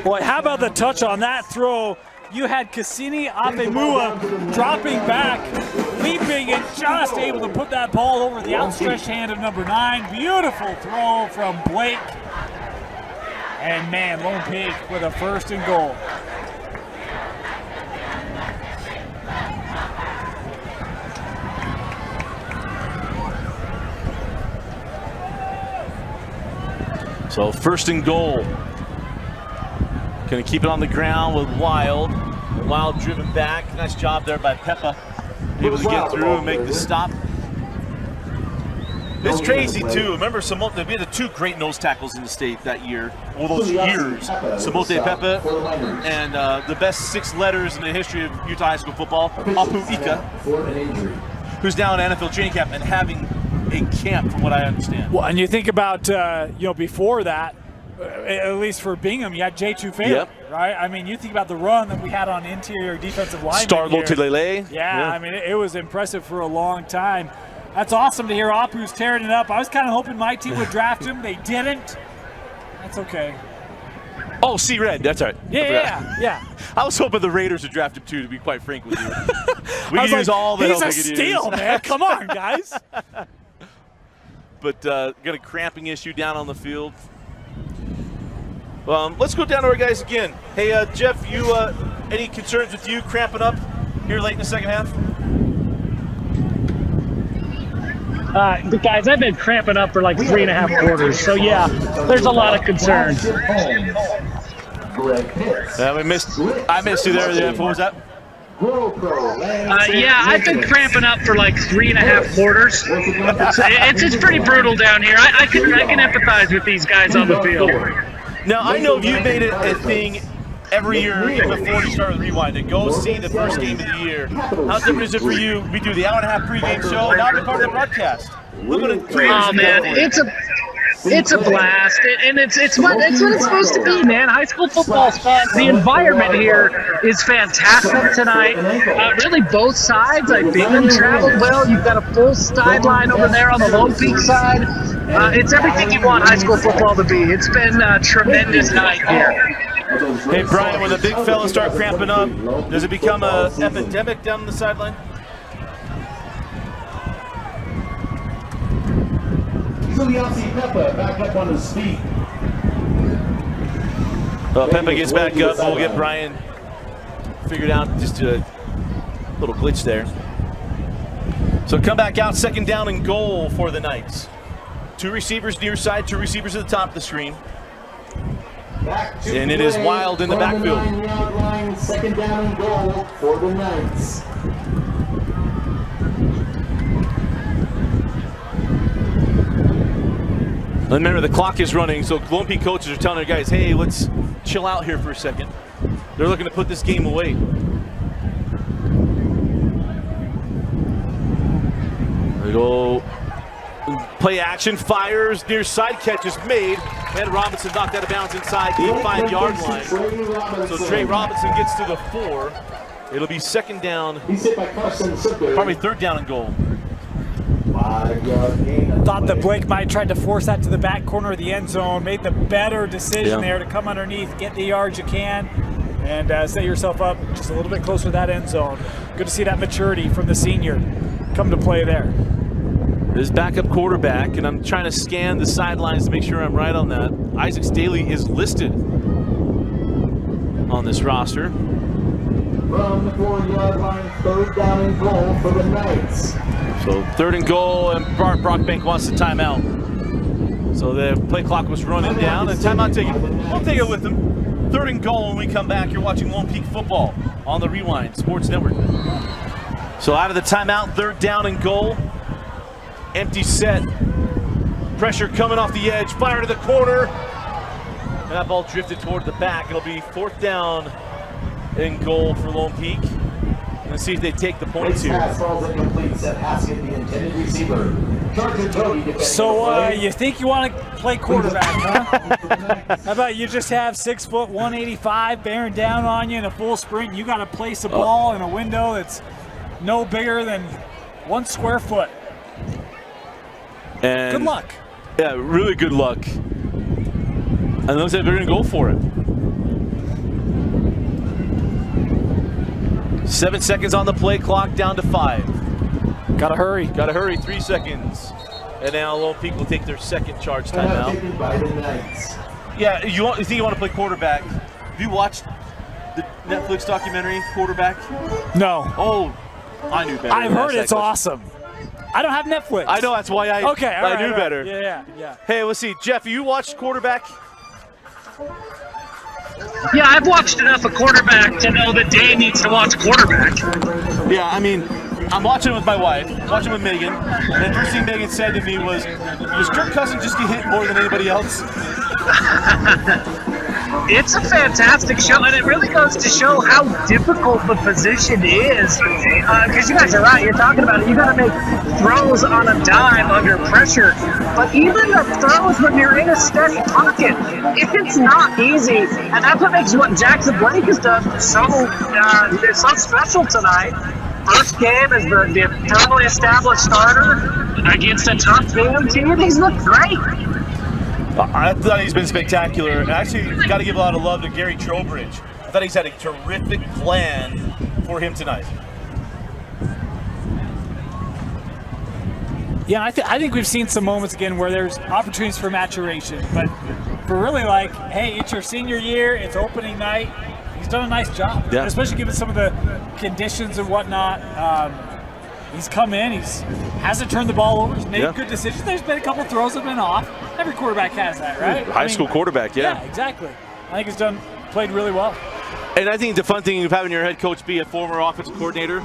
Boy, how about the touch on that throw? You had Cassini Afemua dropping back, leaping, and just able to put that ball over the outstretched hand of number 9. Beautiful throw from Blake. And man, Lone Peak with a first and goal. So first and goal. Going to keep it on the ground with Wild. Wild driven back. Nice job there by Peppa. Able to get through and make the stop. It's crazy too. Remember, we had the 2 great nose tackles in the state that year. All those years. Samote Peppa and the best 6 letters in the history of Utah high school football, Apu Ika, who's now in NFL training camp and having a camp, from what I understand. Well, and you think about, you know, before that, at least for Bingham, you had J2 Fair, right? I mean, you think about the run that we had on interior defensive line. Starlo Tilele. Yeah, I mean, it was impressive for a long time. That's awesome to hear Apu's tearing it up. I was kind of hoping my team would draft him. They didn't. That's okay. Oh, C. Red. That's all right. Yeah. I was hoping the Raiders would draft him too, to be quite frank with you. We can use all the he's help a we can steal, use. man. Come on, guys. But got a cramping issue down on the field. Let's go down to our guys again. Hey, Jeff, you any concerns with you cramping up here late in the second half? Guys, I've been cramping up for like 3.5 quarters, so yeah, there's a lot of concern. I missed you there. What was that? Yeah, I've been cramping up for like 3.5 quarters. So it's pretty brutal down here. I can empathize with these guys on the field. Now, I know you've made it a thing every year, even before you start with Rewind, to go see the first game of the year. How different is it for you? We do the hour-and-a-half pregame show, now we're part of the broadcast. Look at it. Oh, man, it's a blast, and it's what it's supposed to be, man. High school football's fun. The environment here is fantastic tonight. Really, both sides. Bingham traveled well. You've got a full sideline over there on the Lone Peak side. It's everything you want high school football to be. It's been a tremendous night here. Hey, Brian, when the big fellas start cramping up, does it become an epidemic down the sideline? Peppa back up on his feet. Peppa gets back up. We'll get Brian figured out. Just a little glitch there. So come back out, second down and goal for the Knights. 2 receivers near side, 2 receivers at the top of the screen. And it is Wild in the backfield. Line, second down and goal for the Knights. Remember, the clock is running, so Lone Peak coaches are telling their guys, hey, let's chill out here for a second. They're looking to put this game away. They go. Play action, fires, near side catch is made. And Robinson knocked out of bounds inside the 5-yard line. So Trey Robinson gets to the 4. It'll be second down, probably third down and goal. Thought that Blake might try to force that to the back corner of the end zone. Made the better decision there to come underneath, get the yards you can, and set yourself up just a little bit closer to that end zone. Good to see that maturity from the senior come to play there. This backup quarterback, and I'm trying to scan the sidelines to make sure I'm right on that. Isaac Staley is listed on this roster. From the 4-yard line, third down and goal for the Knights. So third and goal, and Brockbank wants the timeout. So the play clock was running down, and timeout taken. We'll take it with them. Third and goal when we come back. You're watching Lone Peak Football on the Rewind Sports Network. So out of the timeout, third down and goal. Empty set. Pressure coming off the edge. Fire to the corner. And that ball drifted toward the back. It'll be fourth down and goal for Lone Peak. Let's see if they take the points here. So you think you want to play quarterback, huh? How about you just have 6 foot 185 bearing down on you in a full sprint? You got to place a ball in a window that's no bigger than 1 square foot. And good luck. Yeah, really good luck. And looks like they're going to go for it. 7 seconds on the play clock, down to 5. Gotta hurry. Gotta hurry, 3 seconds. And now Lone Peak will take their second charge timeout. Yeah, you think you want to play quarterback? Have you watched the Netflix documentary, Quarterback? No. Oh, I knew better. I've heard it's awesome. I don't have Netflix. I know, that's why I knew better. Yeah. Hey, let's see. Jeff, you watched Quarterback? Yeah, I've watched enough of Quarterback to know that Dan needs to watch Quarterback. Yeah, I mean, I'm watching it with my wife, watching it with Megan, and the first thing Megan said to me was, does Kirk Cousins just get hit more than anybody else? It's a fantastic show, and it really goes to show how difficult the position is. Because you guys are right, you're talking about it. You got to make throws on a dime under pressure. But even the throws when you're in a steady pocket, it's not easy. And that's what makes what Jackson Blake has done so special tonight. First game as the firmly established starter against a tough Bingham team. He's looked great. I thought he's been spectacular. And actually, got to give a lot of love to Gary Trowbridge. I thought he's had a terrific plan for him tonight. Yeah, I think we've seen some moments again where there's opportunities for maturation, but for really like, hey, it's your senior year, it's opening night, he's done a nice job, yeah. Especially given some of the conditions and whatnot. He's come in, hasn't turned the ball over, he's made good decisions. There's been a couple throws that have been off. Every quarterback has that, right? High school quarterback, Yeah, exactly. I think he's played really well. And I think the fun thing of having your head coach be a former offensive coordinator,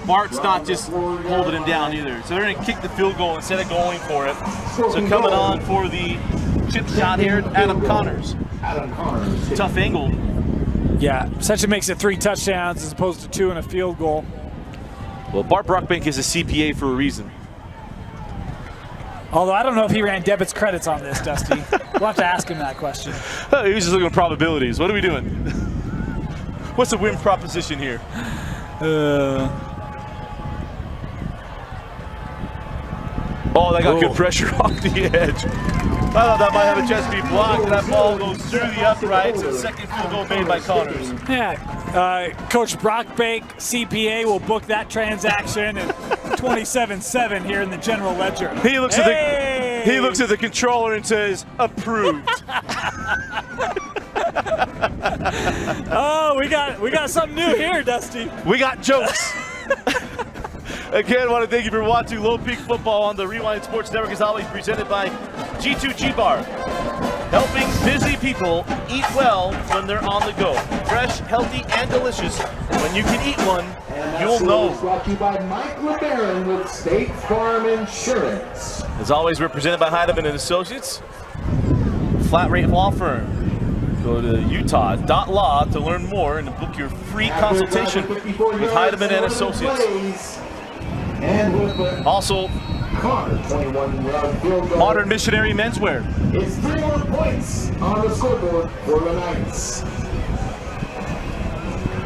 Mark's not just holding him down either. So they're going to kick the field goal instead of going for it. So coming on for the chip shot here, Adam Connors. Tough angle. Yeah, essentially makes it 3 touchdowns as opposed to 2 and a field goal. Well, Bart Brockbank is a CPA for a reason. Although I don't know if he ran debits credits on this, Dusty. We'll have to ask him that question. He was just looking at probabilities. What are we doing? What's the win proposition here? Oh, that got good pressure off the edge. I thought that might have a chance to be blocked. That ball goes through the uprights. And second field goal made by Connors. Yeah, Coach Brockbank, CPA, will book that transaction at 27-7 here in the general ledger. He looks at the controller and says, approved. Oh, we got something new here, Dusty. We got jokes. Again, I want to thank you for watching Lone Peak Football on the Rewind Sports Network, as always presented by G2G Bar. Helping busy people eat well when they're on the go. Fresh, healthy, and delicious. When you can eat one, you'll know. Brought to you by Mike LeBaron with State Farm Insurance. As always, we're presented by Heidemann and Associates, Flat Rate Law Firm. Go to utah.law to learn more and to book your free consultation with Heidemann and Associates. Also, Modern Missionary Menswear. It's 3 more points on the scoreboard for the Knights.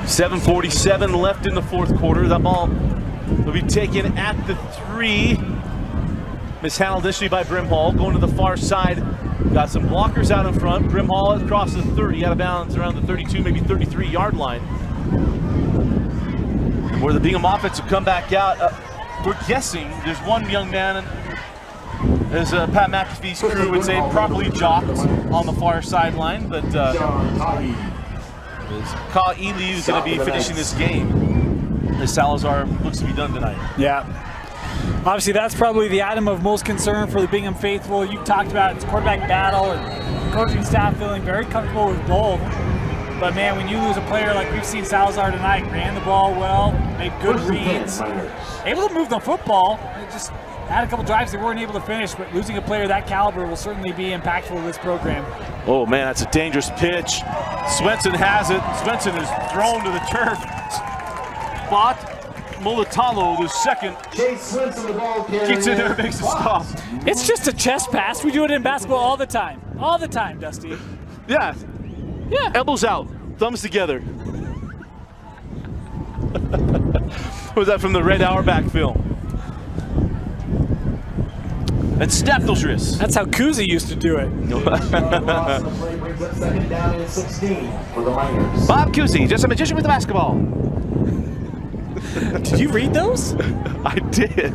7:47 left in the fourth quarter. That ball will be taken at the 3. Mishandled initially by Brimhall. Going to the far side. Got some blockers out in front. Brimhall across the 30, out of bounds around the 32, maybe 33-yard line. Where the Bingham offense will come back out. We're guessing there's one young man, as Pat McAfee's crew would say, properly jocked on the far sideline, but Ka Ely is going to be finishing this game, as Salazar looks to be done tonight. Yeah. Obviously, that's probably the item of most concern for the Bingham faithful. You talked about its quarterback battle and coaching staff feeling very comfortable with both. But man, when you lose a player like we've seen Salazar tonight, ran the ball well, made good reads, able to move the football, just had a couple drives they weren't able to finish, but losing a player of that caliber will certainly be impactful to this program. Oh man, that's a dangerous pitch. Swenson has it. Swenson is thrown to the turf. Spot Mulatalo, the second, Chase Swenson, the ball carrier, gets in there and makes a stop. It's just a chest pass. We do it in basketball all the time. All the time, Dusty. Yeah. Yeah. Elbows out, thumbs together. Was that from the Red Auerbach film? And snap those wrists. That's how Kuzi used to do it. brings up second down and 16 for the Miners. Bob Cousy, just a magician with the basketball. Did you read those? I did.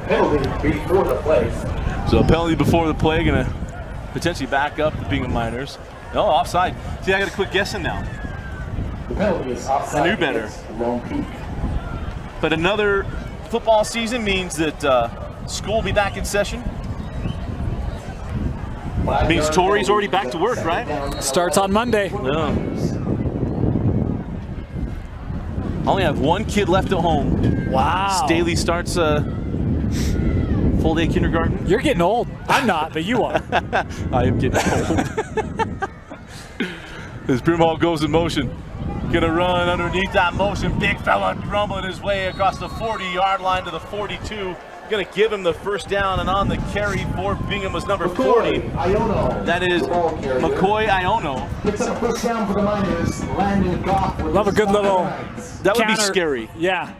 Penalty before the play. So a penalty before the play, gonna potentially back up the Bingham Miners. No, offside. See, I gotta quit guessing now. The penalty is offside. I knew better. Lone Peak. But another football season means that school will be back in session. Means Tori's already back to work, right? Starts on Monday. No. I only have one kid left at home. Wow. Staley starts full day kindergarten. You're getting old. I'm not, but you are. I am getting old. As Brimhall goes in motion. Gonna run underneath that motion. Big fella rumbling his way across the 40-yard line to the 42. Gonna give him the first down, and on the carry for Bingham was number 40. That is McCoy Iono. Picks up a first down for the Miners. Landon Goff. Love a good little That would be counter. scary. Yeah.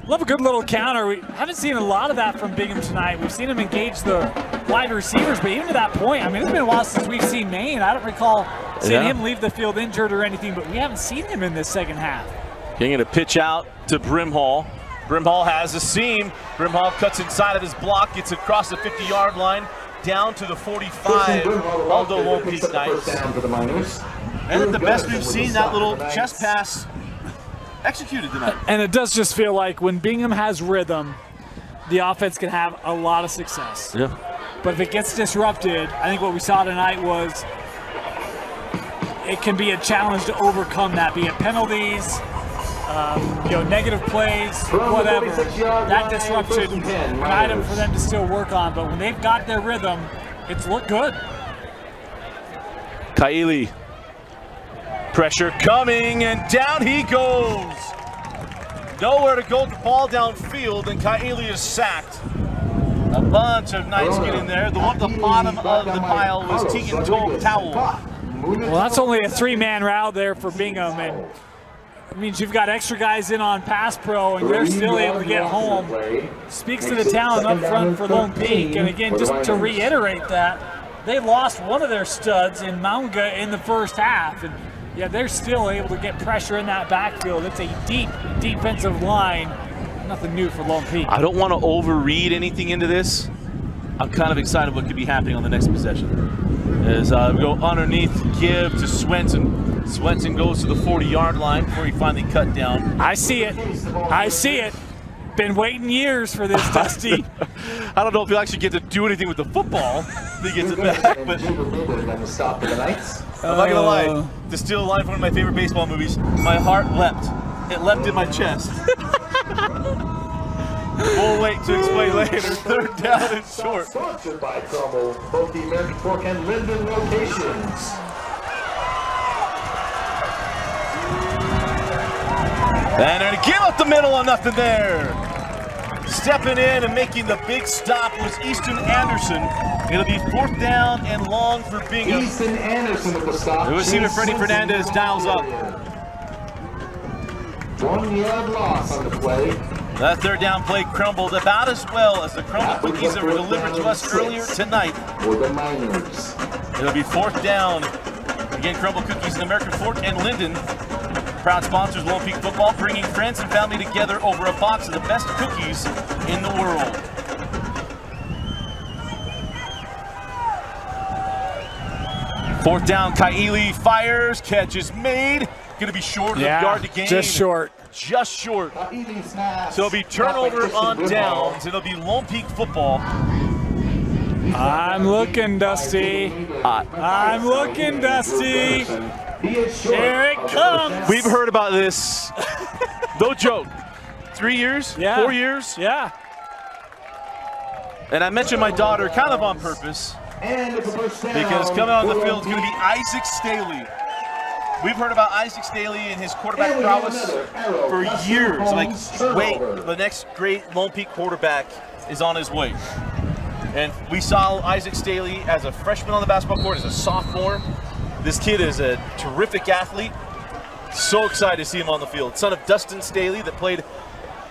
Love a good little counter. We haven't seen a lot of that from Bingham tonight. We've seen him engage the wide receivers, but even to that point, I mean, it's been a while since we've seen Maine. I don't recall seeing him leave the field injured or anything, but we haven't seen him in this second half. Getting a pitch out to Brimhall. Brimhall has a seam. Brimhall cuts inside of his block, gets across the 50-yard line, down to the 45. Aldo Lone Peak Knights. And the best we've seen, that little chest pass executed tonight. And it does just feel like when Bingham has rhythm, the offense can have a lot of success. Yeah. But if it gets disrupted, I think what we saw tonight was it can be a challenge to overcome that, be it penalties, negative plays, whatever. That disruption, an item for them to still work on. But when they've got their rhythm, it's looked good. Kaili. Pressure coming, and down he goes. Nowhere to go, the ball downfield, and Kaili is sacked. A bunch of Knights get in there. The one at the bottom of the pile was Tegan Towell. Well, that's only a three-man route there for Bingham, and it means you've got extra guys in on pass pro, and they're still able to get home. Speaks to the talent up front for Lone Peak. And again, just to reiterate that, they lost one of their studs in Maunga in the first half. And yeah, they're still able to get pressure in that backfield. It's a deep defensive line. Nothing new for Lone Peak. I don't want to overread anything into this. I'm kind of excited what could be happening on the next possession. As we go underneath, give to Swenson. Swenson goes to the 40-yard line before he finally cut down. I see it. I see it. Been waiting years for this, Dusty. I don't know if he'll actually get to do anything with the football if he gets it back, but I'm not gonna lie. To steal a line from one of my favorite baseball movies, my heart leapt. It leapt in my chest. We'll wait to explain later. Third down and short. Sponsored by Crumble, both the American Fork and Linden locations. And they're gonna give up the middle on nothing there. Stepping in and making the big stop was Easton Anderson. It'll be fourth down and long for Bingham. Easton Anderson with the stop. The receiver Freddie Fernandez dials up. 1 yard loss on the play. That third down play crumbled about as well as the crumble cookies that were delivered to us earlier tonight. For the Miners. It'll be fourth down. Again, crumble cookies in American Fork and Linden. Proud sponsors Lone Peak football, bringing friends and family together over a box of the best cookies in the world. Fourth down, Kaili fires, catch is made. Gonna be short of the yard to gain. Just short. Just short. So it'll be turnover on downs. It'll be Lone Peak football. I'm looking, Dusty. I'm looking, Dusty. Here it comes. We've heard about this. No joke. 3 years? Yeah. 4 years? Yeah. And I mentioned my daughter kind of on purpose because coming on the field is going to be Isaac Staley. We've heard about Isaac Staley and his quarterback prowess for years. Like, wait, the next great Lone Peak quarterback is on his way. And we saw Isaac Staley as a freshman on the basketball court, as a sophomore. This kid is a terrific athlete. So excited to see him on the field. Son of Dustin Staley that played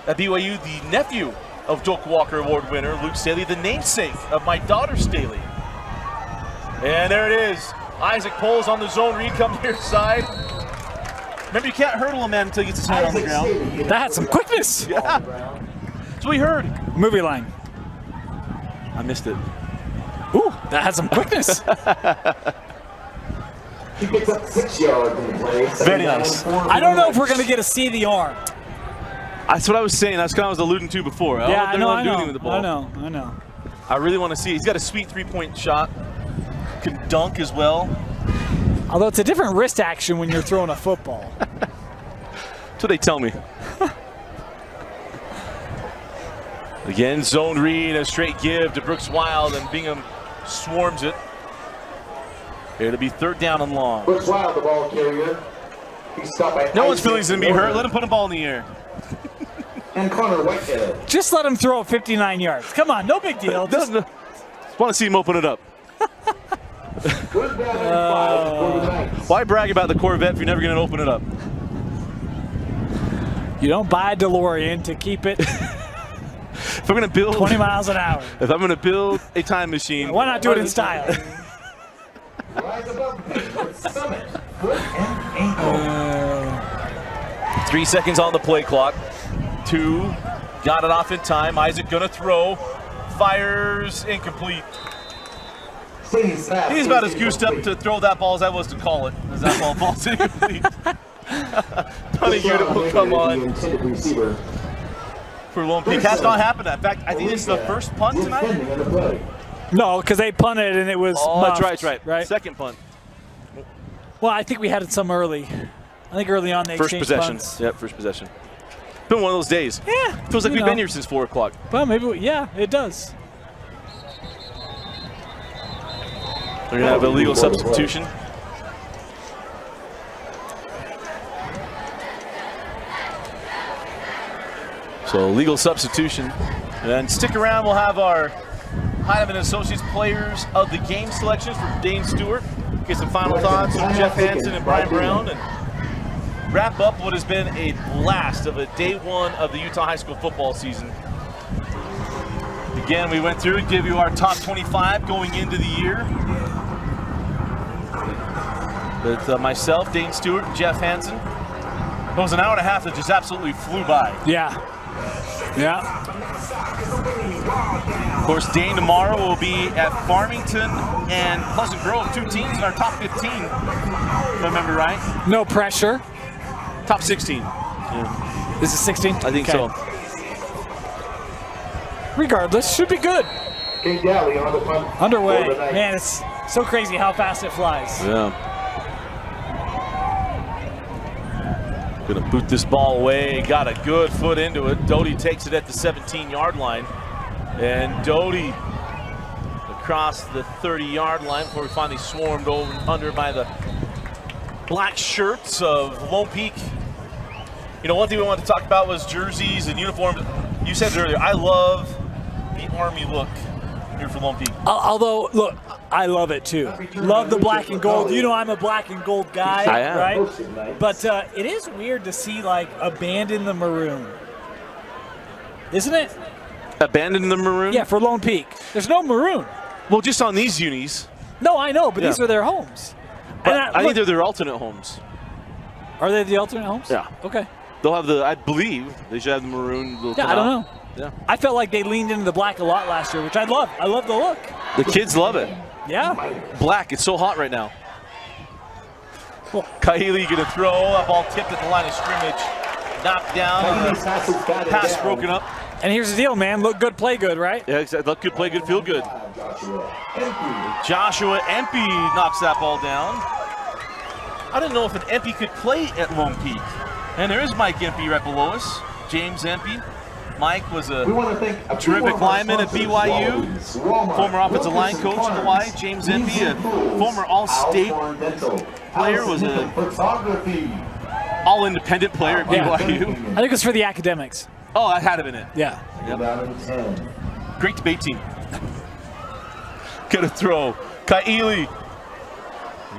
at BYU, the nephew of Doak Walker Award winner Luke Staley, the namesake of my daughter Staley. And there it is. Isaac pulls on the zone read, comes near side. Remember, you can't hurdle a man until he gets his hand on the ground. That had some quickness. Yeah. That's what we heard. Movie line. I missed it. Ooh, that had some quickness. He picks up 6 yards in the play. Very nice. I don't know if we're going to get to see the arm. That's what I was saying. That's kind of what I was alluding to before. Yeah, I know. With the ball. I know. I really want to see. He's got a sweet three-point shot. Can dunk as well. Although it's a different wrist action when you're throwing a football. That's what they tell me. Again, zone read, a straight give to Brooks Wild, and Bingham swarms it. It'll be third down and long. Brooks Wild, the ball carrier. He's stopped by No one's feeling he's going to be hurt. Let him put a ball in the air. And Connor Whitehead. Just let him throw it 59 yards. Come on, no big deal. Just want to see him open it up. Why Why brag about the Corvette if you're never going to open it up? You don't buy a DeLorean to keep it If I'm going to build 20 miles an hour. If I'm going to build a time machine, Why not do it in style? Rise above pain with Summit foot and ankle. 3 seconds on the play clock. 2, got it off in time. Isaac going to throw, fires, incomplete. He's about as goosed up to throw that ball as I was to call it, as that ball falls incomplete. Punting unit will come on for Lone Peak. Has not happened. In fact, I think this is the first punt tonight. No, because they punted and it was muffed, that's right. Second punt. Well, I think we had it some early. I think early on they First exchanged possession. punts. Yep, first possession. Been one of those days. Yeah. Feels like you we've know. been here since 4 o'clock. Well, maybe, yeah, it does. We're going to have a legal substitution. So legal substitution. And stick around, we'll have our Heineman Associates players of the game selections from Dane Stewart. Get some final thoughts from Jeff Hansen and Brian Brown. And wrap up what has been a blast of a day 1 of the Utah High School football season. Again, we went through and give you our top 25 going into the year. With myself, Dane Stewart, and Jeff Hansen. It was an hour and a half that just absolutely flew by. Yeah. Yeah. Of course, Dane tomorrow will be at Farmington and Pleasant Grove, 2 teams in our top 15, if I remember right. No pressure. Top 16. This is 16? I think Okay. so. Regardless, should be good. King Dally on the punt. Underway. For the night. Man, it's so crazy how fast it flies. Yeah. Gonna boot this ball away. Got a good foot into it. Doty takes it at the 17-yard line. And Doty across the 30-yard line before we finally swarmed over under by the black shirts of Lone Peak. You know, one thing we wanted to talk about was jerseys and uniforms. You said it earlier, I love the Army look here for Lone Peak. Although, look, I love it too. Love the black and gold. You know I'm a black and gold guy, I am. right? But it is weird to see, like, abandon the maroon. Isn't it? Abandon the maroon? Yeah, for Lone Peak. There's no maroon. Well, just on these unis. No, I know, but Yeah. these are their homes. But And I look, think they're their alternate homes. are they the alternate homes? Yeah. Okay. They'll have the, I believe, they should have the maroon. Yeah, I don't know. Yeah. I felt like they leaned into the black a lot last year, which I love. I love the look. The kids love it. Yeah. Black, it's so hot right now. Cool. Kahili gonna throw, that ball tipped at the line of scrimmage. Knocked down, pass broken up. And here's the deal, man. Look good, play good, right? Yeah, exactly. Look good, play good, feel good. Joshua Empey knocks that ball down. I didn't know if an Empey could play at Lone Peak. And there is Mike Empey right below us. James Empey. Mike was a terrific lineman at BYU, former offensive line coach in Hawaii. James Empey, a former all-state player, was an all-independent player at BYU. I think it's for the academics. Oh, that had been it. Yeah. Great debate team. Gonna throw. Kaili.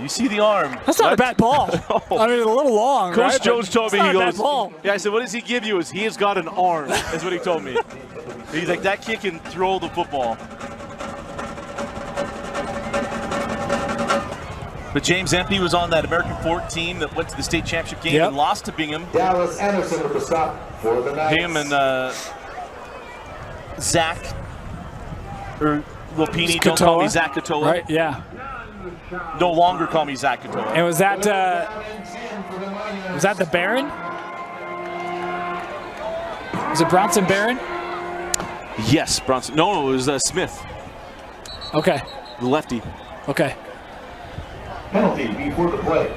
You see the arm. That's not a bad ball. I mean, a little long. Coach right? Jones told me, It's he not a goes, bad ball. yeah, I said, what does he give you? Is he has got an arm, is what he told me. He's like, that kid can throw the football. But James Empey was on that American 14 that went to the state championship game and lost to Bingham. Dallas Anderson with the stop for the night. Him and Zach, or Lopini, don't call me Zach Katoa. Right, yeah. No longer call me Zach Katoa. And was that the Baron? Was it Bronson Baron? Yes, Bronson. No, it was Smith, Okay. the lefty. Okay. Penalty before the play.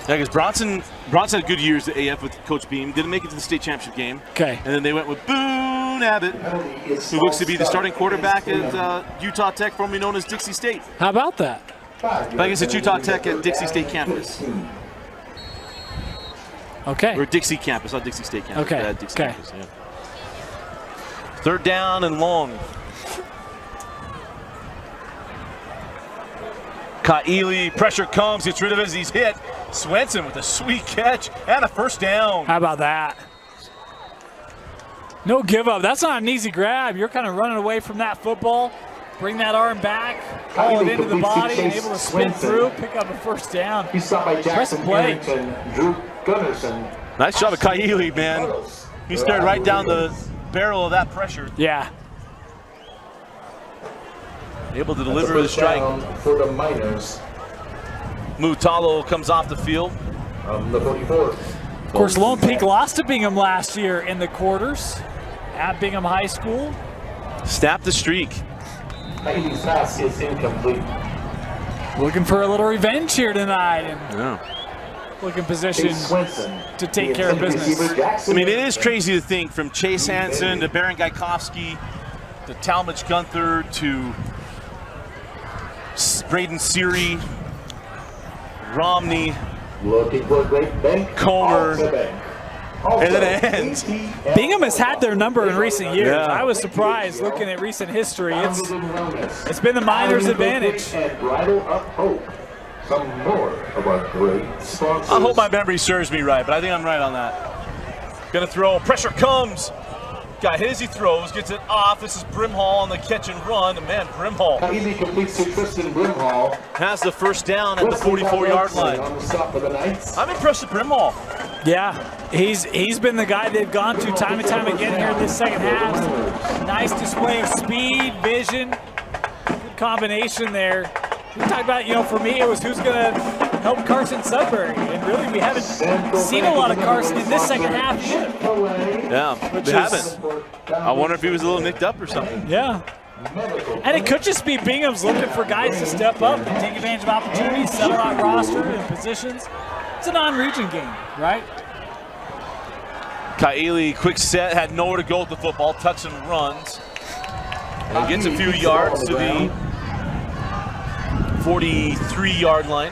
Yeah, because Bronson had good years at AF with Coach Beam. Didn't make it to the state championship game. Okay. And then they went with Boone Abbott, who looks to be the starting quarterback at Utah Tech, formerly known as Dixie State. How about that? I think it's at Utah Tech at Dixie State campus. Okay. Or Dixie campus, not Dixie State campus. Okay, Dixie okay. campus, yeah. Third down and long. Kaili, pressure comes, gets rid of it as he's hit. Swenson with a sweet catch and a first down. How about that? No give up. That's not an easy grab. You're kind of running away from that football. Bring that arm back, haul it into the body, and able to spin through, pick up a first down. He's stopped by Jackson play. Drew Gunnarsson. Nice job of Kaili, man. He stared right down the barrel of that pressure. Yeah. Able to deliver the strike. For the Miners. Mutalo comes off the field. The 44. Of course, Lone Peak lost to Bingham last year in the quarters at Bingham High School. Snap the streak. Kaili's pass is incomplete. Looking for a little revenge here tonight, and Yeah. looking position Swenson to take care of business. I mean, it is crazy to think from Chase Hansen to Baron Gajkowski to Talmadge Gunther to Braden Seary, Romney, looking for a great bank. Comer, and then it ends. Bingham has had their number in recent years. Yeah. I was surprised looking at recent history. It's been the Miners' advantage. And bridle up hope. Some more of our great sponsors. I hope my memory serves me right, but I think I'm right on that. Gonna throw, pressure comes. Guy hit as he throws, gets it off. This is Brimhall on the catch and run. And man, Brimhall Kaili completes to Tristan Brimhall. has the first down at the 44-yard line. On the stop for the Knights. I'm impressed with Brimhall. Yeah, he's been the guy they've gone to time and time again here in this second half. Nice display of speed, vision, good combination there. We talked about, for me, it was who's going to help Carson Sudbury. And really, we haven't seen a lot of Carson in this second half either. Yeah, they haven't. I wonder if he was a little nicked up or something. Yeah. And it could just be Bingham's looking for guys to step up and take advantage of opportunities, settle out roster and positions. It's a non-region game, right? Kaili, quick set, had nowhere to go with the football, tucks and runs. And gets a few yards to the 43-yard line.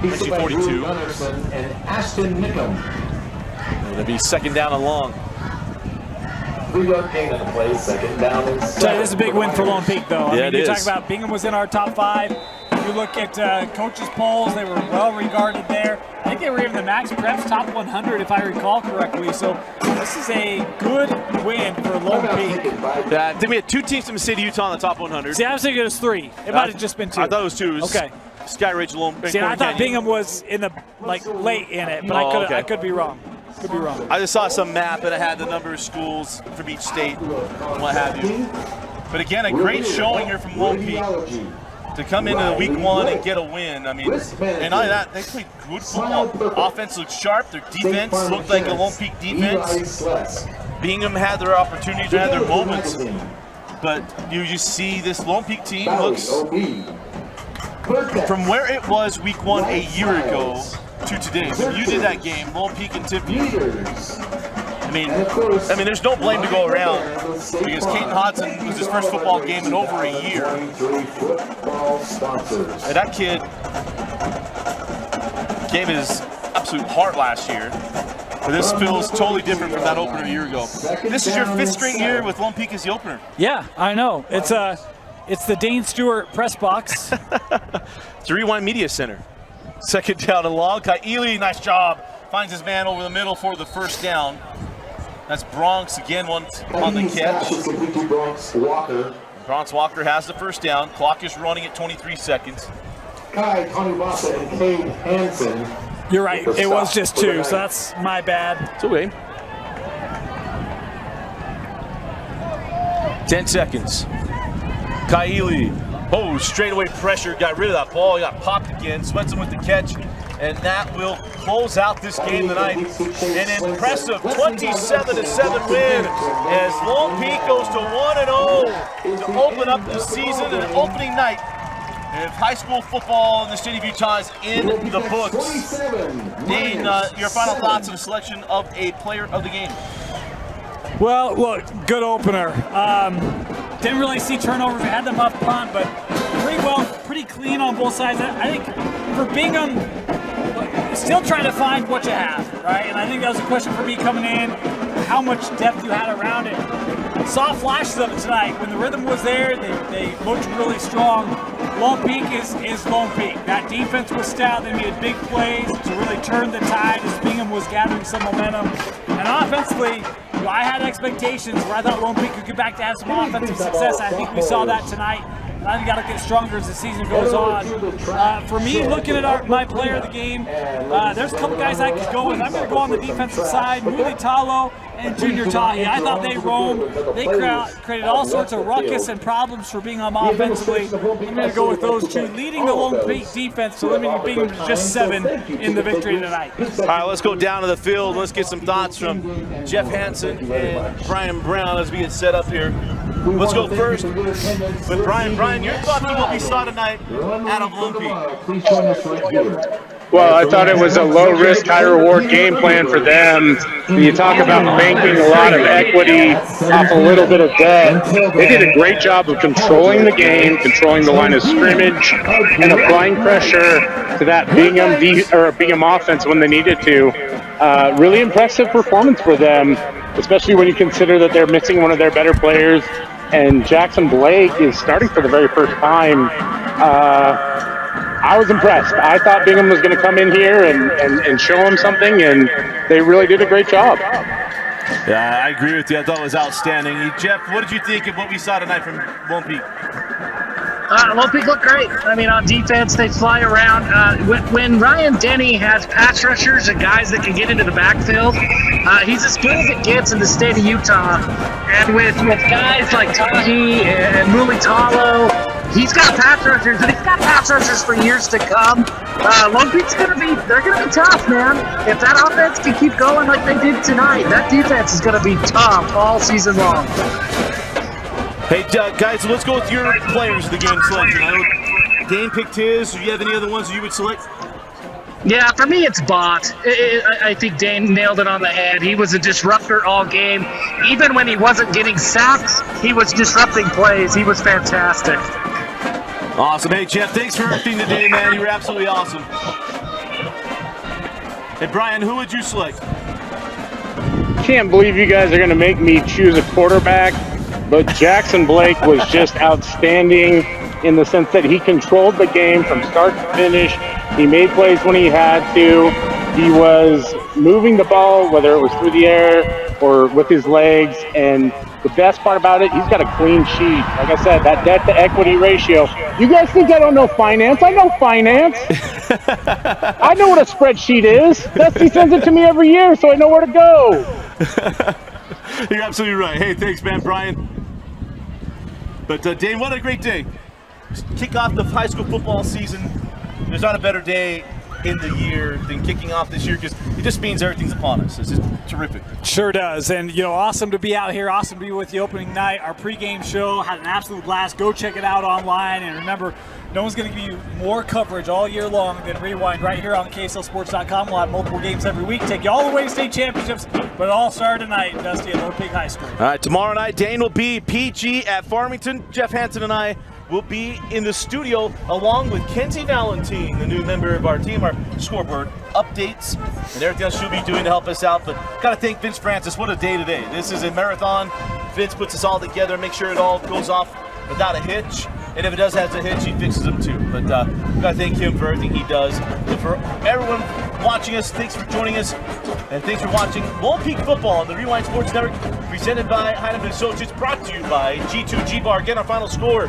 Actually 42. And Ashton Nickham. It'll be second down and long. 3-yard gain on the play, second down and So this is a big win for Lone Peak, though. I mean, it you talk is. about Bingham was in our top 5. If you look at coaches' polls, they were well regarded there. I think they were even the Max Preps top 100, if I recall correctly. So this is a good win for Lone Peak. I think we had 2 teams from the state of Utah in the top 100. See, I was thinking it was 3. It might have just been 2. I thought it was 2. It was Okay. Sky Ridge, Lone Peak. See, I thought Bingham was in the late in it, but I could be wrong. Could be wrong. I just saw some map and it had the number of schools from each state and what have you. But again, a great showing here from Lone Peak to come into the week 1 and get a win. I mean, and not only that, they played good football. Offense looked sharp. Their defense looked like a Lone Peak defense. Bingham had their opportunities, had their moments. But you just see this Lone Peak team looks, from where it was week 1 a year ago to today. When you did that game, Lone Peak and Tippy. I mean, there's no blame to go around because Caden Hodson was his first football game in over a year. And that kid gave his absolute heart last year. But this feels totally different from that opener a year ago. This is your 5th straight year with Lone Peak as the opener. Yeah, I know. It's the Dane Stewart press box. It's the Rewind Media Center. Second down and long. Kaili, nice job. Finds his man over the middle for the first down. That's Bronx again on the catch. Bronx Walker has the first down. Clock is running at 23 seconds. Kai Konubasa and Cade Hansen. You're right. It was just 2, so that's my bad. It's okay. 10 seconds. Kaili. Oh, straightaway pressure. Got rid of that ball. He got popped again. Swenson with the catch. And that will close out this game tonight. An impressive 27-7 win as Lone Peak goes to 1-0 to open up the season and opening night. If high school football in the state of Utah is in the books. Dane, your final thoughts on the selection of a player of the game? Well, look, good opener. Didn't really see turnovers. We had them up punt, but pretty clean on both sides. I think for Bingham, still trying to find what you have, right? And I think that was a question for me coming in, how much depth you had around it. Saw flashes of it tonight. When the rhythm was there, they looked really strong. Lone Peak is Lone Peak. That defense was stout. They made big plays to really turn the tide as Bingham was gathering some momentum. And offensively, I had expectations where I thought Lone Peak could get back to have some offensive success. I think we saw that tonight. And I think got to get stronger as the season goes on. For me, looking at my player of the game, there's a couple guys I could go with. I'm going to go on the defensive side, Muli Talo and Junior Tahi. I thought they roamed. They created all sorts of ruckus and problems for Bingham offensively. I'm going to go with those two, leading the Lone Peak defense to limiting Bingham to just 7 in the victory tonight. All right, let's go down to the field. Let's get some thoughts from Jeff Hansen and Brian Brown as we get set up here. Let's go first with Brian. Brian, your thoughts on what we saw tonight out of Lone Peak? Well, I thought it was a low-risk, high-reward game plan for them. You talk about banking a lot of equity off a little bit of debt. They did a great job of controlling the game, controlling the line of scrimmage, and applying pressure to that Bingham offense when they needed to. Really impressive performance for them, especially when you consider that they're missing one of their better players, and Jackson Blake is starting for the very first time. I was impressed. I thought Bingham was going to come in here and show them something, and they really did a great job. Yeah, I agree with you. I thought it was outstanding. Jeff, what did you think of what we saw tonight from Lone Peak? Lone Peak looked great. I mean, on defense, they fly around. When Ryan Denny has pass rushers and guys that can get into the backfield, he's as good as it gets in the state of Utah. And with guys like Tahi and Muli Talo, he's got pass rushers, and he's got pass rushers for years to come. Lone Peak's they're gonna be tough, man. If that offense can keep going like they did tonight, that defense is gonna be tough all season long. Hey, guys, let's go with your players of the game selection. I know Dane picked his. Do you have any other ones that you would select? Yeah, for me, it's Bott. I think Dane nailed it on the head. He was a disruptor all game. Even when he wasn't getting sacks, he was disrupting plays. He was fantastic. Awesome. Hey, Jeff, thanks for everything today, man. You were absolutely awesome. Hey, Brian, who would you select? Can't believe you guys are going to make me choose a quarterback, but Jackson Blake was just outstanding in the sense that he controlled the game from start to finish. He made plays when he had to. He was moving the ball, whether it was through the air or with his legs, and the best part about it, he's got a clean sheet. Like I said, that debt to equity ratio. You guys think I don't know finance? I know finance. I know what a spreadsheet is. Dusty sends it to me every year, so I know where to go. You're absolutely right. Hey, thanks, man, Brian. But Dane, what a great day. Kick off the high school football season. There's not a better day in the year than kicking off this year, because it just means everything's upon us. It's just terrific. Sure does. And, awesome to be out here. Awesome to be with the opening night. Our pregame show had an absolute blast. Go check it out online. And remember, no one's going to give you more coverage all year long than Rewind right here on KSLSports.com. We'll have multiple games every week. Take you all the way to state championships. But it all started tonight, Dusty, at Lone Peak High School. All right, tomorrow night, Dane will be PG at Farmington. Jeff Hansen and I will be in the studio along with Kenzie Valentine, the new member of our team, our scoreboard updates and everything else she'll be doing to help us out. But gotta thank Vince Francis. What a day today. This is a marathon. Vince puts us all together, make sure it all goes off without a hitch. And if it does have a hitch, he fixes them too. But gotta thank him for everything he does. And for everyone watching us, thanks for joining us. And thanks for watching Lone Peak Football on the Rewind Sports Network, presented by Heinemann Associates, brought to you by G2G Bar. Again, our final score: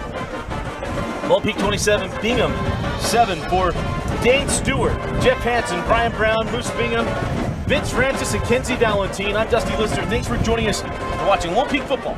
Lone Peak 27, Bingham 7. For Dane Stewart, Jeff Hansen, Brian Brown, Moose Bingham, Vince Francis, and Kenzie Valentine, I'm Dusty Lister. Thanks for joining us for watching Lone Peak Football.